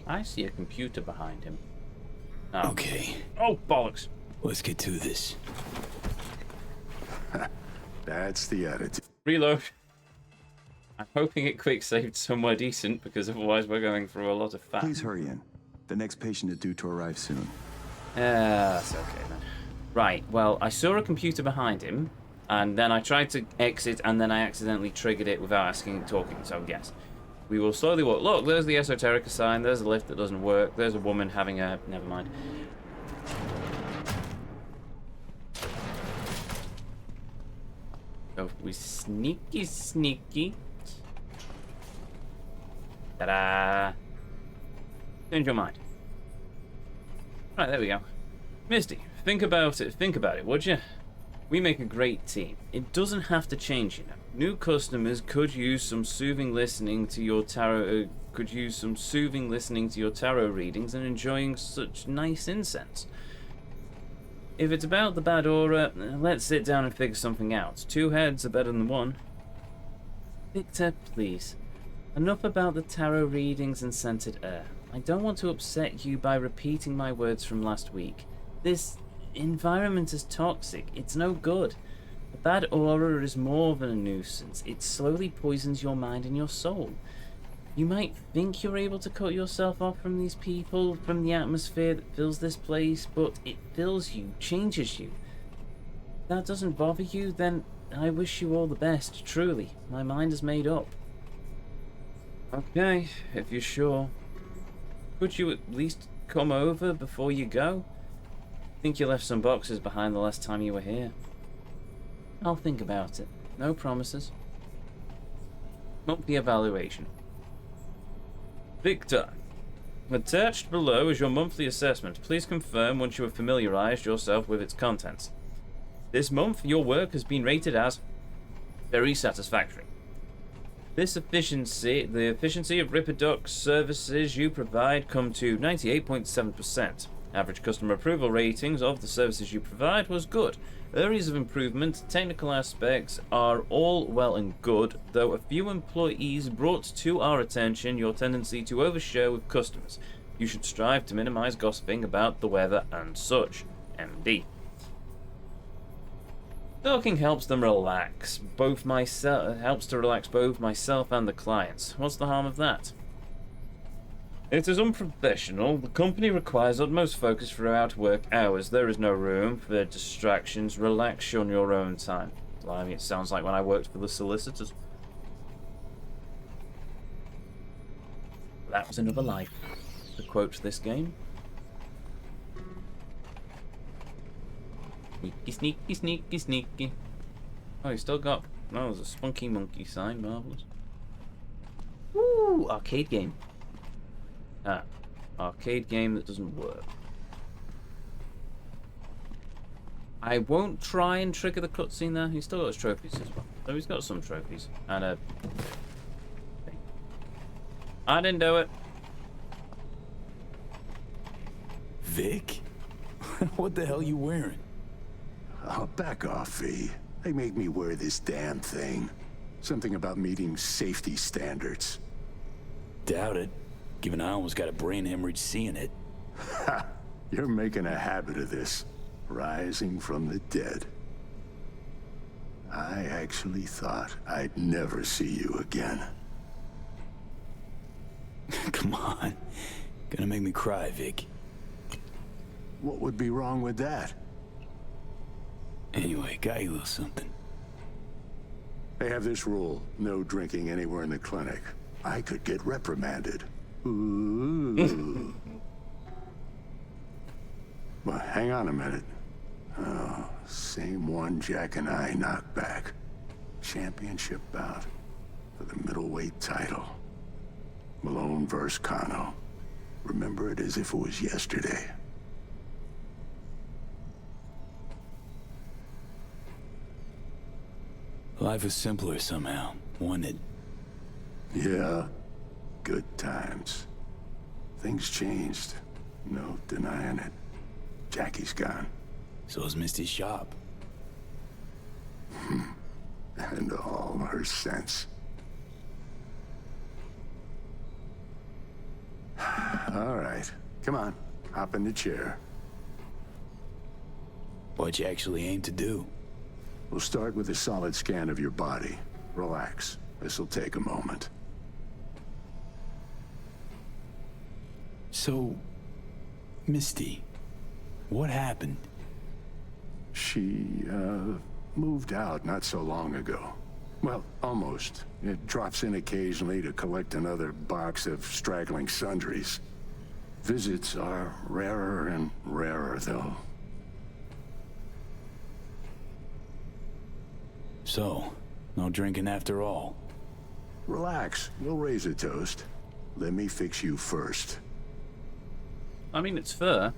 I see a computer behind him. Oh. Okay. Oh, bollocks. Let's get to this. That's the attitude. Reload. I'm hoping it quick saved somewhere decent, because otherwise we're going through a lot of fat. Please hurry in. The next patient is due to arrive soon. That's okay then. Right, well, I saw a computer behind him, and then I tried to exit, and then I accidentally triggered it without asking, talking, so yes. We will slowly walk. Look, there's the esoterica sign, there's a lift that doesn't work, there's a woman having a... never mind. So we sneaky. Ta-da! Change your mind. Right, there we go. Misty, think about it, would you? We make a great team. It doesn't have to change, you know. New customers could use some soothing listening to your tarot readings and enjoying such nice incense. If it's about the bad aura, let's sit down and figure something out. 2 heads are better than 1. Victor, please. Enough about the tarot readings and scented air. I don't want to upset you by repeating my words from last week. This environment is toxic. It's no good. The bad aura is more than a nuisance. It slowly poisons your mind and your soul. You might think you're able to cut yourself off from these people, from the atmosphere that fills this place, but it fills you, changes you. If that doesn't bother you, then I wish you all the best, truly. My mind is made up. Okay, if you're sure. Could you at least come over before you go? I think you left some boxes behind the last time you were here. I'll think about it. No promises. Monthly evaluation. Victor, attached below is your monthly assessment. Please confirm once you have familiarized yourself with its contents. This month, your work has been rated as very satisfactory. The efficiency of Ripperduck's services you provide come to 98.7%. Average customer approval ratings of the services you provide was good. Areas of improvement, technical aspects are all well and good, though a few employees brought to our attention your tendency to overshare with customers. You should strive to minimize gossiping about the weather and such. MD. Talking helps them relax. Helps to relax both myself and the clients. What's the harm of that? It is unprofessional. The company requires utmost focus throughout work hours. There is no room for distractions. Relax on your own time. I mean, it sounds like when I worked for the solicitors. That was another life, to quote this game. Sneaky, sneaky, sneaky, sneaky. Oh, you still got... Oh, there's a spunky monkey sign. Marvellous. Woo! Arcade game. Ah, arcade game that doesn't work. I won't try and trigger the cutscene there. He's still got his trophies as well. So he's got some trophies. And a... I didn't do it. Vic? What the hell you wearing? Oh, back off, V. They make me wear this damn thing. Something about meeting safety standards. Doubt it. Given I almost got a brain hemorrhage seeing it. Ha! You're making a habit of this. Rising from the dead. I actually thought I'd never see you again. Come on. Gonna make me cry, Vic. What would be wrong with that? Anyway, got you a little something. They have this rule, no drinking anywhere in the clinic. I could get reprimanded. Ooh. Well, hang on a minute. Oh, same one Jack and I knocked back. Championship bout for the middleweight title. Malone versus Kano. Remember it as if it was yesterday. Life is simpler somehow, wasn't it? Yeah, good times. Things changed. No denying it. Jackie's gone. So's Misty's shop. And all her sense. All right, come on, hop in the chair. What you actually aim to do? We'll start with a solid scan of your body. Relax, this'll take a moment. So, Misty, what happened? She, moved out not so long ago. Well, almost. It drops in occasionally to collect another box of straggling sundries. Visits are rarer and rarer, though. So, no drinking after all? Relax, we'll raise a toast. Let me fix you first. I mean, it's fair.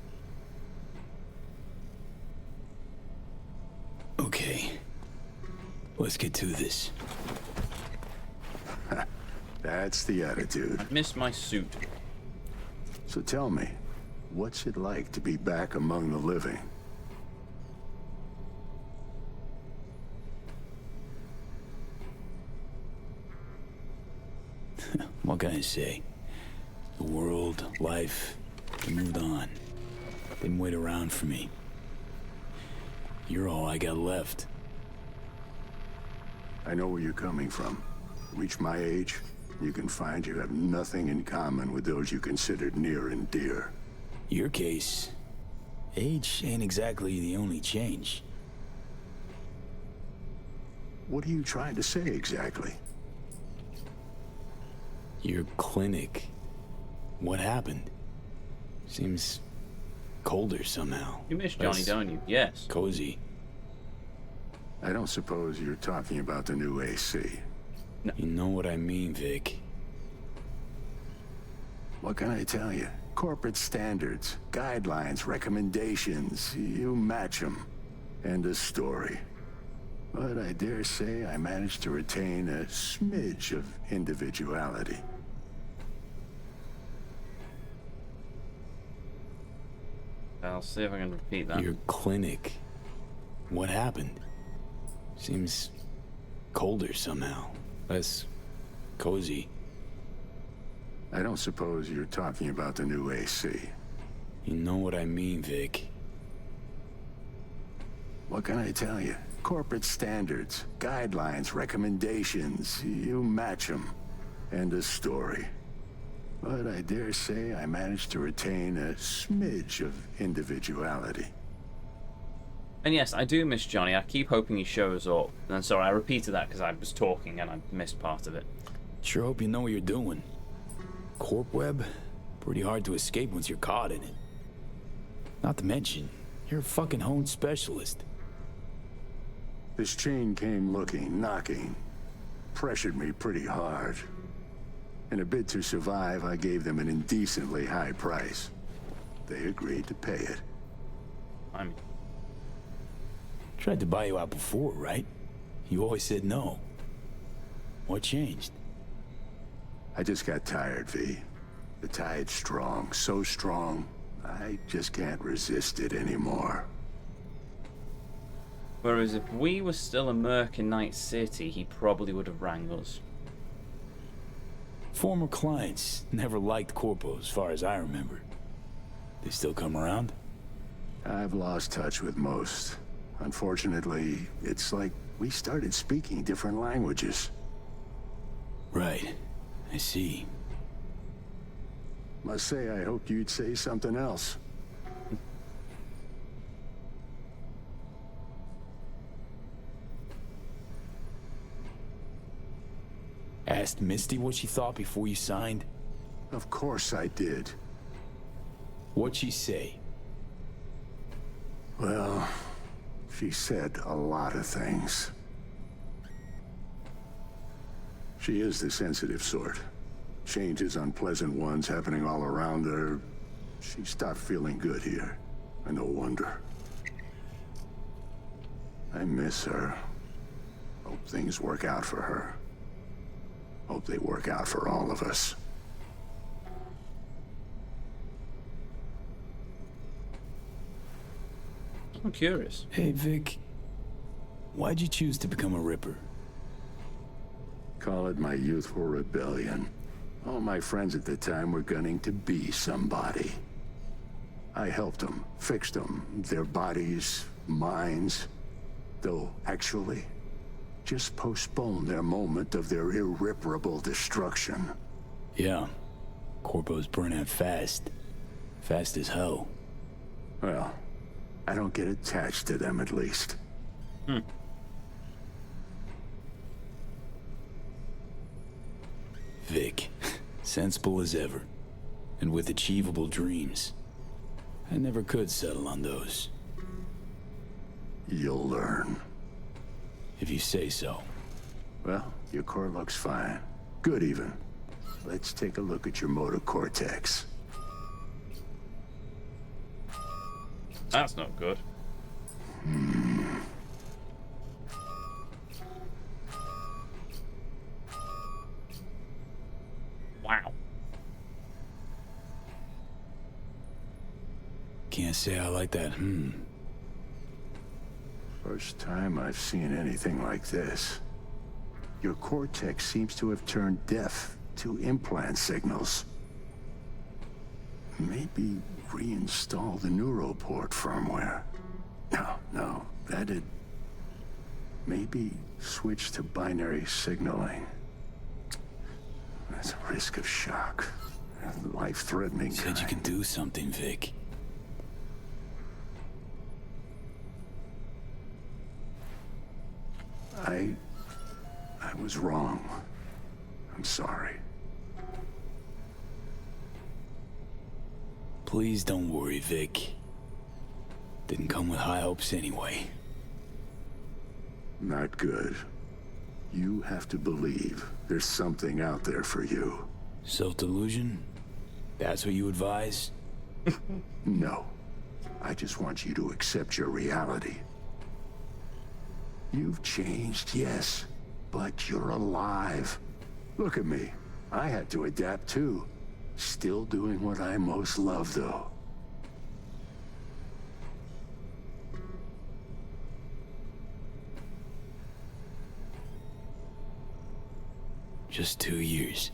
Okay. Let's get to this. That's the attitude. I missed my suit. So tell me, what's it like to be back among the living? What can I say? The world, life, they moved on. Didn't wait around for me. You're all I got left. I know where you're coming from. Reach my age, you can find you have nothing in common with those you considered near and dear. Your case, age ain't exactly the only change. What are you trying to say exactly? Your clinic. What happened? Seems colder somehow. You miss Johnny, don't you? Yes. Cozy. I don't suppose you're talking about the new AC. No. You know what I mean, Vic. What can I tell you? Corporate standards, guidelines, recommendations, you match them. End of story. But I dare say I managed to retain a smidge of individuality. I'll see if I can repeat that. Your clinic. What happened? Seems colder somehow. Less cozy. I don't suppose you're talking about the new AC. You know what I mean, Vic. What can I tell you? Corporate standards, guidelines, recommendations, you match them. End of story. But I dare say I managed to retain a smidge of individuality. And yes, I do miss Johnny. I keep hoping he shows up. And sorry, I repeated that because I was talking and I missed part of it. Sure hope you know what you're doing. Corp web? Pretty hard to escape once you're caught in it. Not to mention, you're a fucking honed specialist. This chain came looking, knocking. Pressured me pretty hard. In a bid to survive, I gave them an indecently high price. They agreed to pay it. I mean... Tried to buy you out before, right? You always said no. What changed? I just got tired, V. The tide's strong, so strong, I just can't resist it anymore. Whereas if we were still a merc in Night City, he probably would have rang us. Former clients never liked Corpo, as far as I remember. They still come around? I've lost touch with most. Unfortunately, it's like we started speaking different languages. Right. I see. Must say, I hoped you'd say something else. Asked Misty what she thought before you signed? Of course I did. What'd she say? Well, she said a lot of things. She is the sensitive sort. Changes, unpleasant ones happening all around her. She stopped feeling good here. And no wonder. I miss her. Hope things work out for her. Hope they work out for all of us. I'm curious. Hey, Vic. Why'd you choose to become a Ripper? Call it my youthful rebellion. All my friends at the time were gunning to be somebody. I helped them, fixed them, their bodies, minds. Though, actually, just postponed their moment of their irreparable destruction. Yeah. Corpo's burn out fast. Fast as hell. Well, I don't get attached to them, at least. Vic, sensible as ever. And with achievable dreams. I never could settle on those. You'll learn. If you say so. Well, your core looks fine. Good, even. Let's take a look at your motor cortex. That's not good. say I like that, First time I've seen anything like this. Your cortex seems to have turned deaf to implant signals. Maybe reinstall the neuroport firmware. No, that'd... Maybe switch to binary signaling. That's a risk of shock. Life-threatening kind. Said you can do something, Vic. I was wrong. I'm sorry. Please don't worry, Vic. Didn't come with high hopes anyway. Not good. You have to believe there's something out there for you. Self-delusion? That's what you advise? No. I just want you to accept your reality. You've changed, yes, but you're alive. Look at me. I had to adapt too. Still doing what I most love, though. Just 2 years.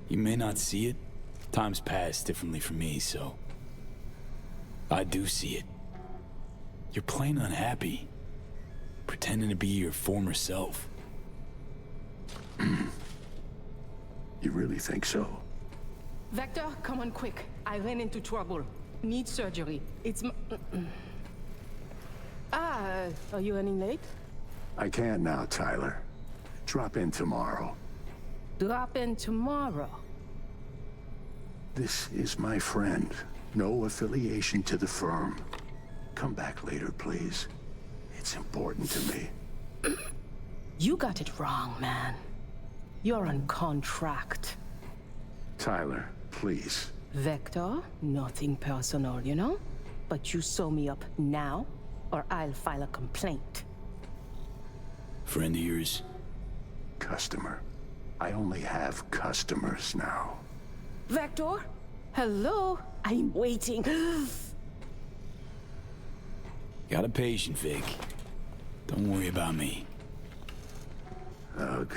You may not see it. Time's passed differently for me, so... I do see it. You're plain unhappy. Pretending to be your former self. You really think so? Vector, come on quick. I ran into trouble. Need surgery. It's are you running late? I can't now, Tyler. Drop in tomorrow. Drop in tomorrow. This is my friend. No affiliation to the firm. Come back later, please. It's important to me. You got it wrong, man. You're on contract. Tyler, please. Vector, nothing personal, you know? But you sew me up now, or I'll file a complaint. Friend of yours? Customer. I only have customers now. Vector? Hello? I'm waiting. Got a patient, Vic. Don't worry about me. Ugh.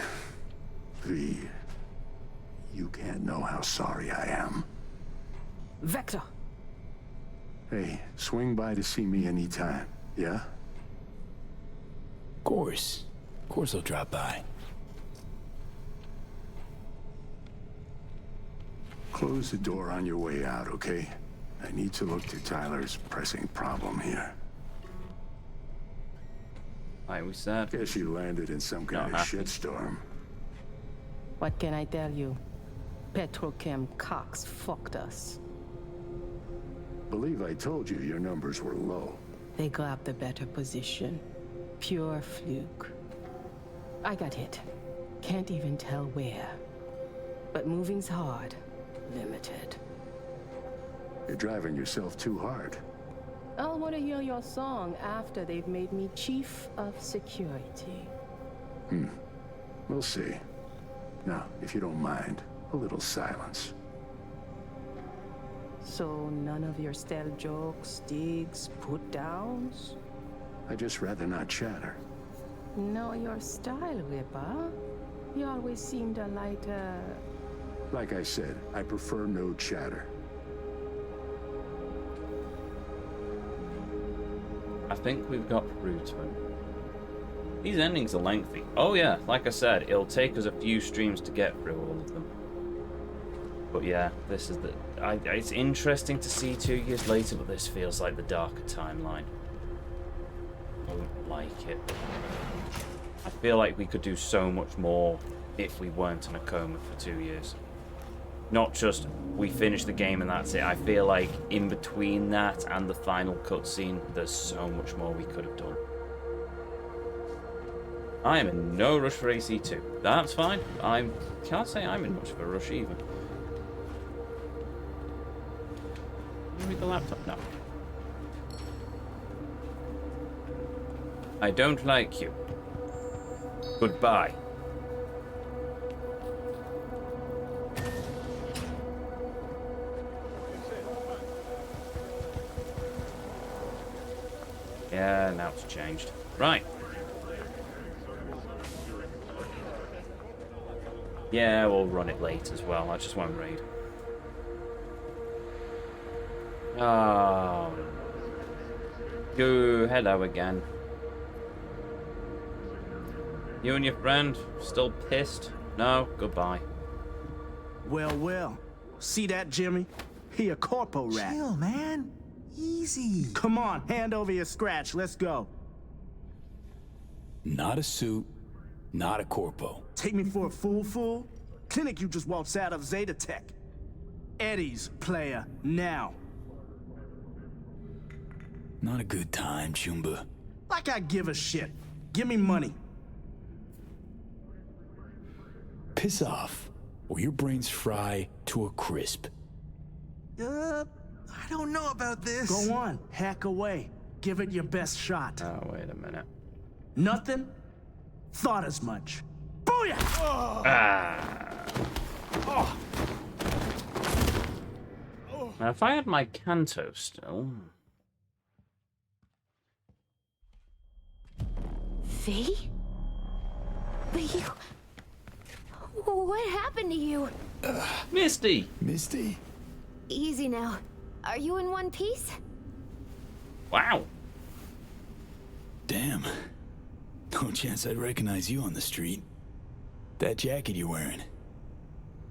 V. You can't know how sorry I am. Vector! Hey, swing by to see me anytime, yeah? Of course. Of course I'll drop by. Close the door on your way out, okay? I need to look to Tyler's pressing problem here. Like we said. Guess you landed in some kind of shitstorm. What can I tell you? Petrochem Cox fucked us. Believe I told you your numbers were low. They grabbed the better position. Pure fluke. I got hit. Can't even tell where. But moving's hard. Limited. You're driving yourself too hard. I'll want to hear your song after they've made me Chief of Security. We'll see. Now, if you don't mind, a little silence. So none of your stale jokes, digs, put-downs? I'd just rather not chatter. Know your style, Ripper. You always seemed a lighter... Like I said, I prefer no chatter. I think we've got through to him. These endings are lengthy. Oh yeah, like I said, it'll take us a few streams to get through all of them. But yeah, this is the... it's interesting to see 2 years later, but this feels like the darker timeline. I don't like it. I feel like we could do so much more if we weren't in a coma for 2 years. Not just we finish the game and that's it. I feel like in between that and the final cutscene, there's so much more we could have done. I am in no rush for AC2. That's fine. I can't say I'm in much of a rush either. Give me the laptop now. I don't like you. Goodbye. Yeah, now it's changed. Right. Yeah, we'll run it late as well. I just won't raid. Oh. Go, hello again. You and your friend still pissed? No? Goodbye. Well, well. See that, Jimmy? He a corpo rat. Chill, man. Easy. Come on, hand over your scratch. Let's go. Not a suit, not a corpo. Take me for a fool? Clinic you just waltzed out of Zeta Tech. Eddie's player, now. Not a good time, Chumba. Like I give a shit. Give me money. Piss off, or your brains fry to a crisp. I don't know about this. Go on, hack away. Give it your best shot. Oh, wait a minute. Nothing? Thought as much. Booyah! Oh. Oh. Now, if I had my Kanto still... V? But you... What happened to you? Misty! Misty? Easy now. Are you in one piece? Wow. Damn. No chance I'd recognize you on the street. That jacket you're wearing.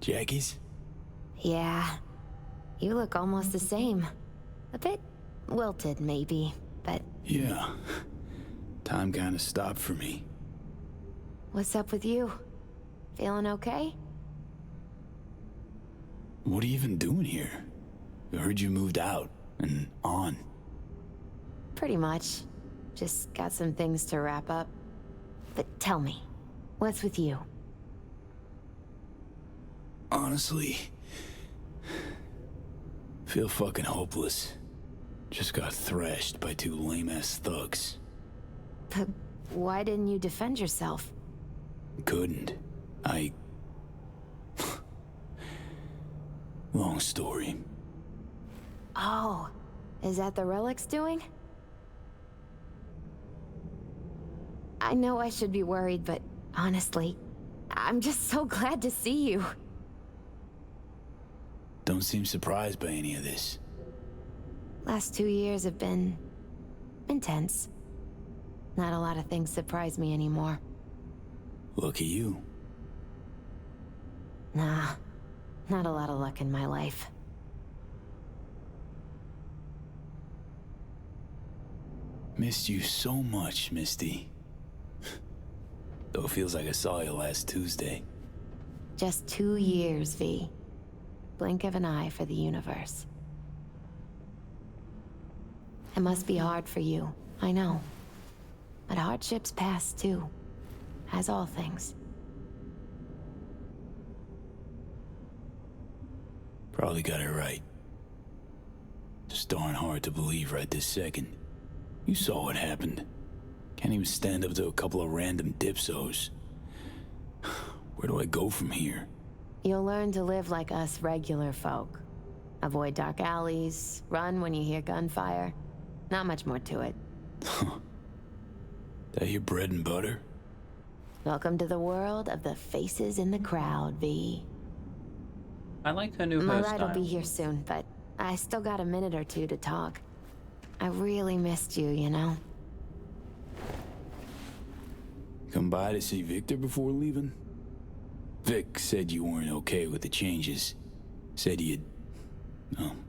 Jackie's? Yeah. You look almost the same. A bit wilted, maybe, but... Yeah. Time kind of stopped for me. What's up with you? Feeling okay? What are you even doing here? I heard you moved out and on. Pretty much. Just got some things to wrap up. But tell me, what's with you? Honestly, feel fucking hopeless. Just got thrashed by two lame-ass thugs. But why didn't you defend yourself? Couldn't. Long story. Oh, is that the Relic's doing? I know I should be worried, but honestly, I'm just so glad to see you. Don't seem surprised by any of this. Last 2 years have been intense. Not a lot of things surprise me anymore. Lucky you. Nah, not a lot of luck in my life. Missed you so much, Misty. Though it feels like I saw you last Tuesday. Just 2 years, V. Blink of an eye for the universe. It must be hard for you, I know. But hardships pass too, as all things. Probably got it right. Just darn hard to believe right this second. You saw what happened. Can't even stand up to a couple of random dipsos. Where do I go from here? You'll learn to live like us regular folk. Avoid dark alleys, run when you hear gunfire. Not much more to it. That your bread and butter? Welcome to the world of the faces in the crowd, V. I like her new My hairstyle. ride will be here soon, but I still got a minute or two to talk. I really missed you, you know? Come by to see Victor before leaving? Vic said you weren't okay with the changes. Said you'd,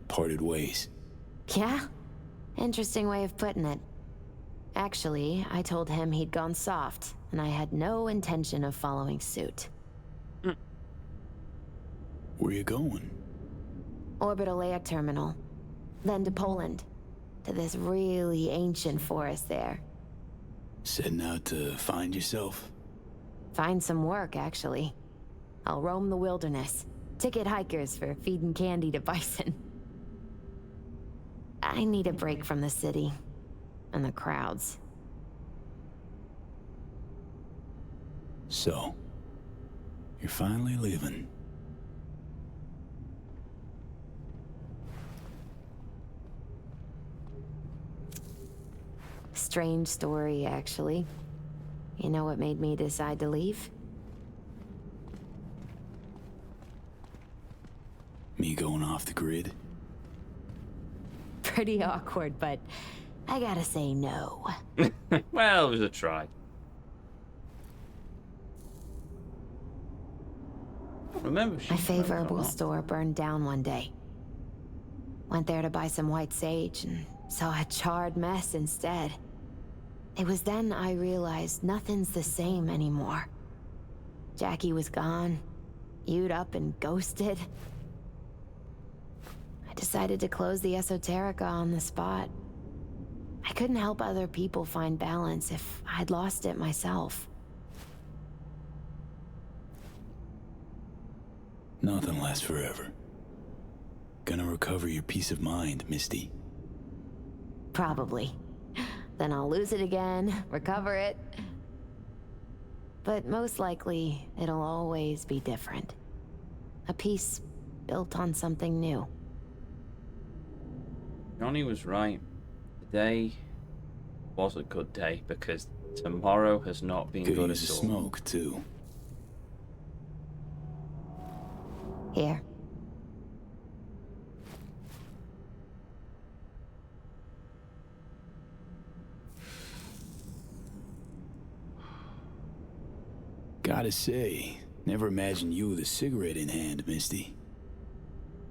parted ways. Yeah? Interesting way of putting it. Actually, I told him he'd gone soft, and I had no intention of following suit. Where you going? Orbital air terminal. Then to Poland. To this really ancient forest there. Setting out to find yourself? Find some work, actually. I'll roam the wilderness. Ticket hikers for feeding candy to bison. I need a break from the city. And the crowds. So, you're finally leaving. Strange story, actually. You know what made me decide to leave? Me going off the grid? Pretty awkward, but I gotta say no. Well, it was a try. Remember, my favorite herbal store burned down one day. Went there to buy some white sage and saw a charred mess instead. It was then I realized nothing's the same anymore. Jackie was gone, You'd up and ghosted. I decided to close the Esoterica on the spot. I couldn't help other people find balance if I'd lost it myself. Nothing lasts forever. Gonna recover your peace of mind, Misty. Probably. Then I'll lose it again, recover it. But most likely, it'll always be different. A piece built on something new. Johnny was right. Today was a good day because tomorrow has not been good at all. Could use a smoke, too. Here. Gotta say, never imagined you with a cigarette in hand, Misty.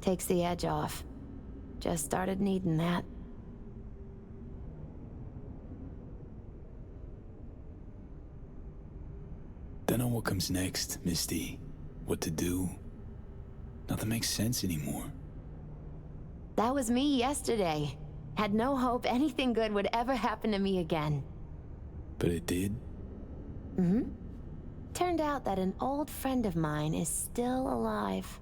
Takes the edge off. Just started needing that. Don't know what comes next, Misty. What to do. Nothing makes sense anymore. That was me yesterday. Had no hope anything good would ever happen to me again. But it did? Mm-hmm. Turned out that an old friend of mine is still alive.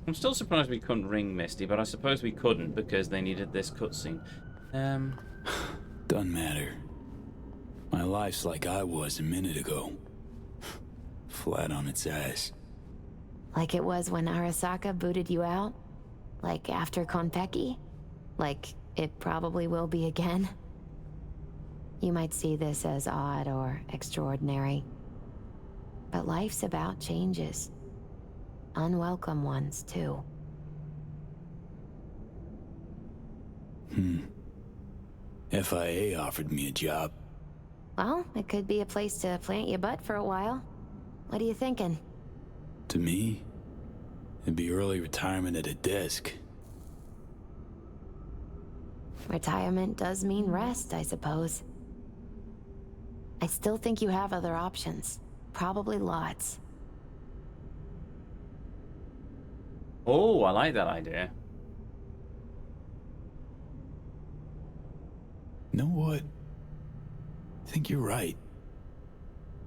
I'm still surprised we couldn't ring Misty, but I suppose we couldn't because they needed this cutscene. Doesn't matter. My life's like I was a minute ago. Flat on its ass. Like it was when Arasaka booted you out? Like after Konpeki? Like it probably will be again? You might see this as odd or extraordinary. But life's about changes. Unwelcome ones, too. FIA offered me a job. Well, it could be a place to plant your butt for a while. What are you thinking? To me, it'd be early retirement at a desk. Retirement does mean rest, I suppose. I still think you have other options. Probably lots. Oh, I like that idea. Know what? I think you're right.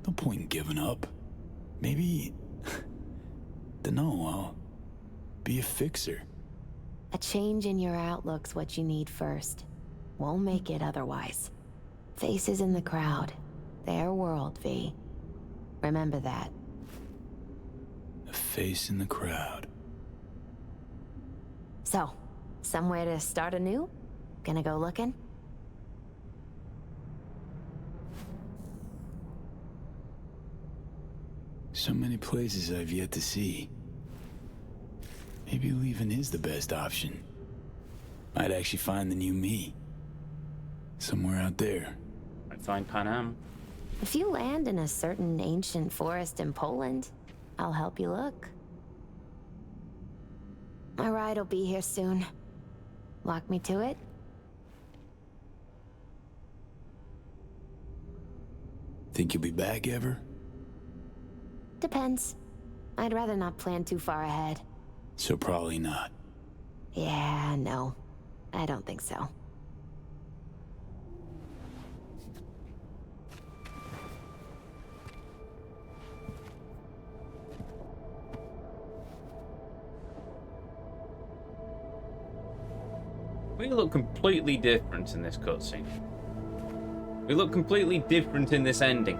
No point in giving up. Maybe... Dunno, I'll be a fixer. A change in your outlook's what you need first. Won't make it otherwise. Faces in the crowd. Their world, V. Remember that. A face in the crowd. So, somewhere to start anew? Gonna go looking? So many places I've yet to see. Maybe leaving is the best option. Might actually find the new me. Somewhere out there. I'd find Panam. If you land in a certain ancient forest in Poland, I'll help you look. My ride will be here soon. Walk me to it? Think you'll be back ever? Depends. I'd rather not plan too far ahead. So probably not. Yeah, no. I don't think so. We look completely different in this cutscene. We look completely different in this ending.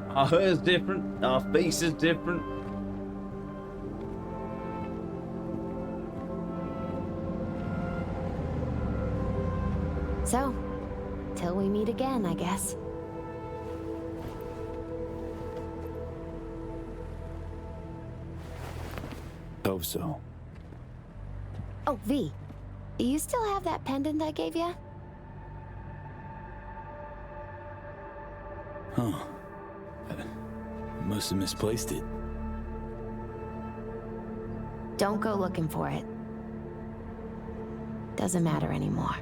Our hair's different, our face is different. So, till we meet again, I guess. Hope so. Oh, V. You still have that pendant I gave you? Huh. Must have misplaced it. Don't go looking for it. Doesn't matter anymore.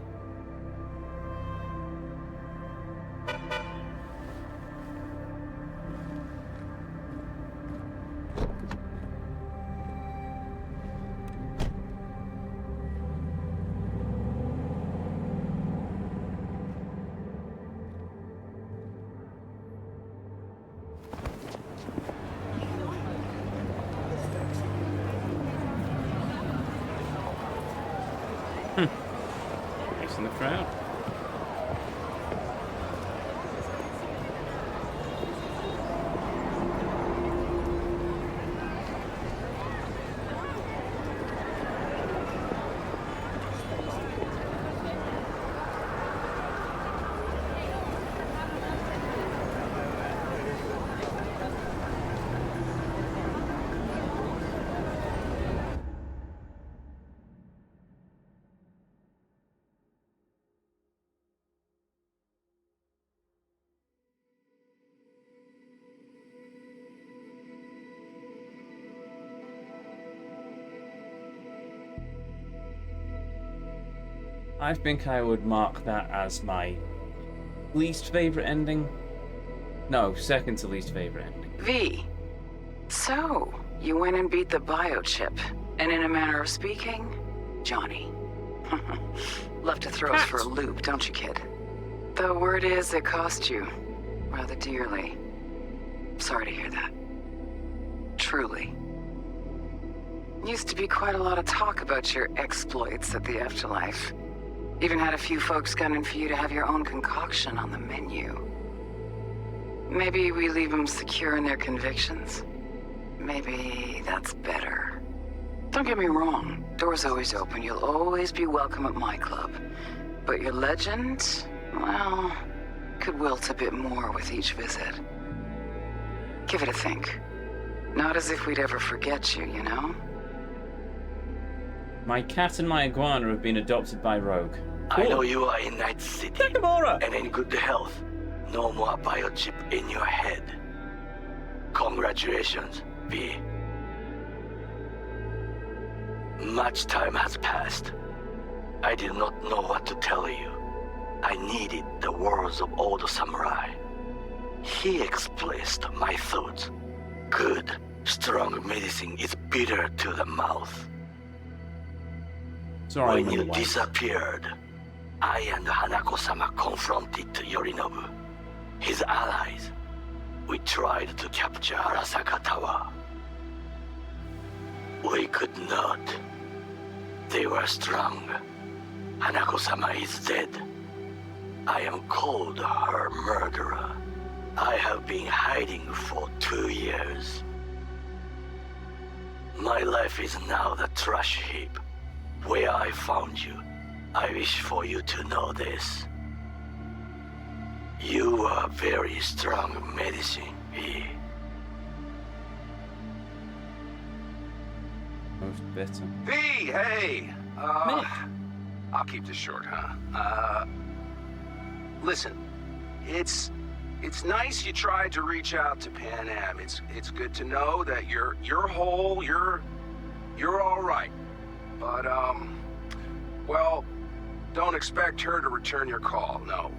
Nice in the crowd. I think I would mark that as my least favorite ending. No, second to least favorite ending. V. So, you went and beat the biochip. And in a manner of speaking, Johnny. Love to throw us for a loop, don't you, kid? The word is it cost you rather dearly. Sorry to hear that. Truly. Used to be quite a lot of talk about your exploits at the afterlife. Even had a few folks gunning for you to have your own concoction on the menu. Maybe we leave them secure in their convictions. Maybe that's better. Don't get me wrong, door's always open. You'll always be welcome at my club. But your legend, well, could wilt a bit more with each visit. Give it a think. Not as if we'd ever forget you, you know? My cat and my iguana have been adopted by Rogue. Cool. I know you are in Night City and in good health. No more biochip in your head. Congratulations, V. Much time has passed. I did not know what to tell you. I needed the words of old samurai. He expressed my thoughts. Good, strong medicine is bitter to the mouth. Sorry, when you disappeared, I and Hanako-sama confronted Yorinobu, his allies. We tried to capture Arasaka Tower. We could not. They were strong. Hanako-sama is dead. I am called her murderer. I have been hiding for 2 years. My life is now the trash heap where I found you. I wish for you to know this. You are very strong medicine, V. Most bitter. V, hey! I'll keep this short, huh? Listen, it's nice you tried to reach out to Pan Am. It's good to know that you're whole, you're all right. But, well, don't expect her to return your call, no.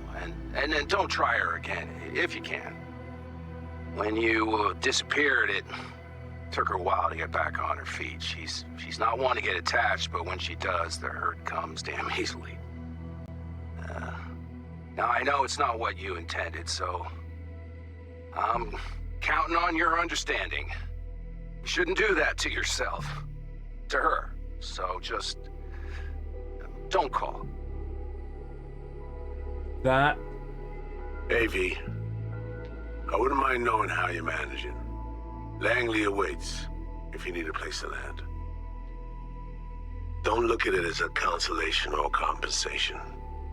And then don't try her again, if you can. When you disappeared, it took her a while to get back on her feet. She's not one to get attached, but when she does, the hurt comes damn easily. Now, I know it's not what you intended, so I'm counting on your understanding. You shouldn't do that to yourself, to her. So just don't call. That. AV, I wouldn't mind knowing how you're managing. Langley awaits if you need a place to land. Don't look at it as a consolation or compensation.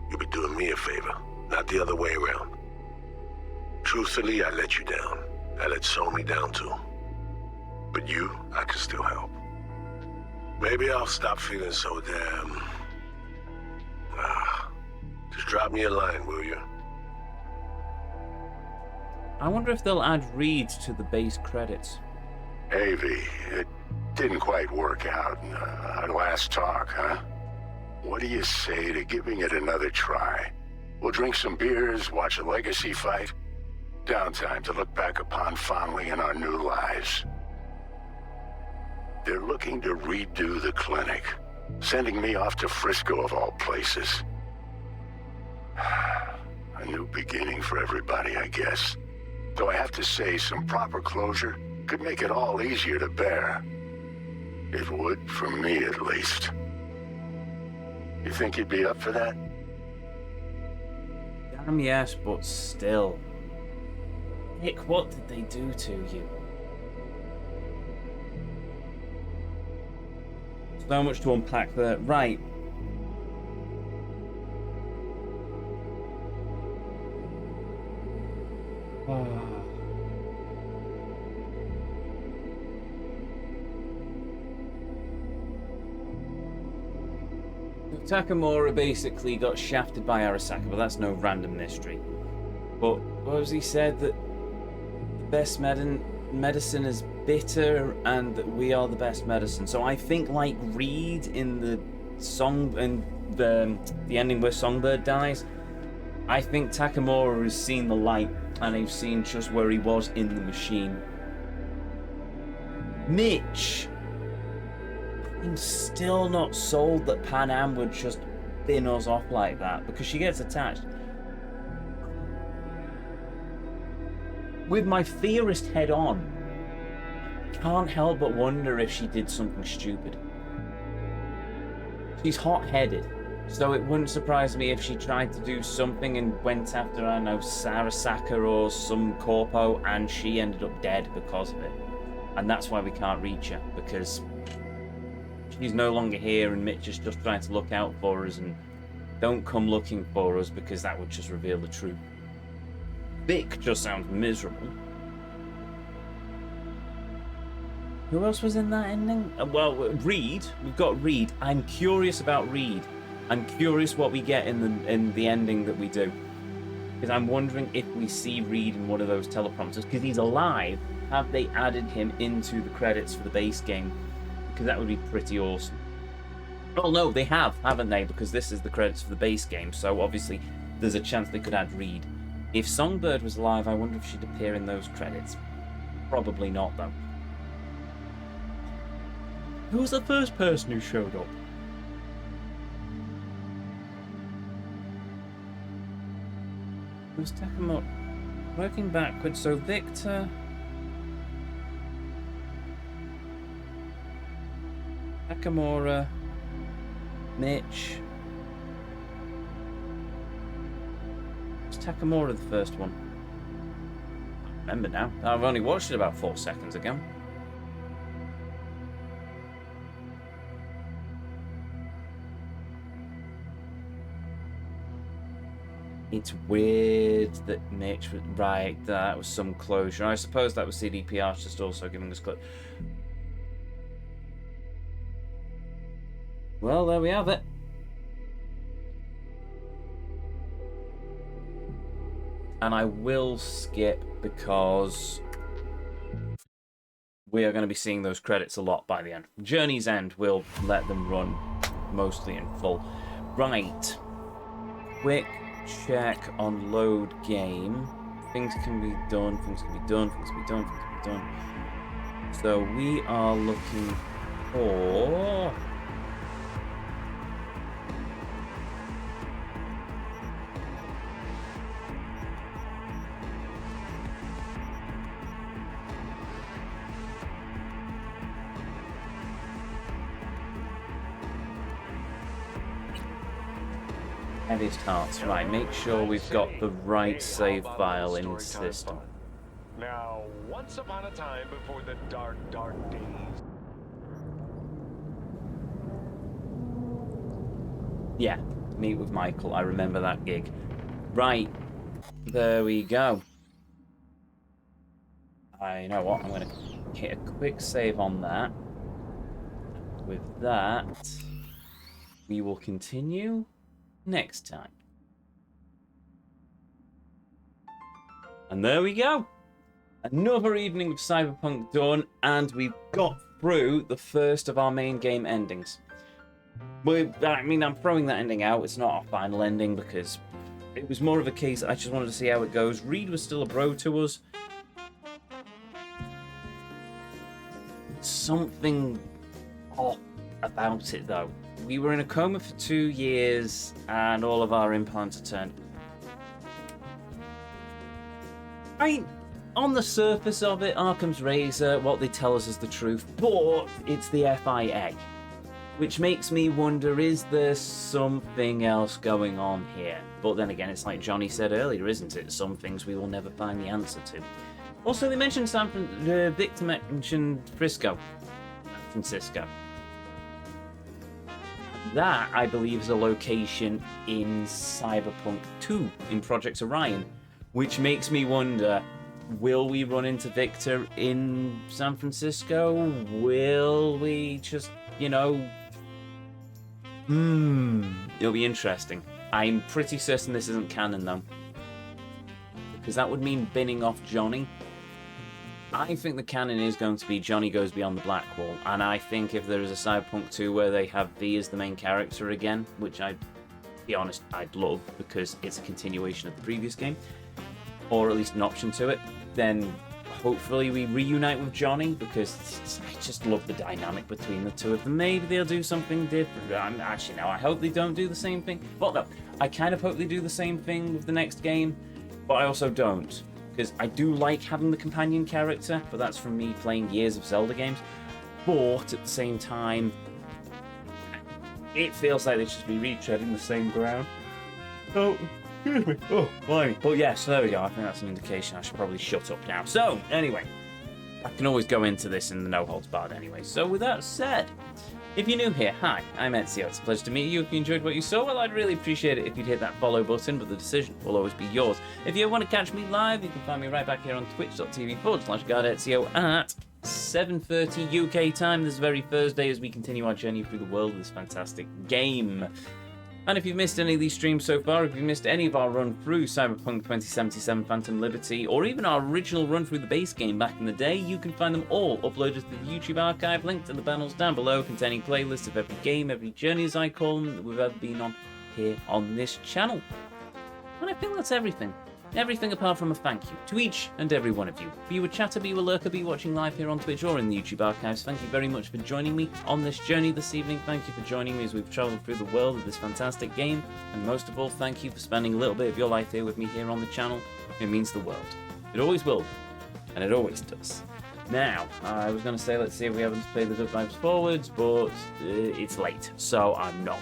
you'll be doing me a favor, not the other way around. Truthfully, I let you down. I let Somi down too. But you, I can still help. Maybe I'll stop feeling so damn... Just drop me a line, will you? I wonder if they'll add Reed to the base credits. Hey, V, it didn't quite work out in our last talk, huh? What do you say to giving it another try? We'll drink some beers, watch a legacy fight. Downtime to look back upon fondly in our new lives. They're looking to redo the clinic, sending me off to Frisco of all places. A new beginning for everybody, I guess. Though I have to say, some proper closure could make it all easier to bear. It would, for me at least. You think you'd be up for that? Damn yes, but still. Nick, what did they do to you? So much to unpack there. Right. Takamura basically got shafted by Arasaka, but that's no random mystery. But what was he said? That the best medicine is bitter, and that we are the best medicine. So I think, like Reed in the song, in the ending where Songbird dies, I think Takamura has seen the light, and he's seen just where he was in the machine. Mitch, I'm still not sold that Pan Am would just bin us off like that, because she gets attached. With my theorist head on, I can't help but wonder if she did something stupid. She's hot-headed, so it wouldn't surprise me if she tried to do something and went after, I don't know, Arasaka or some corpo, and she ended up dead because of it. And that's why we can't reach her, because she's no longer here, and Mitch is just trying to look out for us, and don't come looking for us, because that would just reveal the truth. Vic just sounds miserable. Who else was in that ending? Well, Reed. We've got Reed. I'm curious about Reed. I'm curious what we get in the ending that we do, because I'm wondering if we see Reed in one of those teleprompters, because he's alive. Have they added him into the credits for the base game? Because that would be pretty awesome. Oh no, they have, haven't they? Because this is the credits for the base game, so obviously there's a chance they could add Reed. If Songbird was alive, I wonder if she'd appear in those credits. Probably not, though. Who was the first person who showed up? It was Takamura. Working backwards, so Victor... Takamura... Mitch... Was Takamura the first one? I remember now. I've only watched it about 4 seconds ago. It's weird that Mitch was... Right, that was some closure. I suppose that was CDPR just also giving us... Well, there we have it. And I will skip because we are going to be seeing those credits a lot by the end. Journey's End, we'll let them run mostly in full. Right. Quick check on load game. Things can be done, things can be done, things can be done, things can be done. So we are looking for... Heaviest hearts, right, make sure we've got the right save file in the system. Now, once upon a time before the dark, dark days. Yeah, meet with Michael. I remember that gig. Right. There we go. You know what? I'm going to hit a quick save on that. With that, we will continue next time. And there we go. Another evening of Cyberpunk done, and we've got through the first of our main game endings. I mean, I'm throwing that ending out. It's not our final ending because it was more of a case I just wanted to see how it goes. Reed was still a bro to us. Something off about it, though. We were in a coma for 2 years, and all of our implants are turned. On the surface of it, Arkham's Razor, what they tell us is the truth, but it's the FIA. Which makes me wonder, is there something else going on here? But then again, it's like Johnny said earlier, isn't it? Some things we will never find the answer to. Also, they mentioned Victor mentioned Francisco. That, I believe, is a location in Cyberpunk 2, in Project Orion, which makes me wonder, will we run into Victor in San Francisco? Will we just, it'll be interesting. I'm pretty certain this isn't canon, though, because that would mean binning off Johnny. I think the canon is going to be Johnny goes beyond the Black Wall, and I think if there is a Cyberpunk 2 where they have V as the main character again, which I'd be honest, I'd love, because it's a continuation of the previous game, or at least an option to it, then hopefully we reunite with Johnny, because I just love the dynamic between the two of them. Maybe they'll do something different. Actually, no, I hope they don't do the same thing. Well, no, I kind of hope they do the same thing with the next game, but I also don't. Because I do like having the companion character, but that's from me playing years of Zelda games. But at the same time, it feels like they should be retreading the same ground. Oh, excuse me. Oh, blimey. But yes, there we go. I think that's an indication I should probably shut up now. So, anyway, I can always go into this in the no holds barred anyway. So with that said, if you're new here, hi, I'm Ezio. It's a pleasure to meet you. If you enjoyed what you saw, well, I'd really appreciate it if you'd hit that follow button, but the decision will always be yours. If you want to catch me live, you can find me right back here on twitch.tv/GuardEzio at 7:30 UK time this very Thursday as we continue our journey through the world of this fantastic game. And if you've missed any of these streams so far, if you've missed any of our run through Cyberpunk 2077 Phantom Liberty, or even our original run through the base game back in the day, you can find them all uploaded to the YouTube archive, linked in the panels down below, containing playlists of every game, every journey as I call them, that we've ever been on here on this channel. And I think that's everything. Everything apart from a thank you to each and every one of you. Be you a chatter, be you a lurker, be you watching live here on Twitch or in the YouTube archives, thank you very much for joining me on this journey this evening. Thank you for joining me as we've travelled through the world of this fantastic game. And most of all, thank you for spending a little bit of your life here with me here on the channel. It means the world. It always will. And it always does. Now, I was going to say, let's see if we haven't played the good vibes forwards, but it's late, so I'm not.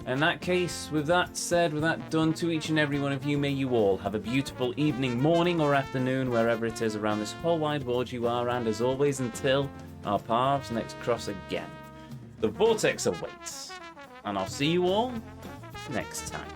In that case, with that said, with that done, to each and every one of you, may you all have a beautiful evening, morning, or afternoon, wherever it is around this whole wide world you are, and as always, until our paths next cross again, the Vortex awaits, and I'll see you all next time.